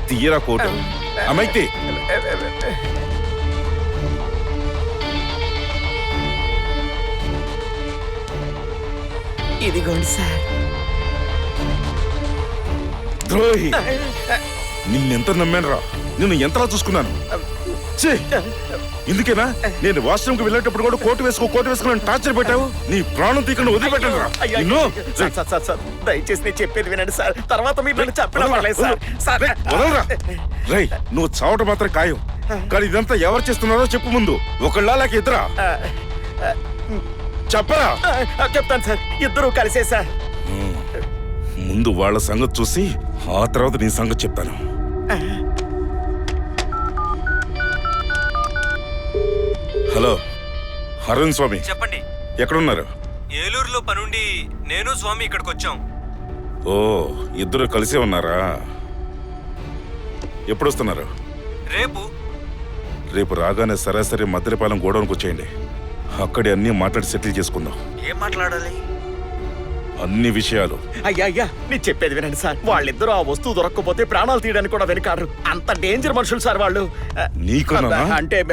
తీయరా కోటు. అమైతే ఇదిగోండి సార్. ద్రోహి, నిన్నెంత నమ్మాను రా. నిన్ను ఎంతలా చూసుకున్నాను. ఇందుకేనా నేను వాష్రూమ్ కి వెళ్ళేటప్పుడు కూడా కోటు వేసుకుని టార్చర్ పెట్టావు? నీ ప్రాణం తీకుండా వదిలిపెట్టను రా. నిన్ను- సార్ దయచేసి నేను చెప్పేది వినండి సార్. తర్వాత మీరు నన్ను చెప్పినా పర్లేదు సార్. సార్ వదలరా. రేయ్, నువ్వు చావటం మాత్రం ఖాయం. కానీ ఇదంతా ఎవరు చేస్తున్నారో చెప్పు ముందు. ఒకళ్ళ లేక ఇద్దరా? చెప్పరా. చెప్తాను సార్. ఇద్దరు కలిసే సార్. ముందు వాళ్ళ సంగతి చూసి ఆ తర్వాత నీ సంగతి చెప్తాను. హలో అరుణ్ స్వామి, చెప్పండి. ఎక్కడున్నారు? ఏలూరులో పనుండి నేను స్వామి ఇక్కడికి వచ్చాం. ఓ, ఇద్దరు కలిసే ఉన్నారా? ఎప్పుడు వస్తున్నారు? రేపు రాగానే సరాసరి మద్దిరపాలెం గోడౌన్కి వచ్చేయండి. అక్కడే అన్ని మాట్లాడి సెటిల్ చేసుకుందాం. ఏం మాట్లాడాలి? అన్ని విషయాలు. అయ్యా నేను చెప్పేది వినండి సార్. వాళ్ళిద్దరూ ఆ వస్తువు దొరక్కపోతే ప్రాణాలు తీయడానికి కూడా వెనకాడరు. అంత డేంజర్ మనుషులు సార్ వాళ్ళు. నీకునా? అంటే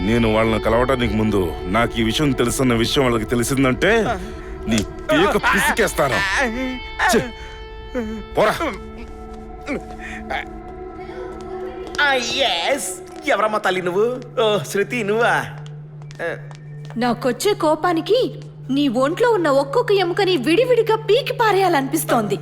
నేను వాళ్ళని కలవడానికి ముందు నాకు ఈ విషయం తెలుసున్న విషయం వాళ్ళకి తెలిసిందంటే నీ పీక పిసికేస్తాను. పోరా. ఎవరమ్మా తల్లి నువ్వు? ఓ శృతి నువ్వా? నాకొచ్చే కోపానికి నీ ఒంట్లో ఉన్న ఒక్కొక్క ఎముకని విడివిడిగా పీకి పారేయాలనిపిస్తోంది.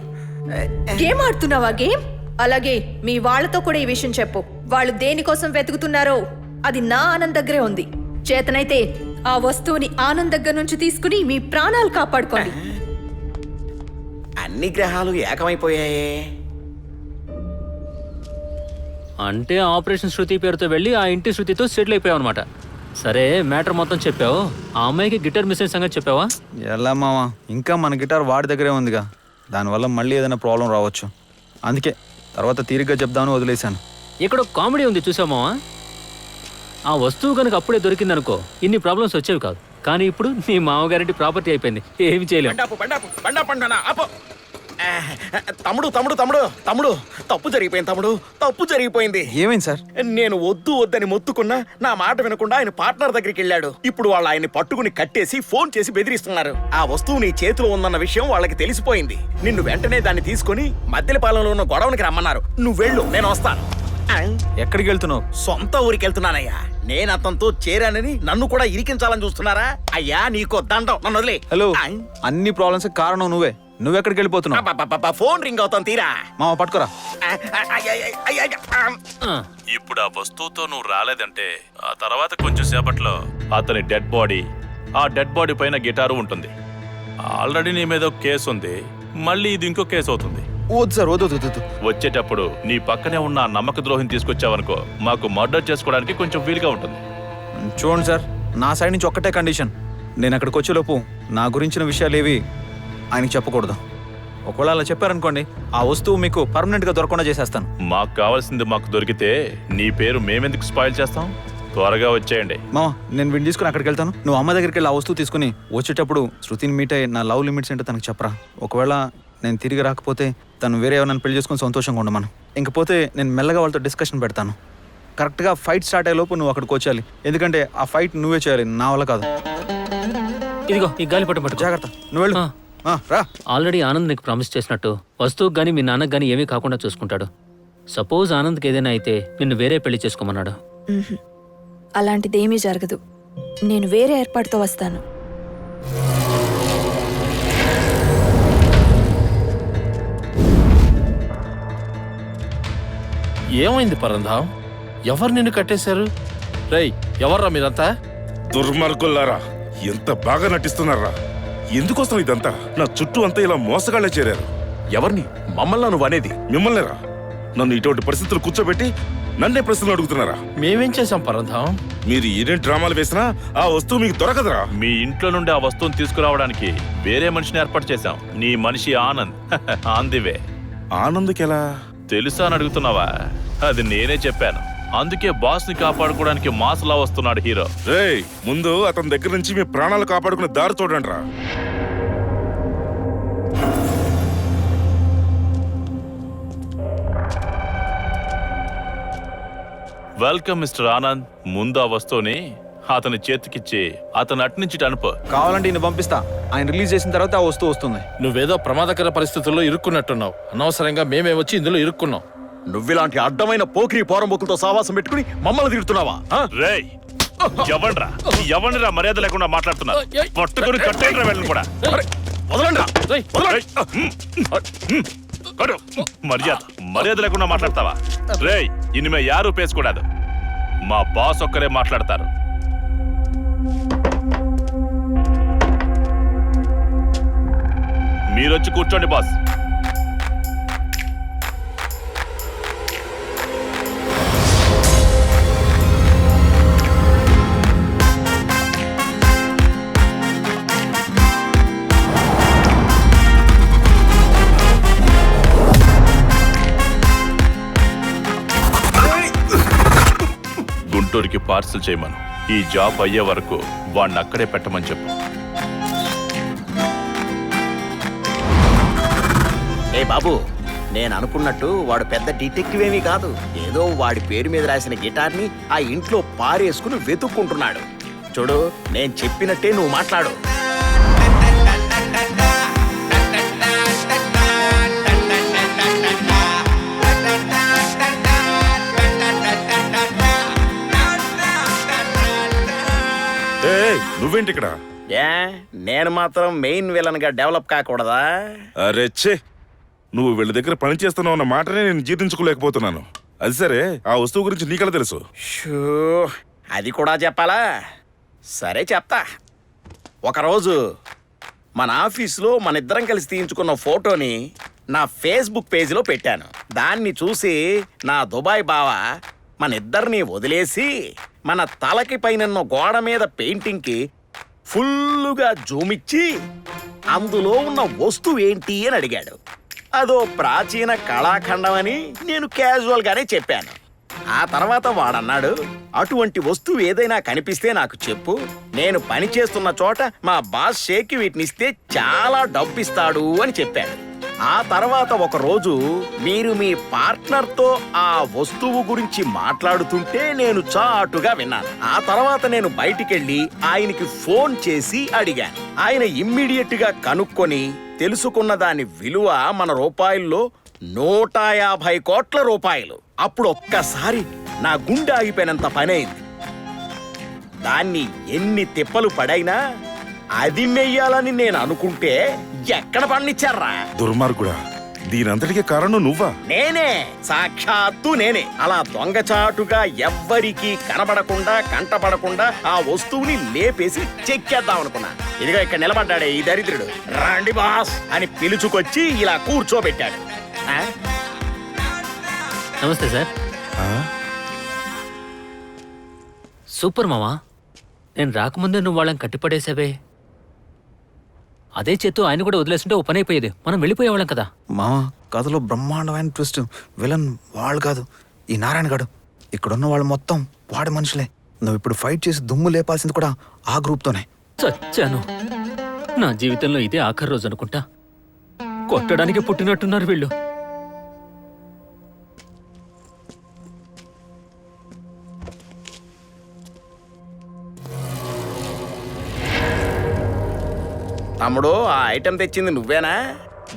Game ఆడుతున్నావా game? అలాగే మీ వాళ్ళతో కూడా ఈ విషయం చెప్పు. వాళ్ళు దేనికోసం వెతుకుతున్నారో అది నా ఆనంద్ దగ్గరే ఉంది. చేతనైతే ఆ వస్తువుని ఆనంద్ దగ్గర నుంచి తీసుకుని మీ ప్రాణాలు కాపాడుకోండి. అన్ని గ్రహాలు ఏకమైపోయాయే. అంటే ఆపరేషన్ శృతి పేరుతో వెళ్ళి ఆ ఇంటి శృతితో సెటిల్ అయిపోయావు అనమాట. సరే, మ్యాటర్ మొత్తం చెప్పావు. ఆ అమ్మాయికి గిటార్ మిస్ అయిన సంగతి చెప్పావా? ఎలా మావా, ఇంకా మన గిటార్ వాడి దగ్గరే ఉందిగా. దానివల్ల మళ్ళీ ఏదైనా ప్రాబ్లం రావచ్చు. అందుకే తర్వాత తీరిగ్గా చెప్దామని వదిలేశాను. ఇక్కడ కామెడీ ఉంది చూసామా? ఆ వస్తువు కనుక అప్పుడే దొరికిందనుకో ఇన్ని ప్రాబ్లమ్స్ వచ్చేవి కాదు. కానీ ఇప్పుడు నీ మామగారింటి ప్రాపర్టీ అయిపోయింది. ఏమి చేయలేము. తమ్ముడు తమ్ముడు తమ్ముడు తమ్ముడు తప్పు జరిగిపోయింది. తమ్ముడు తప్పు జరిగిపోయింది. ఏమైంది సార్? నేను వద్దని మొత్తుకున్నా నా మాట వినకుండా ఆయన పార్ట్నర్ దగ్గరికి వెళ్ళాడు. ఇప్పుడు వాళ్ళు ఆయన్ని పట్టుకుని కట్టేసి ఫోన్ చేసి బెదిరిస్తున్నారు. ఆ వస్తువు నీ చేతిలో ఉందన్న విషయం వాళ్ళకి తెలిసిపోయింది. నిన్ను వెంటనే దాన్ని తీసుకుని మద్దెలపాలెంలో ఉన్న గొడవనికి రమ్మన్నారు. నువ్వు వెళ్ళు, నేను వస్తాను. ఎక్కడికి వెళ్తున్నావు? సొంత ఊరికి వెళ్తున్నానయ్యా. నేను అతనితో చేరానని నన్ను కూడా ఇరికించాలని చూస్తున్నారా? అయ్యా నీకో దండం, నన్ను వదిలే. హలో, అన్ని ప్రాబ్లమ్స్ కారణం నువ్వే. నువ్వెక్కడికి వెళ్ళిపోతున్నావు? ఫోన్ రింగ్ అవుతాను, తీరా. మామ పట్టుకోరా. ఇప్పుడు ఆ వస్తువుతో నువ్వు రాలేదంటే ఆ తర్వాత కొంచెం సేపట్లో అతని డెడ్ బాడీ, ఆ డెడ్ బాడీ పైన గిటారు ఉంటుంది. ఆల్రెడీ నీ మీద ఒక కేసు ఉంది. మళ్ళీ ఇది ఇంకో కేసు అవుతుంది. వద్దు సార్, వద్దు. వచ్చేటప్పుడు నీ పక్కనే ఉన్న ఆ నమ్మక ద్రోహిని తీసుకొచ్చావనుకో మాకు మర్డర్ చేసుకోవడానికి కొంచెం వీలుగా ఉంటుంది. చూడండి సార్, నా సైడ్ నుంచి ఒక్కటే కండిషన్. నేను అక్కడికి వచ్చేలోపు నా గురించిన విషయాలు ఏవి ఆయనకి చెప్పకూడదు. ఒకవేళ అలా చెప్పారనుకోండి, ఆ వస్తువు మీకు పర్మనెంట్ గా దొరకకుండా చేసేస్తాను. మాకు కావాల్సింది మాకు దొరికితే నీ పేరు మేమెందుకు స్పాయిల్ చేస్తాం? త్వరగా వచ్చేయండి. మామ, నేను వీడిని తీసుకుని అక్కడికి వెళ్తాను. నువ్వు అమ్మ దగ్గరికి వెళ్ళి ఆ వస్తువు తీసుకుని వచ్చేటప్పుడు శృతిని మీట్ అయ్యి నా లవ్ లిమిట్స్ ఏంటో తనకు చెప్పరా. ఒకవేళ నేను తిరిగి రాకపోతే తను వేరే ఎవరైనా పెళ్లి చేసుకుని సంతోషంగా ఉండమను. ఇంకపోతే నేను మెల్లగా వాళ్ళతో డిస్కషన్ పెడతాను. కరెక్ట్గా ఫైట్ స్టార్ట్ అయ్యే లోపు నువ్వు అక్కడికి వచ్చేయాలి. ఎందుకంటే ఆ ఫైట్ నువ్వే చేయాలి, నా వల్ల కాదు. ఇదిగో ఈ గాలి పట్టు. జాగ్రత్త, నువ్వు వెళ్ళు. రా. ఆల్రెడీ ఆనంద్ నీకు ప్రామిస్ చేసినట్టు వస్తువుకు గానీ మీ నాన్నకు గానీ ఏమీ కాకుండా చూసుకుంటాడు. సపోజ్ ఆనంద్కి ఏదైనా అయితే నిన్ను వేరే పెళ్లి చేసుకోమన్నాడు. అలాంటిదేమీ జరగదు. నేను వేరే ఏర్పాటుతో వస్తాను. ఏమైంది పరంధాం? ఎవరు నిన్ను కట్టేశారు? రేయ్, ఎవర్రా మీరంతా? దుర్మార్గులారా, ఎంత బాగా నటిస్తున్నారా? ఎందుకోసం ఇదంతా? నా చుట్టూ అంతా ఇలా మోసగాళ్లే చేరారు. ఎవరిని? మమ్మల్ని నువ్వు అనేది? మిమ్మల్నేరా. నన్ను ఇటువంటి పరిస్థితులు కూర్చోబెట్టి నన్నే ప్రశ్నలు అడుగుతున్నారా? మేమేం చేశాం పరంధాం? మీరు ఎన్ని డ్రామాలు వేసినా ఆ వస్తువు మీకు దొరకదురా. మీ ఇంట్లో నుండి ఆ వస్తువుని తీసుకురావడానికి వేరే మనిషిని ఏర్పాటు చేశాం. నీ మనిషి ఆనంద్. ఆందివే. ఆనంద్కి ఎలా తెలుసా అని అడుగుతున్నావా? అది నేనే చెప్పాను. అందుకే బాస్ ని కాపాడుకోవడానికి మాస్లా వస్తున్నాడు హీరో. రేయ్, ముందు అతని దగ్గర నుంచి మీ ప్రాణాలు కాపాడుకునే దారి చూడండి రా. Welcome mister Anand. ముందు ఆ వస్తువుని అతని చేతికిచ్చి అతను అట్నుంచి అనుపు. కావాలంటే ఈయన పంపిస్తా. ఆయన రిలీజ్ చేసిన తర్వాత ఆ వస్తువు వస్తుంది. నువ్వేదో ప్రమాదకర పరిస్థితుల్లో ఇరుక్కున్నట్టున్నావు. అనవసరంగా మేమే వచ్చి ఇందులో ఇరుక్కున్నాం. నువ్విలాంటి అడ్డమైన పోకిరి పోరంబోకులతో సావాసం పెట్టుకుని మమ్మల్ని తిడుతున్నావా? రేయ్ ఎవరిరా మర్యాద లేకుండా మాట్లాడుతున్నారు? పట్టుకొని కట్టేయండిరా వెళ్ళని కూడా. మర్యాద లేకుండా మాట్లాడతావా? రేయ్ ఇనిమే యారు పేసుకోడాదు. మా బాస్ ఒక్కరే మాట్లాడతారు. మీరొచ్చి కూర్చోండి బాస్. గుంటూరుకి పార్సిల్ చేయమను. ఈ జాబ్ అయ్యే వరకు వాడిని అక్కడే పెట్టమని చెప్పు. ఏ బాబు, నేను అనుకున్నట్టు వాడు పెద్ద డిటెక్టివ్ ఏమీ కాదు. ఏదో వాడి పేరు మీద రాసిన గిటార్ని ఆ ఇంట్లో పారేసుకుని వెతుక్కుంటున్నాడు. చూడు, నేను చెప్పినట్టే నువ్వు మాట్లాడు. నువ్వేంటి ఇక్కడ? ఏ, నేను మాత్రం మెయిన్ విలన్ గా డెవలప్ కాకూడదా? అరే ఛే, నువ్వు వీళ్ళ దగ్గర పని చేస్తున్నావు అన్న మాటనే నేను జీర్ణించుకోలేకపోతున్నాను. అది సరే, ఆ వస్తువు గురించి నీకెలా తెలుసు? షూ, అది కూడా చెప్పాలా? సరే చెప్తా. ఒకరోజు మన ఆఫీసులో మన ఇద్దరం కలిసి తీయించుకున్న ఫోటోని నా ఫేస్బుక్ పేజీలో పెట్టాను. దాన్ని చూసి నా దుబాయ్ బావ మన ఇద్దరిని వదిలేసి మన తలకి పైన గోడ మీద పెయింటింగ్కి ఫుల్లుగా జూమిచ్చి అందులో ఉన్న వస్తువు ఏంటి అని అడిగాడు. అదో ప్రాచీన కళాఖండం అని నేను క్యాజువల్గానే చెప్పాను. ఆ తర్వాత వాడన్నాడు, అటువంటి వస్తువు ఏదైనా కనిపిస్తే నాకు చెప్పు, నేను పని చేస్తున్న చోట మా బాస్ షేక్కి వీటినిస్తే చాలా డబ్బిస్తాడు అని చెప్పాడు. ఆ తర్వాత ఒక రోజు మీరు మీ పార్ట్నర్తో ఆ వస్తువు గురించి మాట్లాడుతుంటే నేను చాటుగా విన్నాను. ఆ తర్వాత నేను బయటికెళ్ళి ఆయనకి ఫోన్ చేసి అడిగాను. ఆయన ఇమ్మీడియట్ గా కనుక్కొని తెలుసుకున్న దాని విలువ మన రూపాయల్లో 150 కోట్ల రూపాయలు. అప్పుడు ఒక్కసారి నా గుండె ఆగిపోయినంత పని అయింది. దాన్ని ఎన్ని తిప్పలు పడైనా అది మెయ్యాలని నేను అనుకుంటే ఎక్కడ పండించారా? దుర్మార్గుడా, దీనంతటికీ కారణం నువ్వా? నేనే, సాక్షాత్తు నేనే. అలా దొంగచాటుగా ఎవ్వరికీ కనబడకుండా కంటపడకుండా ఆ వస్తువుని లేపేసి చెక్కేద్దాం అనుకున్నా. ఇదిగో ఇక్కడ నిలబడ్డాడే ఈ దరిద్రుడు, రండి బాస్ అని పిలుచుకొచ్చి ఇలా కూర్చోబెట్టాడు. నమస్తే సార్. సూపర్ మామా, నేను రాకముందే నువ్వు వాళ్ళని కట్టిపడేసావే. అదే చేత్తు ఆయన కూడా వదిలేస్తుంటే ఓ పని అయిపోయేది, మనం వెళ్ళిపోయేవాళ్ళం కదా. మామ, కథలో బ్రహ్మాండమైన ట్విస్ట్. విలన్ వాళ్ళు కాదు, ఈ నారాయణ గాడు. ఇక్కడున్న వాళ్ళు మొత్తం వాడి మనుషులే. నువ్వు ఇప్పుడు ఫైట్ చేసి దుమ్ము లేపాల్సింది కూడా ఆ గ్రూప్తోనే. చచ్చాను. నా జీవితంలో ఇదే ఆఖరి రోజు అనుకుంటా. కొట్టడానికి పుట్టినట్టున్నారు వీళ్ళు. తమ్ముడు, ఆ ఐటెం తెచ్చింది నువ్వేనా?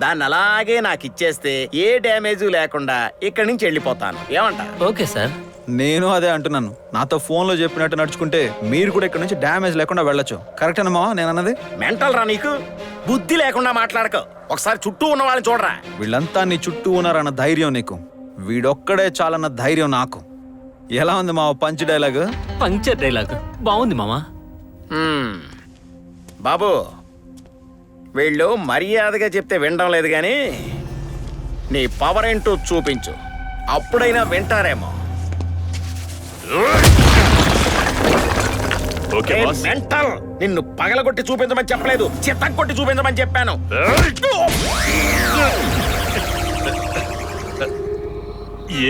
దాన్ని అలాగే నాకు ఇచ్చేస్తే ఏ డ్యామేజ్ లేకుండా ఇక్కడి నుంచి వెళ్ళిపోతాను. ఏమంటా? Okay sir. నేను అదే అంటున్నాను. నాతో ఫోన్లో చెప్పినట్టు నడుచుకుంటే మీరు కూడా ఇక్కడ నుంచి డ్యామేజ్ లేకుండా వెళ్ళొచ్చు. కరెక్టేనా మావా నేను అన్నది? మెంటల్ రా నీకు, బుద్ధి లేకుండా మాట్లాడకు. ఒకసారి చుట్టూ ఉన్న వాళ్ళని చూడరా. వీళ్ళంతా నీ చుట్టూ ఉన్నారన్న ధైర్యం నీకు, వీడొక్కడే చాలన్న ధైర్యం నాకు. ఎలా ఉంది మావా పంచ్ డైలాగ్? పంచర్ డైలాగ్ బాగుంది మామా. బాబు, వీళ్ళు మర్యాదగా చెప్తే వినడం లేదు కానీ నీ పవర్ ఏంటో చూపించు, అప్పుడైనా వింటారేమో. మెంటల్, నిన్ను పగలగొట్టి చూపించమని చెప్పలేదు, చిత్తగొట్టి చూపించమని చెప్పాను.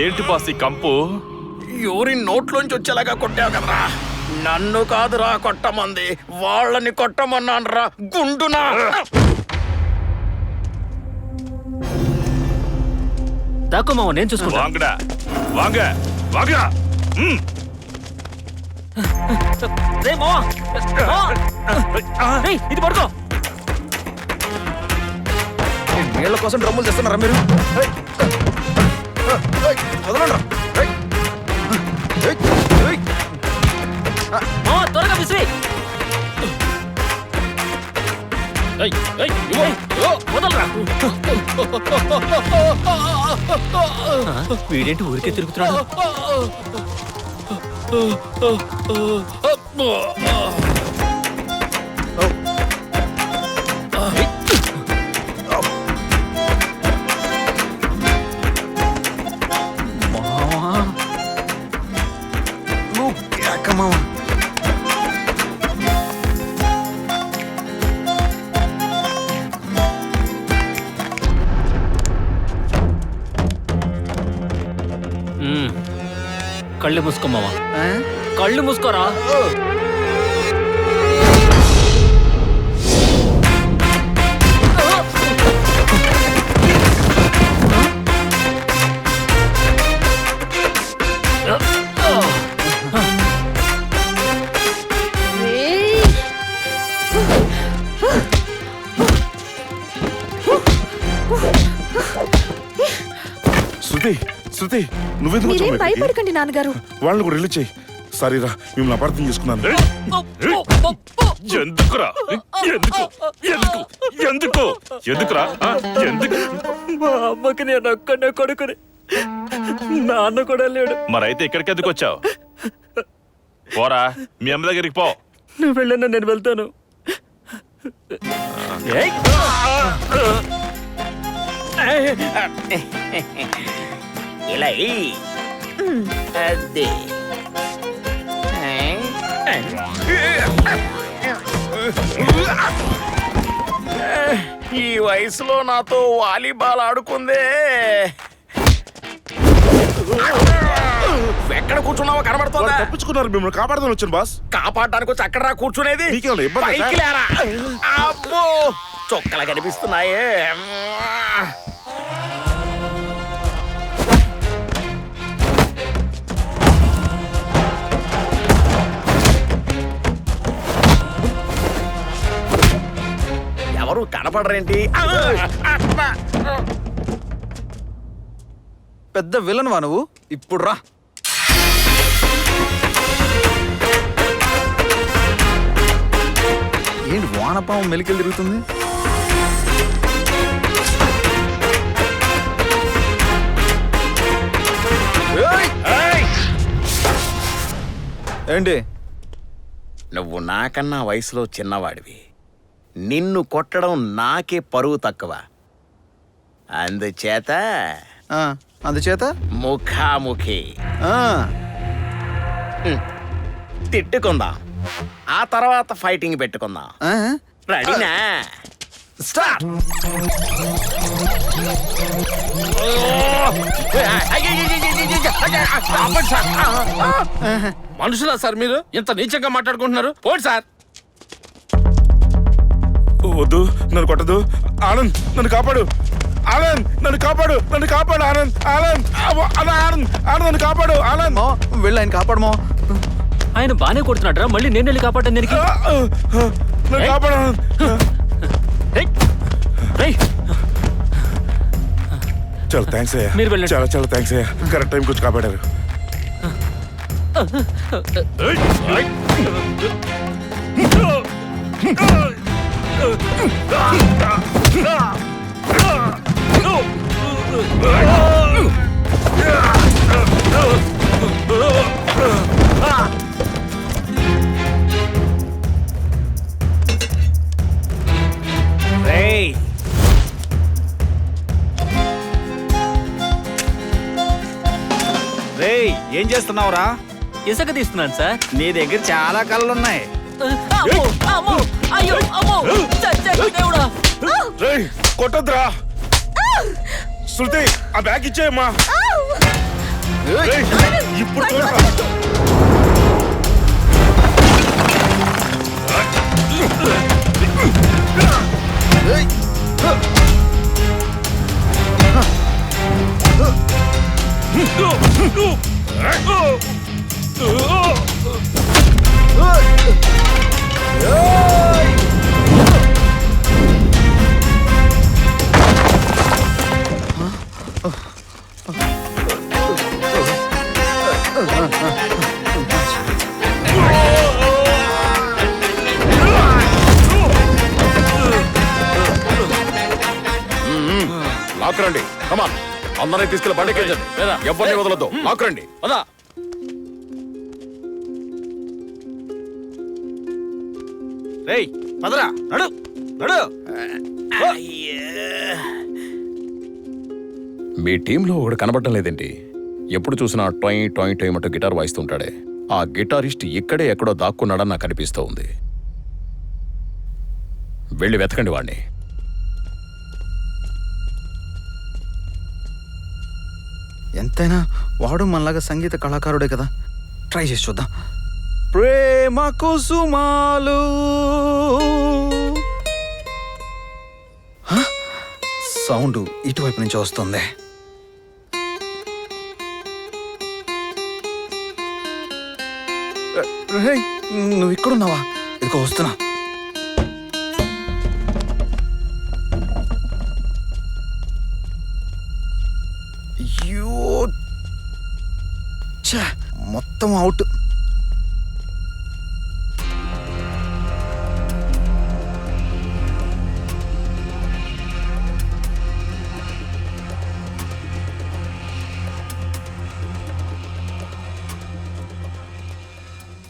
ఏంటి బాస్ ఈ కంపు? యూరిన్ నోట్లోంచి వచ్చేలాగా కొట్టావు కదరా. నన్ను కాదురా కొట్టమంది, వాళ్ళని కొట్టమన్నానరా గుండునా. దాకో మామ, నేను చూసుకుంటా. ఇది పడుకో. నీళ్ళ కోసం డ్రమ్ములు తెస్తున్నారా మీరు? త్వరగా విసిరి. వదలరా. వీడేంటి ఊరికే తిరుగుతున్నాడు? కళ్ళు మూసుకోమావా, కళ్ళు మూసుకోరా. శృతి శృతి నువ్వెందుకు మీరేం వచ్చావు? భయపడకండి నాన్నగారు. వాళ్ళని కూడా రిలీజ్ చేయి. సారీరా, మిమ్మల్ని అపార్థం చేసుకున్నాను. ఎందుకురా? ఎందుకు ఎందుకు ఎందుకు ఎందుకురా? ఎందుకు? మా అమ్మకి నేను ఒక్కనే కొడుకుని, నాన్న కూడా లేడు. మరైతే ఇక్కడికి ఎందుకు వచ్చావు? పోరా, మీ అమ్మ దగ్గరికి పో. నువ్వు వెళ్ళన్నా నేను వెళ్తాను. ఇలా అదే ఈ వయసులో నాతో వాలీబాల్ ఆడుకుందే. ఎక్కడ కూర్చున్నావో కనబడుతుందా? తప్పించుకున్నారు, మిమ్మల్ని కాపాడదాని వచ్చాను బాస్. కాపాడడానికి వచ్చి అక్కడ రా కూర్చునేది. పైకి లేరా? అబ్బో చొక్కలు కనిపిస్తున్నాయే. ఎవరు కనపడరేంటి? పెద్ద విలన్ వా నువ్వు. ఇప్పుడు రా. ఏంటి వానపాము మెలికలు తిరుగుతుంది? ఏంటి? నువ్వు నాకన్నా వయసులో చిన్నవాడివి. నిన్ను కొట్టడం నాకే పరువు తక్కువ. అందుచేత ముఖాముఖి తిట్టుకుందాం, ఆ తర్వాత ఫైటింగ్ పెట్టుకుందాం. రెడీనా? స్టార్ట్. మనుషులా సార్ మీరు? ఇంత నీచంగా మాట్లాడుకుంటున్నారు? పోండి సార్. వద్దు, నన్ను కొట్టదు. ఆనంద్ నన్ను కాపాడు. ఆనంద్ నన్ను కాపాడు. నన్ను కాపాడు ఆనంద్. ఆనంద్ ఆనంద్ ఆనంద్ నన్ను కాపాడు. ఆనంద్ వెళ్ళి ఆయన కాపాడమో. ఆయన బానే కొడుతున్నాడు. మళ్ళీ నేను వెళ్ళి కాపాడను దీనికి. నన్ను కాపాడు. చాలా థ్యాంక్స్ అయ్యా. మీరు వెళ్ళండి. చాలా చాలా థ్యాంక్స్ అయ్యా. కరెక్ట్ టైంకి వచ్చి కాపాడారు. ఏం చేస్తున్నావురా? ఇసుక తీస్తున్నాను సార్. నీ దగ్గర చాలా కళ్ళున్నాయి. కొట్టద్దురా. శృతి ఆ బ్యాగ్ ఇచ్చేయమ్మా. ఇప్పుడు లాక్కురండి. కమాన్, అందరినీ తీసుకెళ్ళి బండికెళ్ళండి. ఎవరిని వదలొద్దు. లాక్కురండి. పదా. రేయ్ పదరా, నడు నడు. మీ టీంలో ఒకడు కనబడటం లేదేంటి? ఎప్పుడు చూసినా టొయ్ టొయ్ టొయ్ అంటూ గిటార్ వాయిస్తుంటాడే. ఆ గిటారిస్ట్ ఇక్కడే ఎక్కడో దాక్కున్నాడని నాకు అనిపిస్తూ ఉంది. వెళ్ళి వెతకండి వాడిని. ఎంతైనా వాడు మనలాగా సంగీత కళాకారుడే కదా, ట్రై చేసి చూద్దాం. ప్రేమ కుసుమాలు. సౌండ్ ఇటువైపు నుంచి వస్తుంది. రేయ్, నువ్వు ఇక్కడున్నావా? ఇదిగో వస్తున్నా. అయ్యో, ఛే, మొత్తం అవుట్.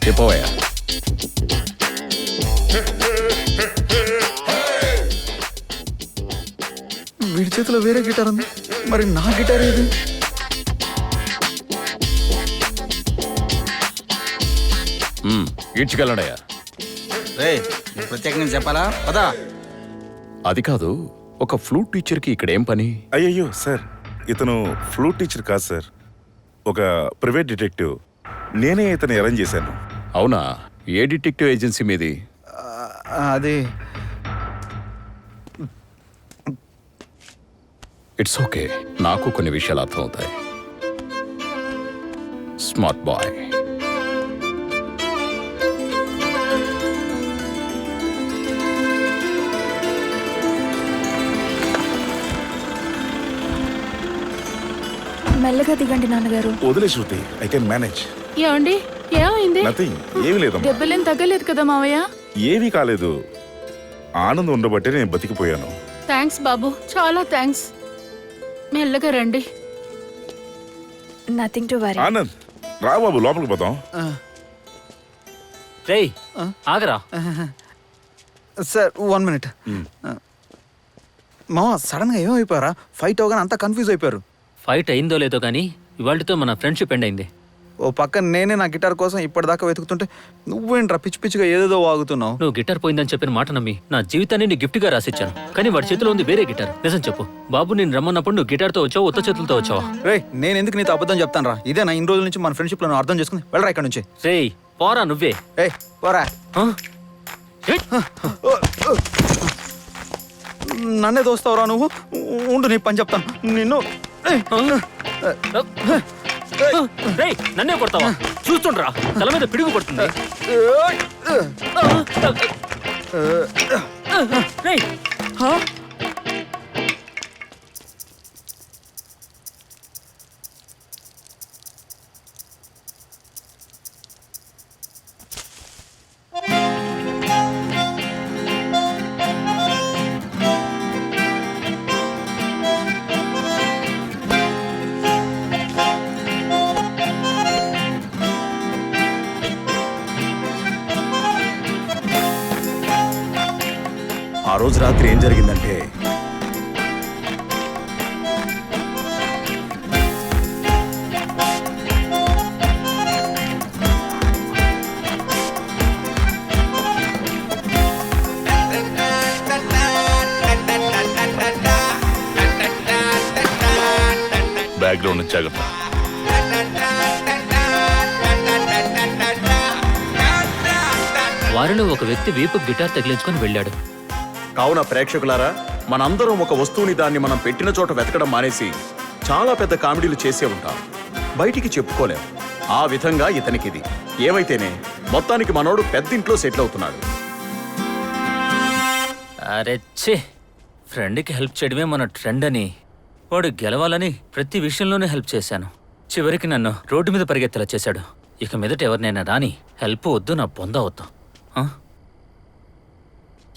చెప్పవయ్యా. వీడి చేతిలో వేరే గిటార్ ఉంది, మరి నా గిటార్ ఏది? ఈడ్చుకెళ్ళండియా. ప్రత్యేకంగా చెప్పాలా? పదా. అది కాదు, ఒక ఫ్లూట్ టీచర్కి ఇక్కడ ఏం పని? అయ్యయ్యో సార్, ఇతను ఫ్లూట్ టీచర్ కాదు సార్, ఒక ప్రైవేట్ డిటెక్టివ్. నేనే ఇతను అరేంజ్ చేశాను. అవునా? ఏ డిటెక్టివ్ ఏజెన్సీ మీది? అది ఇట్స్ ఓకే, నాకు కొన్ని విషయాలు అర్థమవుతాయి. Smart boy. మెల్లగా దిగండి నాన్నగారు. వదిలే శృతి, ఐ కెన్ మేనేజ్. ఏమండి ఏమైంది? నథింగ్, ఏమీ లేదమ్మా. దెబ్బలేం తగ్గలేదు కదా మావయ్య? ఏమీ కాలేదు. ఆనందం ఉండబట్టే నేను బతికిపోయాను. థ్యాంక్స్ బాబు, చాలా థ్యాంక్స్. మెల్లగా రండి. Nothing to worry. ఆనంద్, రా బాబు, లోపలికి పోతాం. రేయ్ ఆగరా. Sir 1 minute. మామ సడన్గా ఏమైపోయారా? ఫైట్ అవగానే అంతా కన్ఫ్యూజ్ అయిపోయారు. ఫైట్ అయిందో లేదో కానీ ఇవాళతో మన ఫ్రెండ్షిప్ ఎండ్ అయింది. ఓ పక్క నేనే నా గిటార్ కోసం ఇప్పటిదాకా వెతుకుతుంటే నువ్వేంట్రా పిచ్చి పిచ్చిగా ఏదేదో వాగుతున్నావు? నువ్వు గిటార్ పోయిందని చెప్పిన మాట నమ్మి నా జీవితాన్ని నీ గిఫ్ట్ గా రాసిచ్చాను, కానీ వాడి చేతిలో ఉంది వేరే గిటార్. నిజం చెప్పు బాబు, నేను రమ్మన్నప్పుడు నువ్వు గిటార్తో వచ్చావు, ఉత్త చేతులతో వచ్చావా? రే, నేను ఎందుకు నీతో అబద్ధం చెప్తాను రా? ఇదే నా ఇన్ని రోజుల నుంచి మన ఫ్రెండ్షిప్ లో నువ్వు అర్థం చేసుకుని వెళ్ళరా ఇక్కడ నుంచి. రేయ్ పోరా నువ్వే. ఏ పోరా. నన్నే దోస్తావురా నువ్వు? ఉండు, నీ పని చెప్తాను. నిన్ను నన్నే కొడతావా? చూస్తుండ్రా, తల మీద పిడుగు పడుతుంది. ఆ రోజు రాత్రి ఏం జరిగిందంటే, బ్యాక్గ్రౌండ్ నుంచి జాగ్రత్త. వారిలో ఒక వ్యక్తి వీపు గిటార్ తగిలించుకొని వెళ్ళాడు. కావున ప్రేక్షకులారా, మనందరం ఒక వస్తువుని దాన్ని మనం పెట్టిన చోట వెతకడం మానేసి చాలా పెద్ద కామెడీలు చేసే ఉంటాం, బయటికి చెప్పుకోలేం. ఆ విధంగా ఇతనికిది. ఏమైతేనే మొత్తానికి మనోడు పెద్దింట్లో సెటిల్ అవుతున్నాడు. అరే ఛే, ఫ్రెండ్కి హెల్ప్ చేయడమే మన ట్రెండ్ అని, వాడు గెలవాలని ప్రతి విషయంలోనే హెల్ప్ చేశాను. చివరికి నన్ను రోడ్డు మీద పరిగెత్తేలా చేశాడు. ఇక మీదట ఎవరినైనా రాని హెల్ప్ వద్దు, నా పొంద వద్దు.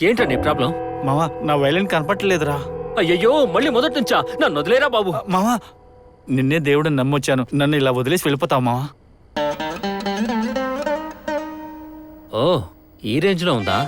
ఏంటండి ప్రాబ్లం? మావా, నా వైలెన్ కనపట్టలేదురా. అయ్యయ్యో మళ్ళీ మొదటి నుంచా నన్ను వదిలేరా బాబు. మావా నిన్నే దేవుడిని నమ్మొచ్చాను, నన్ను ఇలా వదిలేసి వెళ్ళిపోతావు మావా. ఓ ఈ రేంజ్లో ఉందా?